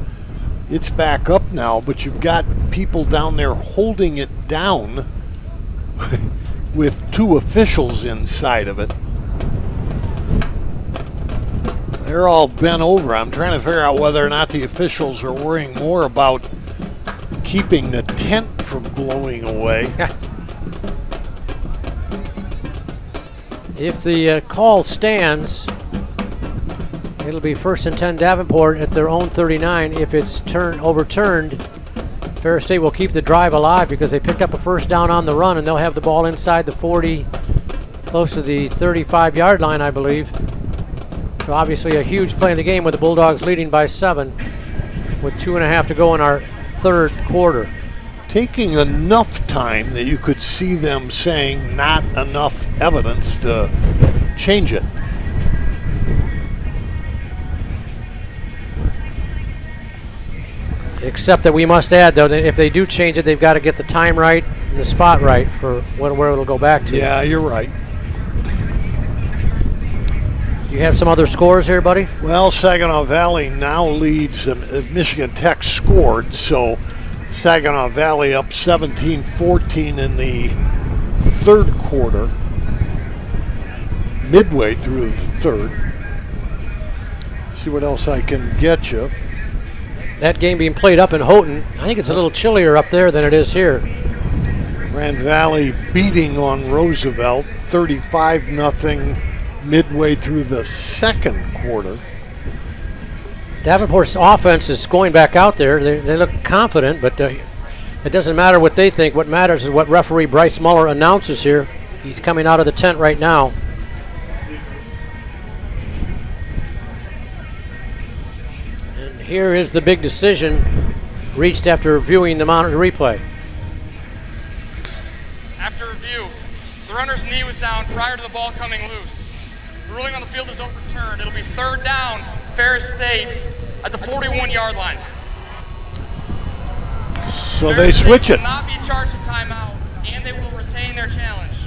It's back up now, but you've got people down there holding it down with two officials inside of it. They're all bent over. I'm trying to figure out whether or not the officials are worrying more about keeping the tent from blowing away. If the call stands, it'll be 1st and 10 Davenport at their own 39. If it's overturned, Ferris State will keep the drive alive because they picked up a first down on the run, and they'll have the ball inside the 40, close to the 35-yard line, I believe. So obviously a huge play in the game with the Bulldogs leading by 7 with 2.5 to go in our third quarter. Taking enough time that you could see them saying not enough evidence to change it. Except that we must add, though, that if they do change it, they've got to get the time right and the spot right for where it'll go back to. Yeah, you're right. You have some other scores here, buddy? Well, Saginaw Valley now leads. Michigan Tech scored, so Saginaw Valley up 17-14 in the third quarter, midway through the third. See what else I can get you. That game being played up in Houghton, I think it's a little chillier up there than it is here. Grand Valley beating on Roosevelt, 35-0 midway through the second quarter. Davenport's offense is going back out there. They look confident, but it doesn't matter what they think. What matters is what referee Bryce Muller announces here. He's coming out of the tent right now. And here is the big decision reached after reviewing the monitor replay. After review, the runner's knee was down prior to the ball coming loose. The ruling on the field is overturned. It'll be third down, Ferris State at the 41-yard line. So they switch it. Will not be charged a timeout, and they will retain their challenge.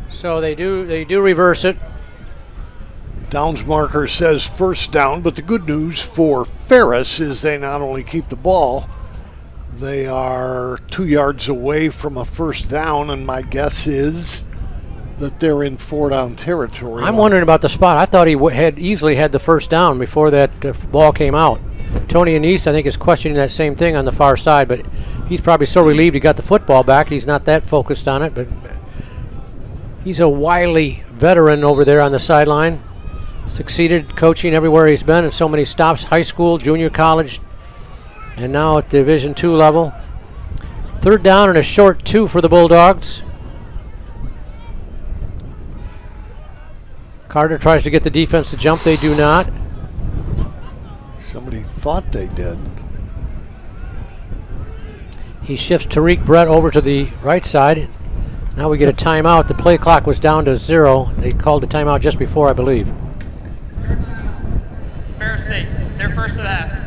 So they do reverse it. Downs marker says first down, but the good news for Ferris is they not only keep the ball, they are 2 yards away from a first down, and my guess is that they're in 4-down territory. I'm wondering about the spot. I thought he had easily had the first down before that ball came out. Tony Anise, I think, is questioning that same thing on the far side, but he's probably so relieved he got the football back. He's not that focused on it, but he's a wily veteran over there on the sideline. Succeeded coaching everywhere he's been, and so many stops, high school, junior college, and now at Division II level. Third down and a short 2 for the Bulldogs. Carter tries to get the defense to jump. They do not. Somebody thought they did. He shifts Tariq Brett over to the right side. Now we get a timeout. The play clock was down to 0. They called a timeout just before, I believe. Ferris State, their first of the half.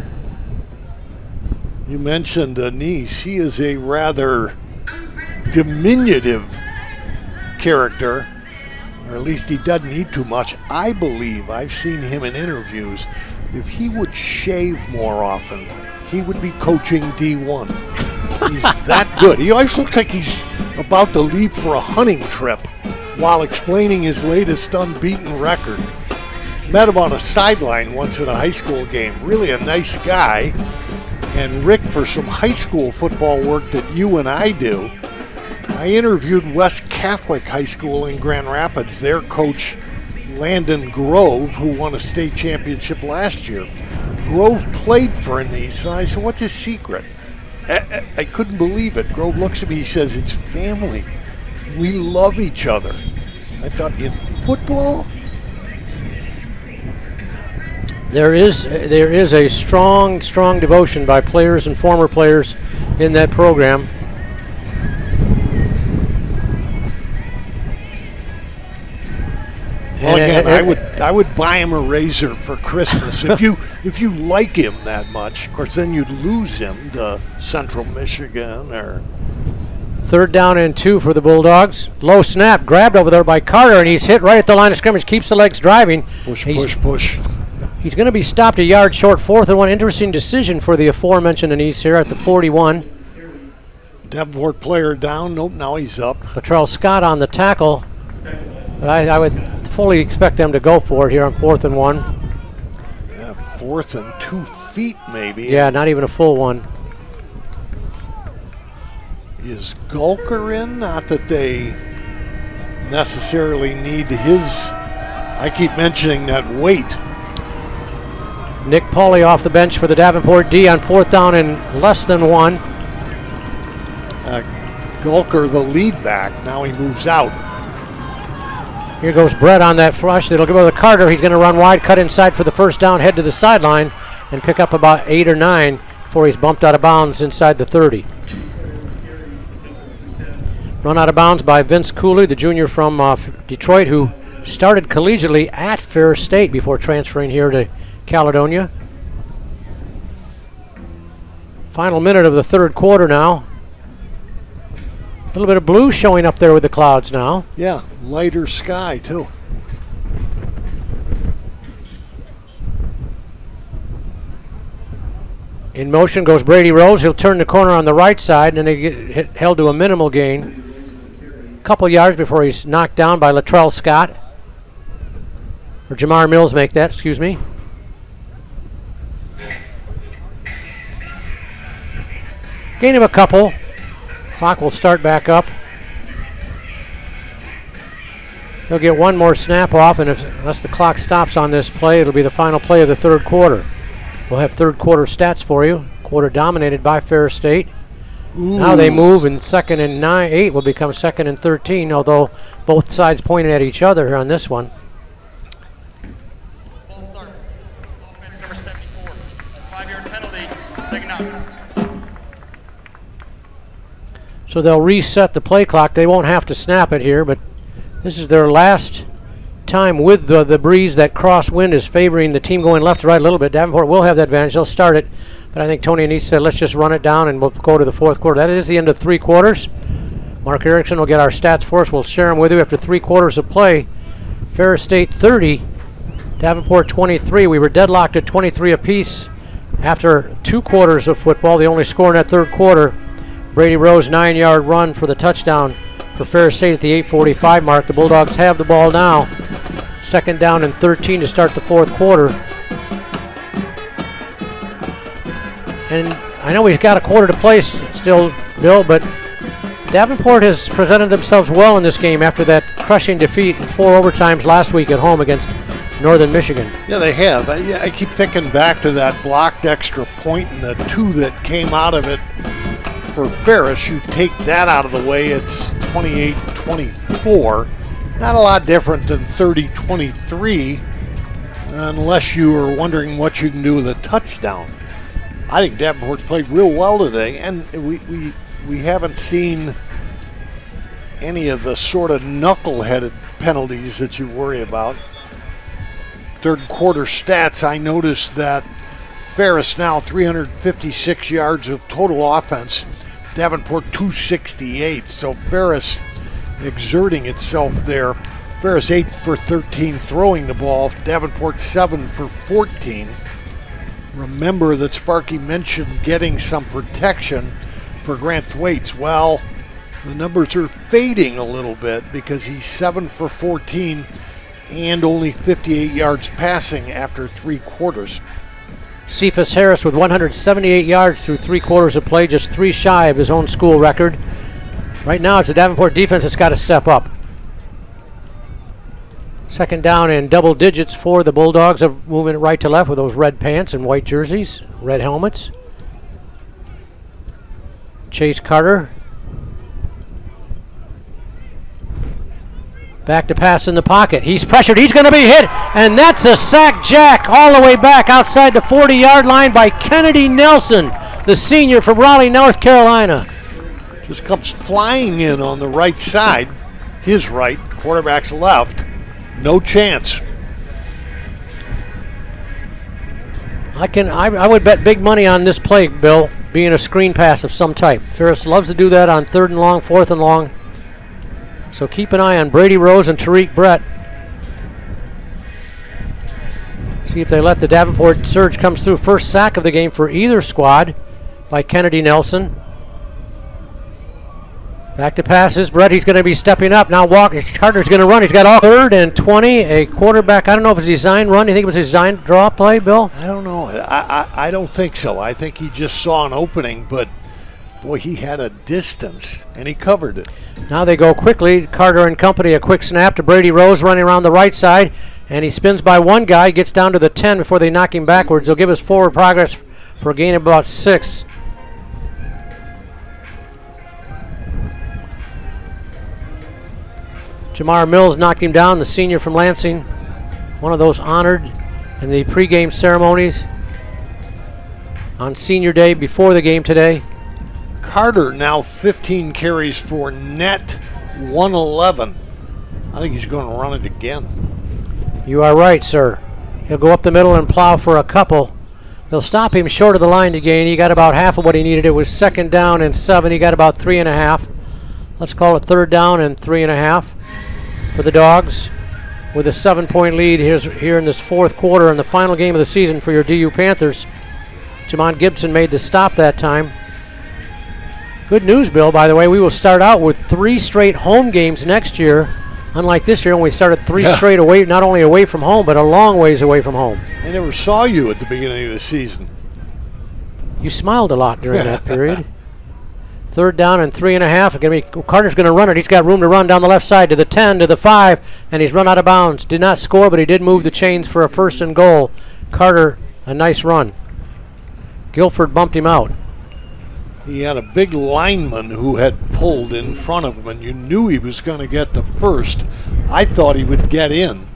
You mentioned Anise. He is a rather diminutive character, or at least he doesn't eat too much. I believe, I've seen him in interviews, if he would shave more often, he would be coaching D1. He's that good. He always looks like he's about to leave for a hunting trip while explaining his latest unbeaten record. Met him on a sideline once at a high school game. Really a nice guy. And Rick, for some high school football work that you and I do, I interviewed West Catholic High School in Grand Rapids. Their coach, Landon Grove, who won a state championship last year. Grove played for Anise, and I said, what's his secret? I couldn't believe it. Grove looks at me, he says, it's family. We love each other. I thought, in football? There is a strong devotion by players and former players in that program. Well, again, I would buy him a razor for Christmas. if you like him that much, of course, then you'd lose him to Central Michigan or. Third down and 2 for the Bulldogs. Low snap, grabbed over there by Carter, and he's hit right at the line of scrimmage. Keeps the legs driving. Push. He's going to be stopped a yard short. 4th and 1. Interesting decision for the aforementioned Anise here at the 41. Davenport player down. Nope, now he's up. Latrell Scott on the tackle. But I would fully expect them to go for it here on 4th and 1. Yeah, 4th and 2 feet maybe. Yeah, not even a full one. Is Gulker in? Not that they necessarily need his. I keep mentioning that weight. Nick Pauly off the bench for the Davenport D on 4th down and less than 1. Gulker, the lead back. Now he moves out. Here goes Brett on that flush. It'll go to Carter. He's going to run wide, cut inside for the first down, head to the sideline, and pick up about 8 or 9 before he's bumped out of bounds inside the 30. Run out of bounds by Vince Cooley, the junior from Detroit, who started collegiately at Ferris State before transferring here to Caledonia. Final minute of the third quarter now. A little bit of blue showing up there with the clouds now. Yeah, lighter sky too. In motion goes Brady Rose. He'll turn the corner on the right side, and they get held to a minimal gain. A couple yards before he's knocked down by Latrell Scott. Or Jamar Mills make that, excuse me. Gain of a couple. Clock will start back up. He'll get one more snap off, and unless the clock stops on this play, it'll be the final play of the third quarter. We'll have third quarter stats for you. Quarter dominated by Ferris State. Ooh. Now they move, and 2nd and 8 will become 2nd and 13, although both sides pointed at each other here on this one. False start. Offense number 74. 5-yard penalty. 2nd out. So they'll reset the play clock. They won't have to snap it here, but this is their last time with the breeze. That crosswind is favoring the team going left to right a little bit. Davenport will have that advantage. They'll start it, but I think Tony Anise said, let's just run it down and we'll go to the fourth quarter. That is the end of 3 quarters. Mark Erickson will get our stats for us. We'll share them with you after 3 quarters of play. Ferris State 30, Davenport 23. We were deadlocked at 23 apiece after 2 quarters of football. The only score in that third quarter. Brady Rose 9-yard run for the touchdown for Ferris State at the 8:45 mark. The Bulldogs have the ball now. 2nd down and 13 to start the fourth quarter. And I know we've got a quarter to play still, Bill, but Davenport has presented themselves well in this game after that crushing defeat in 4 overtimes last week at home against Northern Michigan. Yeah, they have. I keep thinking back to that blocked extra point and the 2 that came out of it for Ferris. You take that out of the way, it's 28-24. Not a lot different than 30-23, unless you are wondering what you can do with a touchdown. I think Davenport's played real well today, and we haven't seen any of the sort of knuckle-headed penalties that you worry about. Third quarter stats, I noticed that Ferris now 356 yards of total offense, Davenport 268. So Ferris exerting itself there. Ferris 8 for 13 throwing the ball, Davenport 7 for 14. Remember that Sparky mentioned getting some protection for Grant Thwaites. Well, the numbers are fading a little bit because he's 7 for 14 and only 58 yards passing after 3 quarters. Cephas Harris with 178 yards through 3 quarters of play, just 3 shy of his own school record. Right now it's the Davenport defense that's got to step up. Second down in double digits for the Bulldogs, of moving it right to left with those red pants and white jerseys, red helmets. Chase Carter. Back to pass in the pocket. He's pressured. He's going to be hit. And that's a sack jack all the way back outside the 40-yard line by Kennedy Nelson, the senior from Raleigh, North Carolina. Just comes flying in on the right side. His right, quarterback's left. No chance. I would bet big money on this play, Bill, being a screen pass of some type. Ferris loves to do that on 3rd and long, 4th and long. So keep an eye on Brady Rose and Tariq Brett. See if they let the Davenport surge comes through. First sack of the game for either squad by Kennedy Nelson. Back to passes. Brett, he's going to be stepping up. Now Carter's going to run. He's got all 3rd and 20. A quarterback, I don't know if it's a design run. You think it was a design draw play, Bill? I don't know. I don't think so. I think he just saw an opening, but boy, he had a distance, and he covered it. Now they go quickly. Carter and company, a quick snap to Brady Rose running around the right side, and he spins by one guy, gets down to the 10 before they knock him backwards. They'll give us forward progress for a gain of about 6. Jamar Mills knocked him down, the senior from Lansing, one of those honored in the pregame ceremonies on senior day before the game today. Carter now 15 carries for net 111. I think he's going to run it again. You are right, sir. He'll go up the middle and plow for a couple. They'll stop him short of the line to gain. He got about half of what he needed. It was 2nd down and 7. He got about 3.5. Let's call it 3rd down and 3.5 for the Dogs, with a 7-point lead here in this 4th quarter and the final game of the season for your DU Panthers. Jamon Gibson made the stop that time. Good news, Bill, by the way. We will start out with 3 straight home games next year, unlike this year when we started 3 straight away, not only away from home, but a long ways away from home. I never saw you at the beginning of the season. You smiled a lot during that period. 3rd down and 3.5. Carter's going to run it. He's got room to run down the left side to the 10, to the 5, and he's run out of bounds. Did not score, but he did move the chains for a 1st and goal. Carter, a nice run. Guilford bumped him out. He had a big lineman who had pulled in front of him, and you knew he was going to get the 1st. I thought he would get in.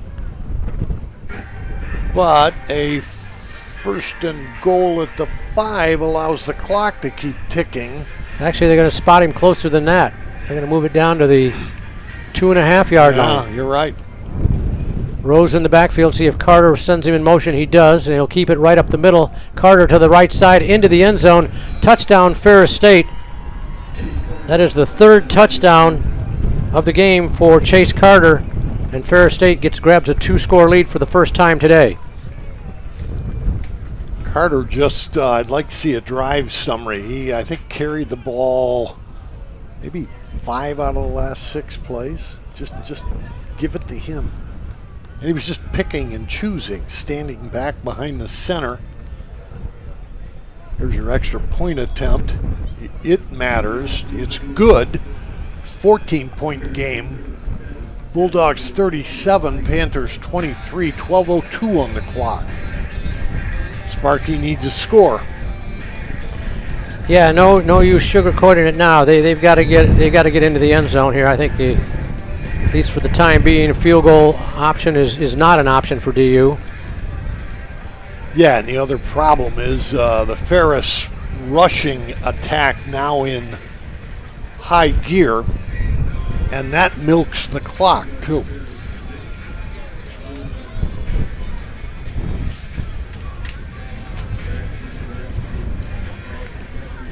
But a 1st and goal at the 5 allows the clock to keep ticking. Actually, they're going to spot him closer than that. They're going to move it down to the 2.5-yard line. Yeah, you're right. Rose in the backfield, see if Carter sends him in motion. He does, and he'll keep it right up the middle. Carter to the right side into the end zone. Touchdown, Ferris State. That is the 3rd touchdown of the game for Chase Carter, and Ferris State grabs a 2-score lead for the first time today. Carter just, I'd like to see a drive summary. He, I think, carried the ball maybe 5 out of the last 6 plays. Just give it to him. And he was just picking and choosing, standing back behind the center. Here's your extra point attempt. It matters. It's good. 14-point game. Bulldogs 37, Panthers 23, 12:02 on the clock. Sparky needs a score. Yeah, no use sugarcoating it now. They've got to get into the end zone here. I think at least for the time being, a field goal option is not an option for DU. Yeah, and the other problem is the Ferris rushing attack now in high gear, and that milks the clock too.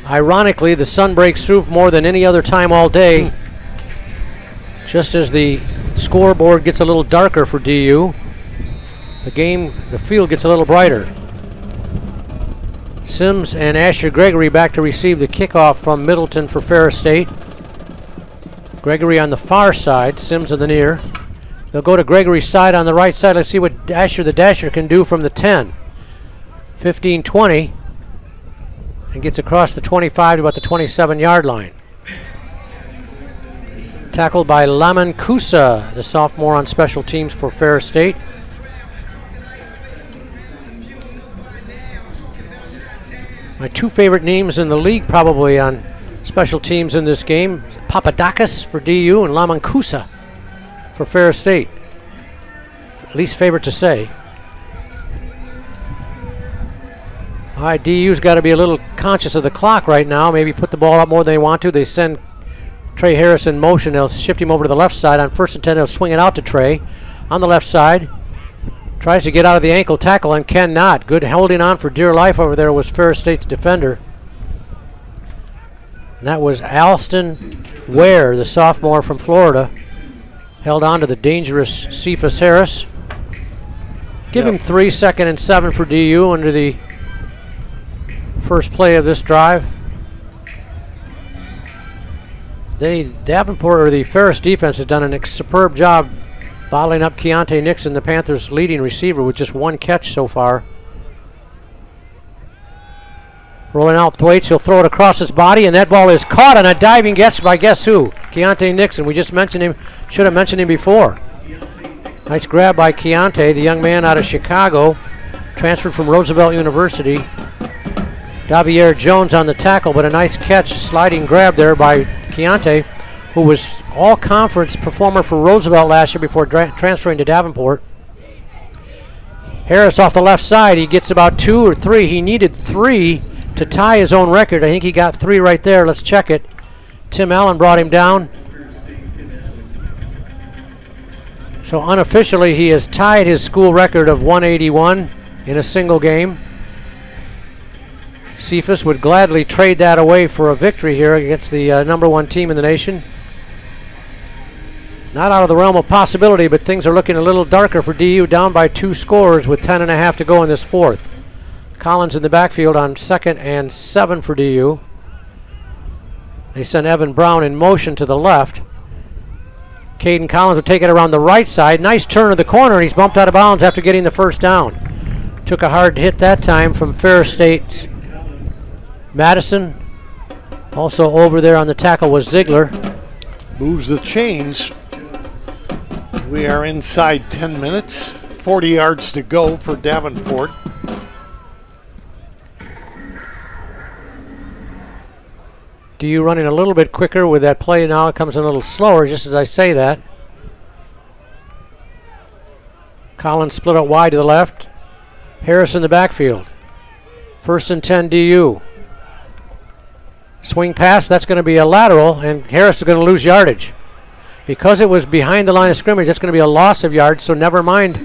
Ironically, the sun breaks through more than any other time all day. Just as the scoreboard gets a little darker for DU, the field gets a little brighter. Sims and Asher Gregory back to receive the kickoff from Middleton for Ferris State. Gregory on the far side, Sims on the near. They'll go to Gregory's side on the right side. Let's see what Asher the Dasher can do from the 10. 15-20. And gets across the 25 to about the 27-yard line. Tackled by Lamancusa, the sophomore on special teams for Ferris State. My two favorite names in the league probably on special teams in this game, Papadakis for DU and Lamancusa for Ferris State. At least favorite to say. All right, DU's got to be a little conscious of the clock right now. Maybe put the ball up more than they want to. They send Trey Harris in motion. They'll shift him over to the left side. On 1st and 10, they'll swing it out to Trey. On the left side, tries to get out of the ankle tackle and cannot. Good holding on for dear life over there was Ferris State's defender. And that was Alston Ware, the sophomore from Florida. Held on to the dangerous Cephas Harris. Give him 3, 2nd and 7 for DU under the first play of this drive. Davenport, or the Ferris defense, has done a superb job bottling up Keontae Nixon, the Panthers' leading receiver, with just 1 catch so far. Rolling out Thwaites, he'll throw it across his body, and that ball is caught on a diving guess by guess who? Keontae Nixon. We just mentioned him, should have mentioned him before. Nice grab by Keontae, the young man out of Chicago, transferred from Roosevelt University. Davier Jones on the tackle, but a nice catch, sliding grab there by Keontae, who was all-conference performer for Roosevelt last year before transferring to Davenport. Harris off the left side, he gets about 2 or 3. He needed 3 to tie his own record. I think he got 3 right there. Let's check it. Tim Allen brought him down. So unofficially, he has tied his school record of 181 in a single game. Cephas would gladly trade that away for a victory here against the #1 team in the nation. Not out of the realm of possibility, but things are looking a little darker for DU, down by 2 scores with 10.5 to go in this 4th. Collins in the backfield on 2nd and 7 for DU. They send Evan Brown in motion to the left. Caden Collins will take it around the right side. Nice turn of the corner, and he's bumped out of bounds after getting the first down. Took a hard hit that time from Ferris State. Madison, also over there on the tackle was Ziegler. Moves the chains. We are inside 10 minutes, 40 yards to go for Davenport. DU running a little bit quicker with that play now. It comes in a little slower just as I say that. Collins split out wide to the left. Harris in the backfield. 1st and 10 DU. Swing pass, that's going to be a lateral, and Harris is going to lose yardage. Because it was behind the line of scrimmage, that's going to be a loss of yards, so never mind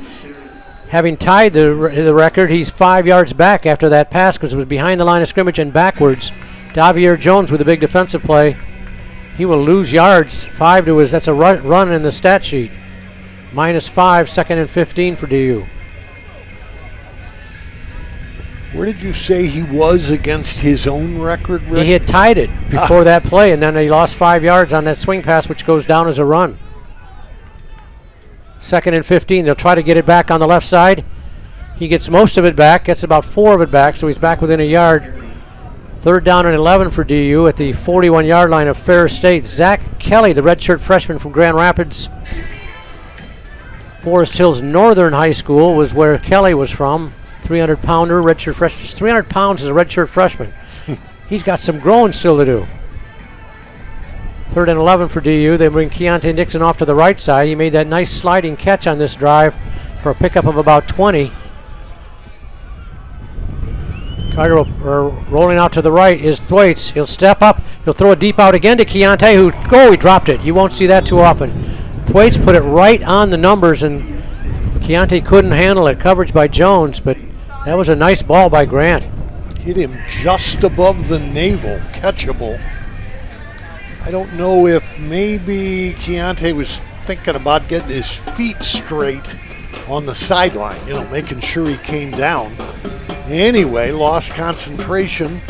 having tied the record. He's 5 yards back after that pass because it was behind the line of scrimmage and backwards. Davier Jones with a big defensive play. He will lose yards. 5 to his, that's a run in the stat sheet. -5, 2nd and 15 for DU. Where did you say he was against his own record, Rick? He had tied it before that play, and then he lost 5 yards on that swing pass, which goes down as a run. 2nd and 15. They'll try to get it back on the left side. He gets most of it back, gets about 4 of it back, so he's back within a yard. 3rd down and 11 for DU at the 41-yard line of Ferris State. Zach Kelly, the redshirt freshman from Grand Rapids. Forest Hills Northern High School was where Kelly was from. 300-pounder, redshirt freshman. 300 pounds as a redshirt freshman. he's got some growing still to do. 3rd and 11 for DU. They bring Keontae Dixon off to the right side. He made that nice sliding catch on this drive for a pickup of about 20. Carter rolling out to the right is Thwaites. He'll step up. He'll throw it deep out again to Keontae, he dropped it. You won't see that too often. Thwaites put it right on the numbers, and Keontae couldn't handle it. Coverage by Jones, but that was a nice ball by Grant. Hit him just above the navel, catchable. I don't know if maybe Keontae was thinking about getting his feet straight on the sideline, making sure he came down. Anyway, lost concentration.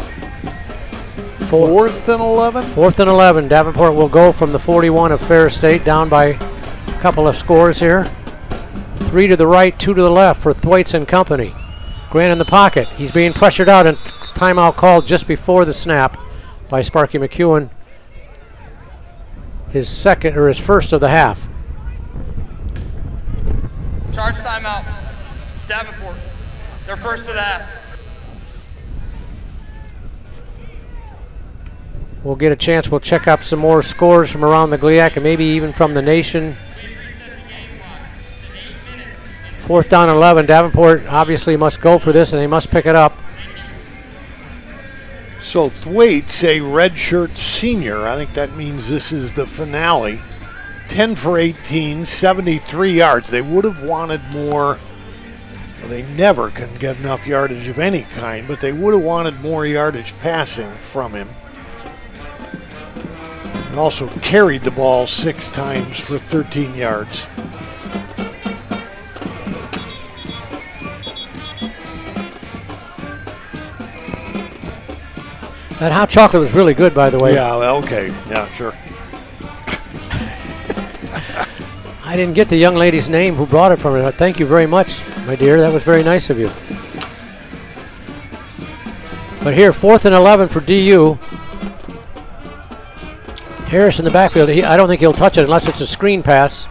4th and 11? 4th and 11. Davenport will go from the 41 of Ferris State, down by a couple of scores here. 3 to the right, 2 to the left for Thwaites and company. Grant in the pocket. He's being pressured out, and timeout called just before the snap by Sparky McEwen. His first of the half. Charge timeout. Davenport. Their first of the half. We'll get a chance. We'll check up some more scores from around the GLIAC and maybe even from the nation. 4th down and 11. Davenport obviously must go for this, and they must pick it up. So Thwaites, a redshirt senior, I think that means this is the finale. 10 for 18, 73 yards. They would have wanted more. Well, they never can get enough yardage of any kind, but they would have wanted more yardage passing from him. And also carried the ball 6 times for 13 yards. That hot chocolate was really good, by the way. Yeah, okay. Yeah, sure. I didn't get the young lady's name who brought it from her. Thank you very much, my dear. That was very nice of you. But here, 4th and 11 for DU. Harris in the backfield. I don't think he'll touch it unless it's a screen pass.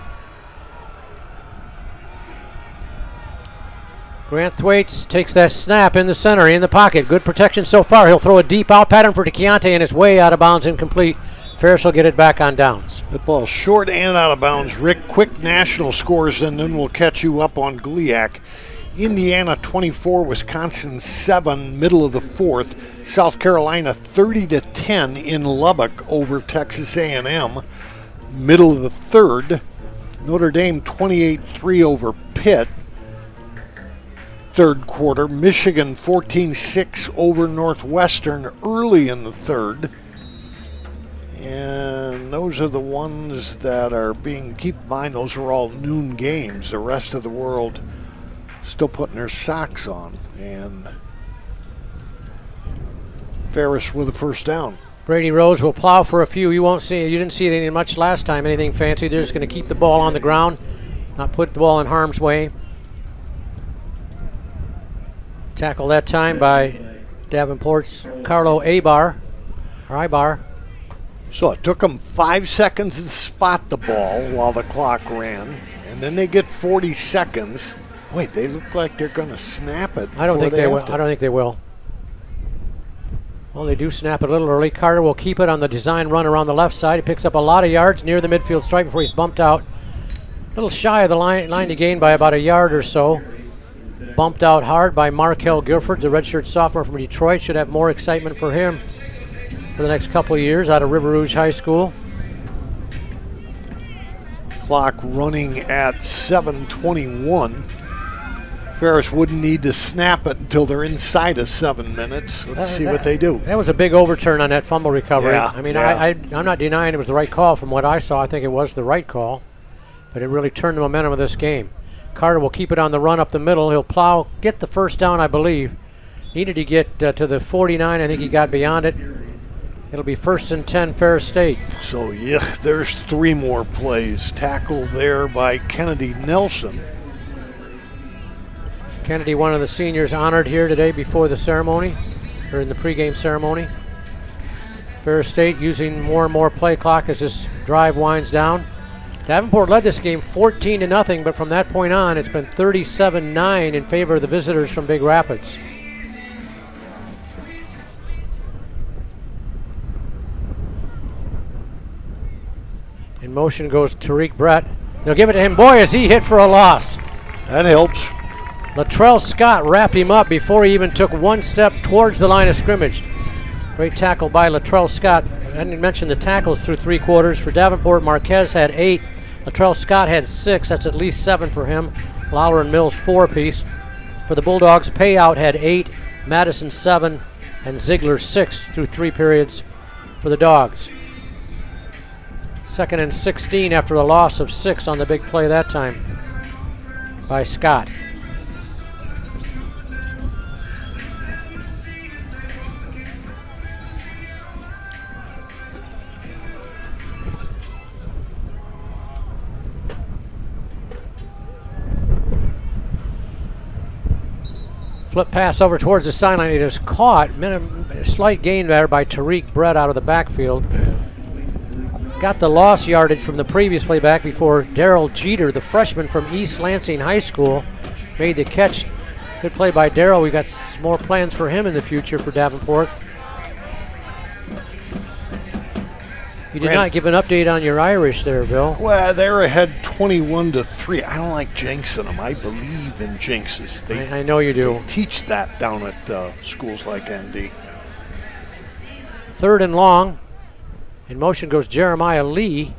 Grant Thwaites takes that snap in the center, in the pocket. Good protection so far. He'll throw a deep out pattern for Keontae, and it's way out of bounds, incomplete. Ferris will get it back on downs. The ball short and out of bounds. Rick, quick national scores, and then we'll catch you up on GLIAC. Indiana 24, Wisconsin 7, middle of the 4th. South Carolina 30-10 in Lubbock over Texas A&M, middle of the 3rd. Notre Dame 28-3 over Pitt. 3rd quarter. Michigan 14-6 over Northwestern early in the 3rd. And those are the ones that are being, keep in mind, those are all noon games. The rest of the world still putting their socks on. And Ferris with a first down. Brady Rose will plow for a few. You didn't see it any much last time, anything fancy. They're just going to keep the ball on the ground, not put the ball in harm's way. Tackle that time by Davenport's Carlo Ibar. So it took them 5 seconds to spot the ball while the clock ran, and then they get 40 seconds. Wait, they look like they're going to snap it. I don't think they will. Well, they do snap it a little early. Carter will keep it on the design run around the left side. He picks up a lot of yards near the midfield stripe before he's bumped out. A little shy of the line to gain by about a yard or so. Bumped out hard by Markel Guilford, the redshirt sophomore from Detroit. Should have more excitement for him for the next couple of years out of River Rouge High School. Clock running at 7:21. Ferris wouldn't need to snap it until they're inside of 7 minutes. Let's see what they do. That was a big overturn on that fumble recovery. Yeah, I mean, I'm not denying it was the right call. From what I saw, I think it was the right call. But it really turned the momentum of this game. Carter will keep it on the run up the middle. He'll plow, get the first down, I believe. Needed to get to the 49. I think he got beyond it. It'll be 1st and 10, Ferris State. So, yeah, there's 3 more plays. Tackle there by Kennedy Nelson. Kennedy, one of the seniors honored here today before the ceremony, or in the pregame ceremony. Ferris State using more and more play clock as this drive winds down. Davenport led this game 14-0, but from that point on, it's been 37-9 in favor of the visitors from Big Rapids. In motion goes Tariq Brett. They'll give it to him. Boy, is he hit for a loss. That helps. Latrell Scott wrapped him up before he even took one step towards the line of scrimmage. Great tackle by Latrell Scott. I didn't mention the tackles through 3 quarters. For Davenport, Marquez had 8. Latrell Scott had 6. That's at least 7 for him. Lauer and Mills 4 apiece. For the Bulldogs, Payout had 8, Madison 7, and Ziegler 6 through 3 periods for the Dogs. 2nd and 16 after a loss of 6 on the big play that time by Scott. Flip pass over towards the sideline. It is caught. A slight gain there by Tariq Brett out of the backfield. Got the loss yardage from the previous play back before Darrell Jeter, the freshman from East Lansing High School, made the catch. Good play by Darrell. We've got some more plans for him in the future for Davenport. You did not give an update on your Irish there, Bill. Well, they're ahead 21-3. I don't like jinxing them. I believe in jinxes. I know you do. They teach that down at schools like ND. 3rd and long. In motion goes Jeremiah Lee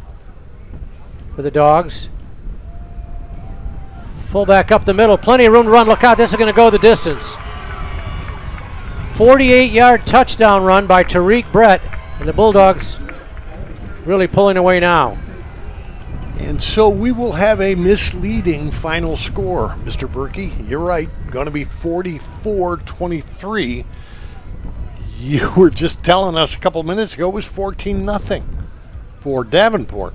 for the Dogs. Fullback up the middle. Plenty of room to run. Look out. This is going to go the distance. 48-yard touchdown run by Tariq Brett. And the Bulldogs really pulling away now. And so we will have a misleading final score, Mr. Berkey. You're right. Going to be 44-23. You were just telling us a couple minutes ago it was 14-0 for Davenport.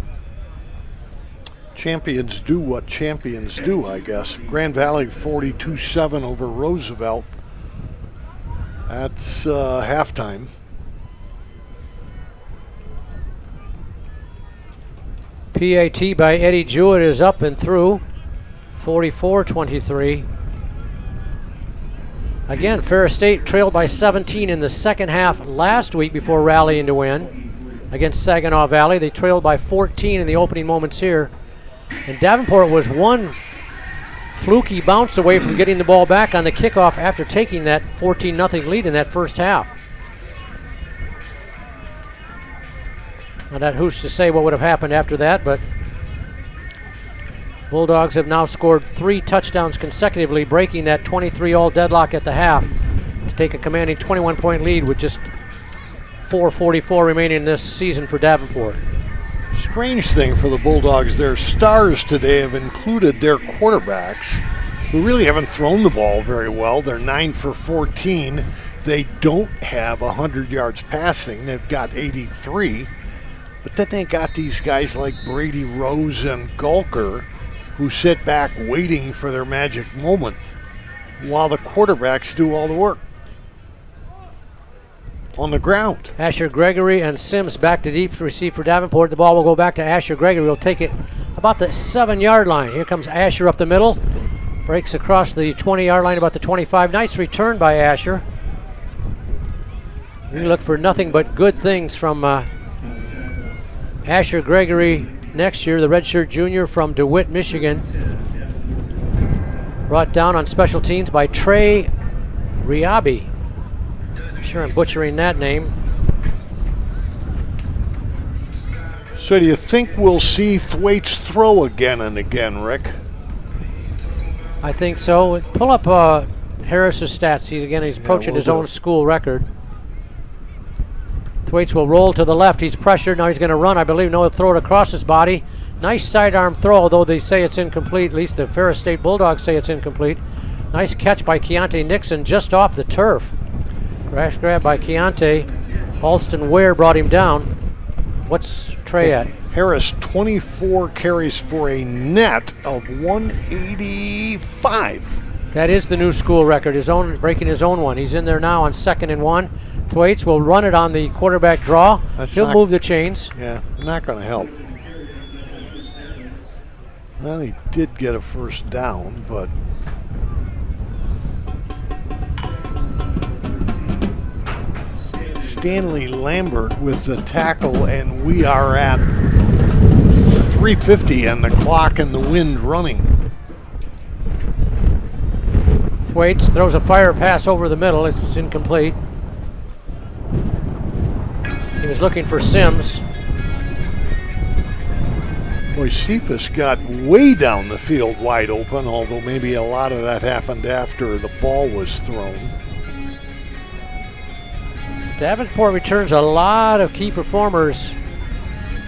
Champions do what champions do, I guess. Grand Valley 42-7 over Roosevelt. That's halftime. PAT by Eddie Jewett is up and through. 44-23. Again, Ferris State trailed by 17 in the second half last week before rallying to win against Saginaw Valley. They trailed by 14 in the opening moments here. And Davenport was one fluky bounce away from getting the ball back on the kickoff after taking that 14-0 lead in that first half. Now that who's to say what would have happened after that, but Bulldogs have now scored 3 touchdowns consecutively, breaking that 23-all deadlock at the half to take a commanding 21-point lead with just 4:44 remaining this season for Davenport. Strange thing for the Bulldogs, their stars today have included their quarterbacks who really haven't thrown the ball very well. They're 9 for 14. They don't have 100 yards passing. They've got 83. But then they got these guys like Brady Rose and Gulker who sit back waiting for their magic moment while the quarterbacks do all the work on the ground. Asher Gregory and Sims back to deep to receive for Davenport. The ball will go back to Asher Gregory. He'll take it about the 7-yard line. Here comes Asher up the middle. Breaks across the 20-yard line about the 25. Nice return by Asher. We look for nothing but good things from Asher Gregory next year, the redshirt junior from DeWitt, Michigan. Brought down on special teams by Trey Riabi. I'm sure I'm butchering that name. So do you think we'll see Thwaites throw again and again, Rick? I think so. Pull up Harris's stats. He's approaching his own school record. Thwaites will roll to the left. He's pressured. Now he's going to run. I believe he'll throw it across his body. Nice sidearm throw, although they say it's incomplete. At least the Ferris State Bulldogs say it's incomplete. Nice catch by Keontae Nixon just off the turf. Crash grab by Keontae. Alston Ware brought him down. What's Trey at? Harris, 24 carries for a net of 185. That is the new school record, breaking his own one. He's in there now on 2nd and 1. Thwaites will run it on the quarterback draw. He'll move the chains. Yeah, not going to help. Well, he did get a first down, but Stanley Lambert with the tackle, and we are at 3:50 and the clock and the wind running. Thwaites throws a fire pass over the middle. It's incomplete. He was looking for Sims. Boy, Cephas got way down the field wide open, although maybe a lot of that happened after the ball was thrown. Davenport returns a lot of key performers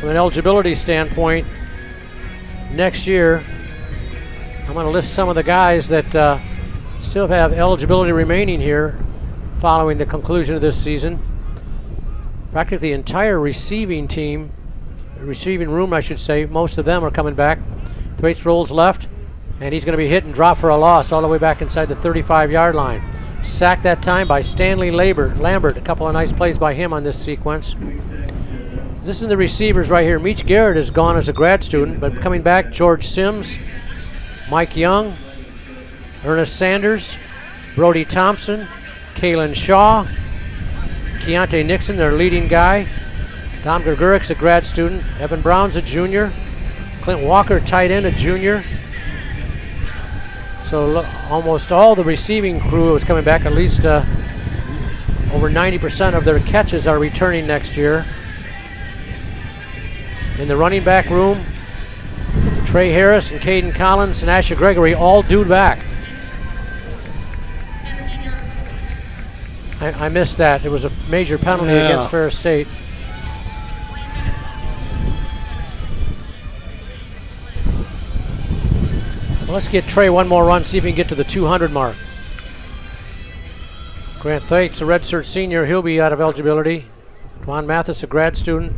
from an eligibility standpoint next year. I'm going to list some of the guys that still have eligibility remaining here following the conclusion of this season. Practically the entire receiving team, receiving room I should say, most of them are coming back. Thwaites rolls left, and he's going to be hit and drop for a loss all the way back inside the 35-yard line. Sacked that time by Stanley Lambert. A couple of nice plays by him on this sequence. This is the receivers right here. Meach Garrett is gone as a grad student, but coming back, George Sims, Mike Young, Ernest Sanders, Brody Thompson, Kalen Shaw, Keontae Nixon, their leading guy. Dom Gregorik's a grad student. Evan Brown's a junior. Clint Walker, tight end, a junior. So almost all the receiving crew is coming back. At least over 90% of their catches are returning next year. In the running back room, Trey Harris and Caden Collins and Asher Gregory all due back. I missed that. It was a major penalty against Ferris State. Well, let's get Trey one more run, see if he can get to the 200 mark. Grant Thwaites, a redshirt senior, he'll be out of eligibility. Dwan Mathis, a grad student.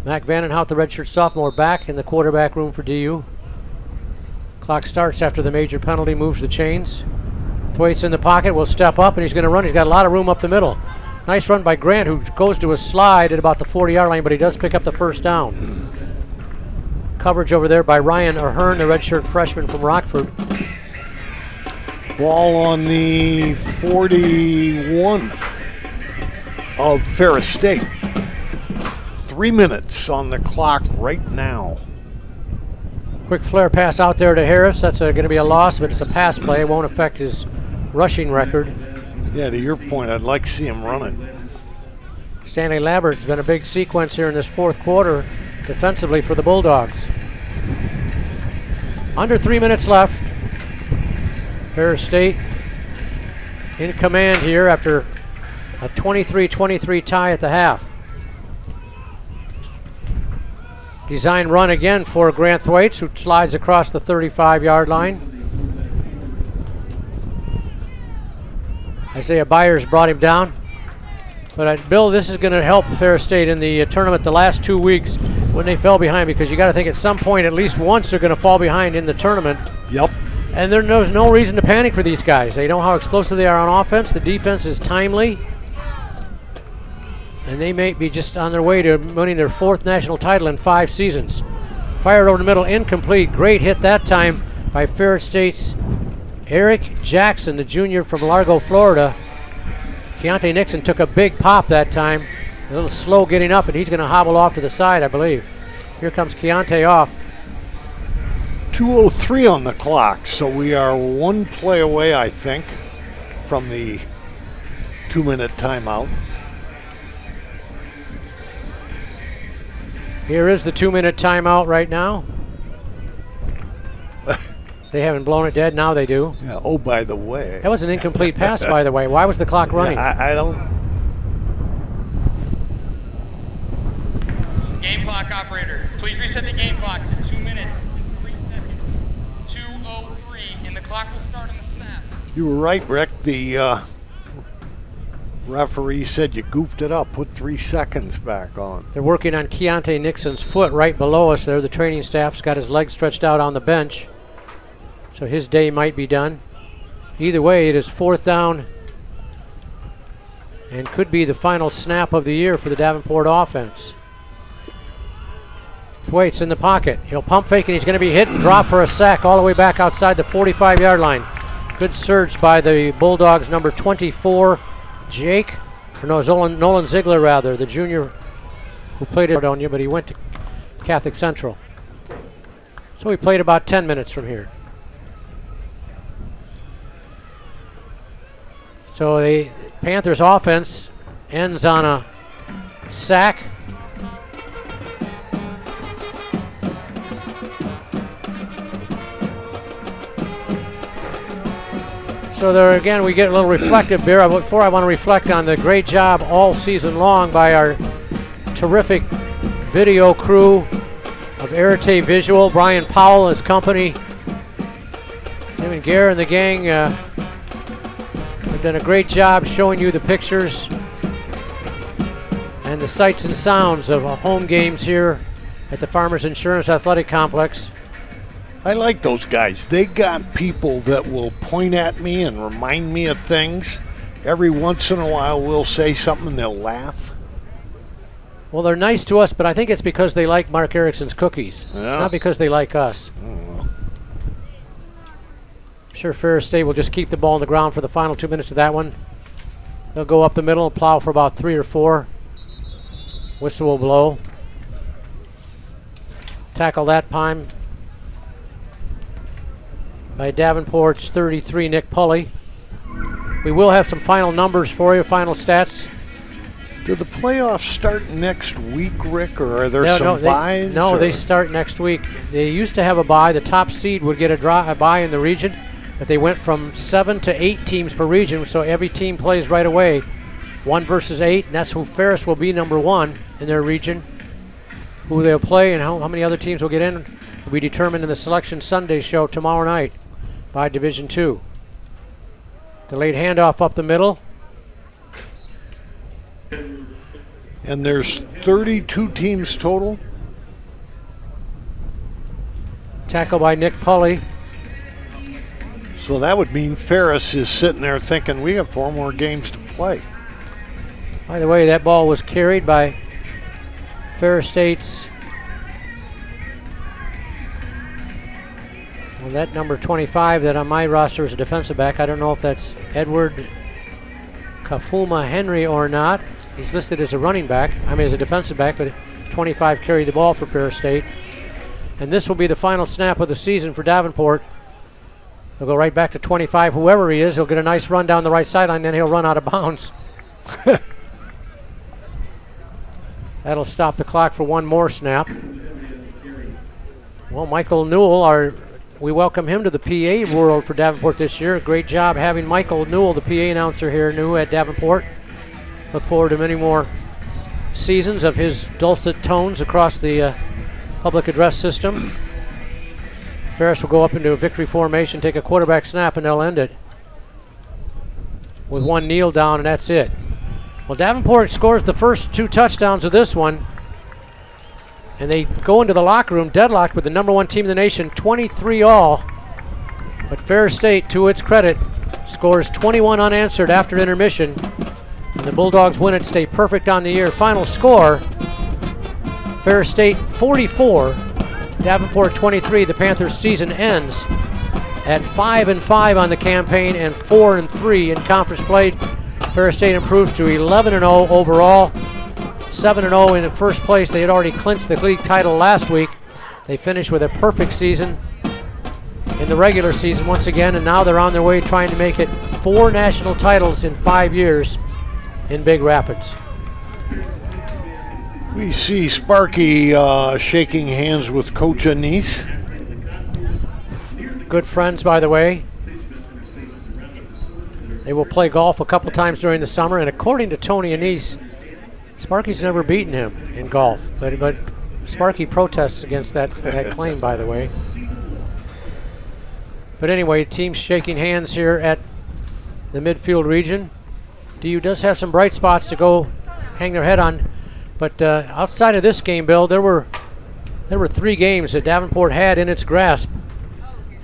Mac Vandenhout, the redshirt sophomore, back in the quarterback room for DU. Clock starts after the major penalty moves the chains. Thwaites in the pocket, will step up, and he's going to run. He's got a lot of room up the middle. Nice run by Grant, who goes to a slide at about the 40-yard line, but he does pick up the first down. Coverage over there by Ryan Ahern, the redshirt freshman from Rockford. Ball on the 41 of Ferris State. 3 minutes on the clock right now. Quick flare pass out there to Harris. That's going to be a loss, but it's a pass play. It won't affect his rushing record. Yeah, to your point, I'd like to see him run it. Stanley Lambert has been a big sequence here in this fourth quarter defensively for the Bulldogs. Under 3 minutes left. Ferris State in command here after a 23-23 tie at the half. Design run again for Grant Thwaites, who slides across the 35-yard line. Isaiah Byers brought him down. But Bill, this is going to help Ferris State in the tournament the last 2 weeks when they fell behind, because you got to think at some point, at least once, they're going to fall behind in the tournament. Yep. And there's no reason to panic for these guys. They know how explosive they are on offense. The defense is timely. And they may be just on their way to winning their 4th national title in 5 seasons. Fired over the middle, incomplete. Great hit that time by Ferris State's Eric Jackson, the junior from Largo, Florida. Keontae Nixon took a big pop that time. A little slow getting up, and he's going to hobble off to the side, I believe. Here comes Keontae off. 2:03 on the clock, so we are one play away, I think, from the 2-minute timeout. Here is the 2-minute timeout right now. They haven't blown it dead. Now they do. Yeah. Oh, by the way. That was an incomplete pass, by the way. Why was the clock running? Yeah, I don't. Game clock operator, please reset the game clock to 2 minutes and 3 seconds. 2:03, and the clock will start on the snap. You were right, Rick. The referee said you goofed it up. Put 3 seconds back on. They're working on Keontae Nixon's foot right below us there. The training staff's got his legs stretched out on the bench, so his day might be done. Either way, it is 4th down and could be the final snap of the year for the Davenport offense. Thwaites in the pocket. He'll pump fake, and he's going to be hit and drop for a sack all the way back outside the 45-yard line. Good surge by the Bulldogs, number 24, Nolan Ziegler, rather, the junior who played it on you, but he went to Catholic Central. So we played about 10 minutes from here. So the Panthers offense ends on a sack. So there again, we get a little reflective here. Before I want to reflect on the great job all season long by our terrific video crew of Arete Visual, Brian Powell and his company. Him and Gare and the gang have done a great job showing you the pictures and the sights and sounds of home games here at the Farmers Insurance Athletic Complex. I like those guys. They got people that will point at me and remind me of things. Every once in a while we'll say something and they'll laugh. Well, they're nice to us, but I think it's because they like Mark Erickson's cookies. Yeah. It's not because they like us. I don't know. I'm sure Ferris State will just keep the ball on the ground for the final 2 minutes of that one. They'll go up the middle and plow for about 3 or 4. Whistle will blow. Tackle that time by Davenport's 33, Nick Pulley. We will have some final numbers for you, final stats. Do the playoffs start next week, Rick, or are there some buys? No, they start next week. They used to have a bye. The top seed would get a bye in the region, but they went from 7 to 8 teams per region, so every team plays right away. 1 versus 8, and that's who Ferris will be number 1 in their region. Who they'll play and how many other teams will get in will be determined in the Selection Sunday show tomorrow night by Division II. Delayed handoff up the middle. And there's 32 teams total? Tackle by Nick Pulley. So that would mean Ferris is sitting there thinking, we have 4 more games to play. By the way, that ball was carried by Ferris State's, well, that number 25 that on my roster is a defensive back. I don't know if that's Edward Kafuma Henry or not. He's listed as a running back. I mean, as a defensive back, but 25 carried the ball for Ferris State. And this will be the final snap of the season for Davenport. He'll go right back to 25, whoever he is. He'll get a nice run down the right sideline, then he'll run out of bounds. That'll stop the clock for one more snap. Well, Michael Newell, we welcome him to the PA world for Davenport this year. Great job having Michael Newell, the PA announcer here, new at Davenport. Look forward to many more seasons of his dulcet tones across the public address system. Ferris will go up into a victory formation, take a quarterback snap, and they'll end it with one kneel down, and that's it. Well, Davenport scores the first 2 touchdowns of this one, and they go into the locker room deadlocked with the number 1 team in the nation, 23-all. But Ferris State, to its credit, scores 21 unanswered after intermission, and the Bulldogs win it, stay perfect on the year. Final score, Ferris State 44, Davenport 23. The Panthers' season ends at 5-5 on the campaign and 4-3 in conference play. Ferris State improves to 11-0 overall, 7-0 in first place. They had already clinched the league title last week. They finished with a perfect season in the regular season once again, and now they're on their way trying to make it 4 national titles in 5 years in Big Rapids. We see Sparky shaking hands with Coach Anise. Good friends, by the way. They will play golf a couple times during the summer, and according to Tony Anise, Sparky's never beaten him in golf. But Sparky protests against that claim, by the way. But anyway, teams shaking hands here at the midfield region. DU does have some bright spots to go hang their head on. But outside of this game, Bill, there were 3 games that Davenport had in its grasp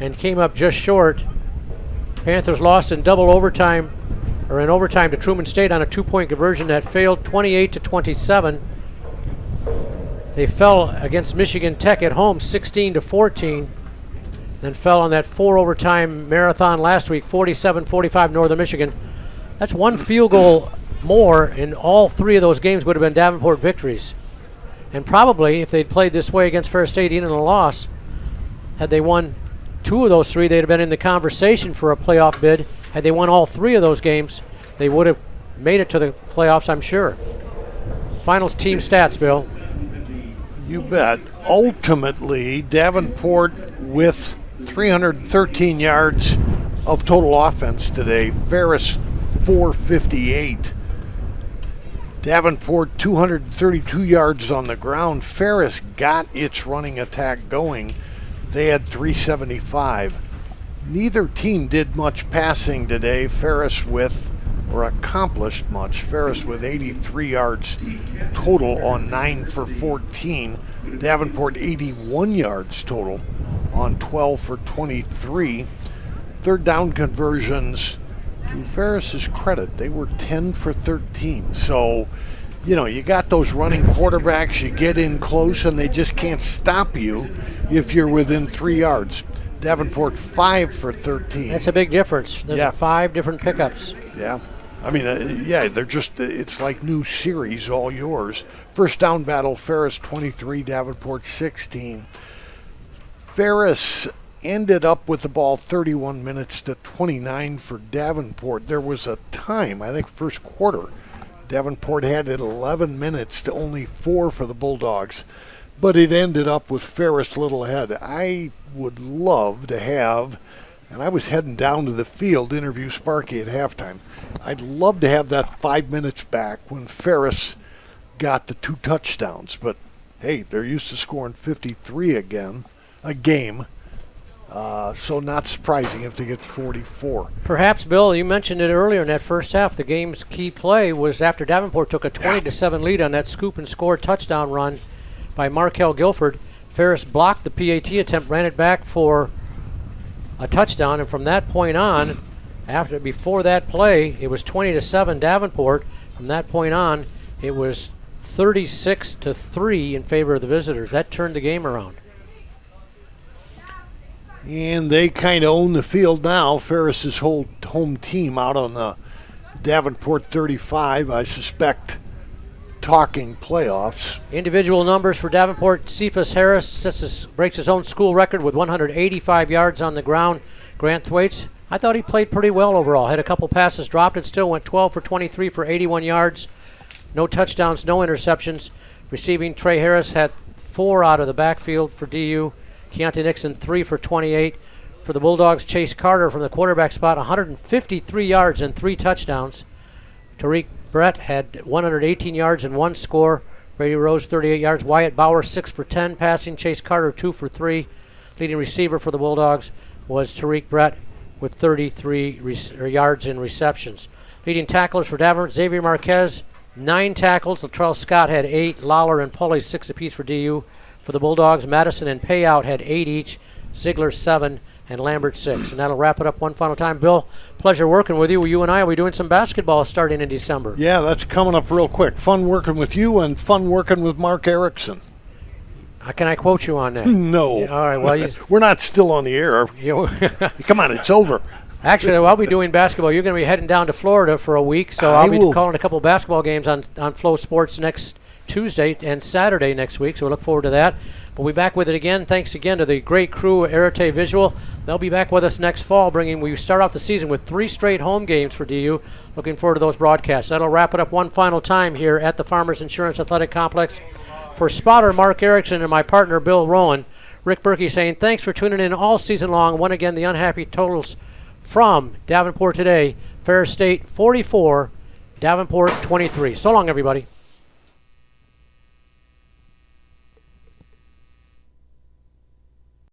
and came up just short. Panthers lost in overtime to Truman State on a 2-point conversion that failed, 28-27. They fell against Michigan Tech at home, 16-14. Then fell on that 4 overtime marathon last week, 47-45 Northern Michigan. That's 1 field goal more, in all 3 of those games would have been Davenport victories. And probably, if they'd played this way against Ferris State, even in a loss, Had they won 2 of those 3, they'd have been in the conversation for a playoff bid. Had they won all 3 of those games, they would have made it to the playoffs, I'm sure. Final team stats, Bill. You bet. Ultimately, Davenport with 313 yards of total offense today. Ferris 458. Davenport 232 yards on the ground. Ferris got its running attack going. They had 375. Neither team did much passing today. Accomplished much. Ferris with 83 yards total on 9 for 14. Davenport 81 yards total on 12 for 23. Third down conversions, to Ferris's credit, they were 10 for 13. So, you got those running quarterbacks, you get in close and they just can't stop you if you're within 3 yards. Davenport 5 for 13. That's a big difference. There's 5 different pickups. Yeah. I mean, they're just, it's like new series, all yours. First down battle, Ferris 23, Davenport 16. Ferris ended up with the ball 31 minutes to 29 for Davenport. There was a time, I think first quarter, Davenport had it 11 minutes to only 4 for the Bulldogs. But it ended up with Ferris a little ahead. I would love to have, and I was heading down to the field to interview Sparky at halftime. I'd love to have that 5 minutes back when Ferris got the 2 touchdowns. But, hey, they're used to scoring 53 a game. So not surprising if they get 44. Perhaps, Bill, you mentioned it earlier in that first half. The game's key play was after Davenport took a 20-7 lead on that scoop and score touchdown run by Markel Guilford. Ferris blocked the PAT attempt, ran it back for a touchdown, and from that point on, before that play, it was 20-7 Davenport. From that point on, it was 36-3 in favor of the visitors. That turned the game around. And they kind of own the field now. Ferris's whole home team out on the Davenport 35, I suspect, talking playoffs. Individual numbers for Davenport. Cephas Harris breaks his own school record with 185 yards on the ground. Grant Thwaites, I thought he played pretty well overall. Had a couple passes dropped and still went 12 for 23 for 81 yards. No touchdowns, no interceptions. Receiving, Trey Harris had 4 out of the backfield for DU. Keontae Nixon 3 for 28. For the Bulldogs, Chase Carter from the quarterback spot, 153 yards and 3 touchdowns. Tariq Brett had 118 yards and 1 score. Brady Rose 38 yards. Wyatt Bauer 6 for 10 passing. Chase Carter 2 for 3. Leading receiver for the Bulldogs was Tariq Brett with 33 yards and receptions. Leading tacklers for Davenport, Xavier Marquez, 9 tackles. Latrell Scott had 8. Lawler and Pulley 6 apiece for DU. For the Bulldogs, Madison and Payout had 8 each. Ziegler 7 and Lambert 6. And that'll wrap it up one final time. Bill, pleasure working with you. You and I will be doing some basketball starting in December. Yeah, that's coming up real quick. Fun working with you and fun working with Mark Erickson. Can I quote you on that? No. Yeah, all right. Well, we're not still on the air. Come on, it's over. Actually, I'll be doing basketball. You're going to be heading down to Florida for a week, so I'll be calling a couple basketball games on Flow Sports next Tuesday and Saturday next week, so we look forward to that. We'll be back with it again. Thanks again to the great crew at Arete Visual. They'll be back with us next fall, we start out the season with 3 straight home games for DU. Looking forward to those broadcasts. That'll wrap it up one final time here at the Farmers Insurance Athletic Complex. For spotter Mark Erickson and my partner Bill Rowan, Rick Berkey saying thanks for tuning in all season long. One again, the unhappy totals from Davenport today. Ferris State 44, Davenport 23. So long, everybody.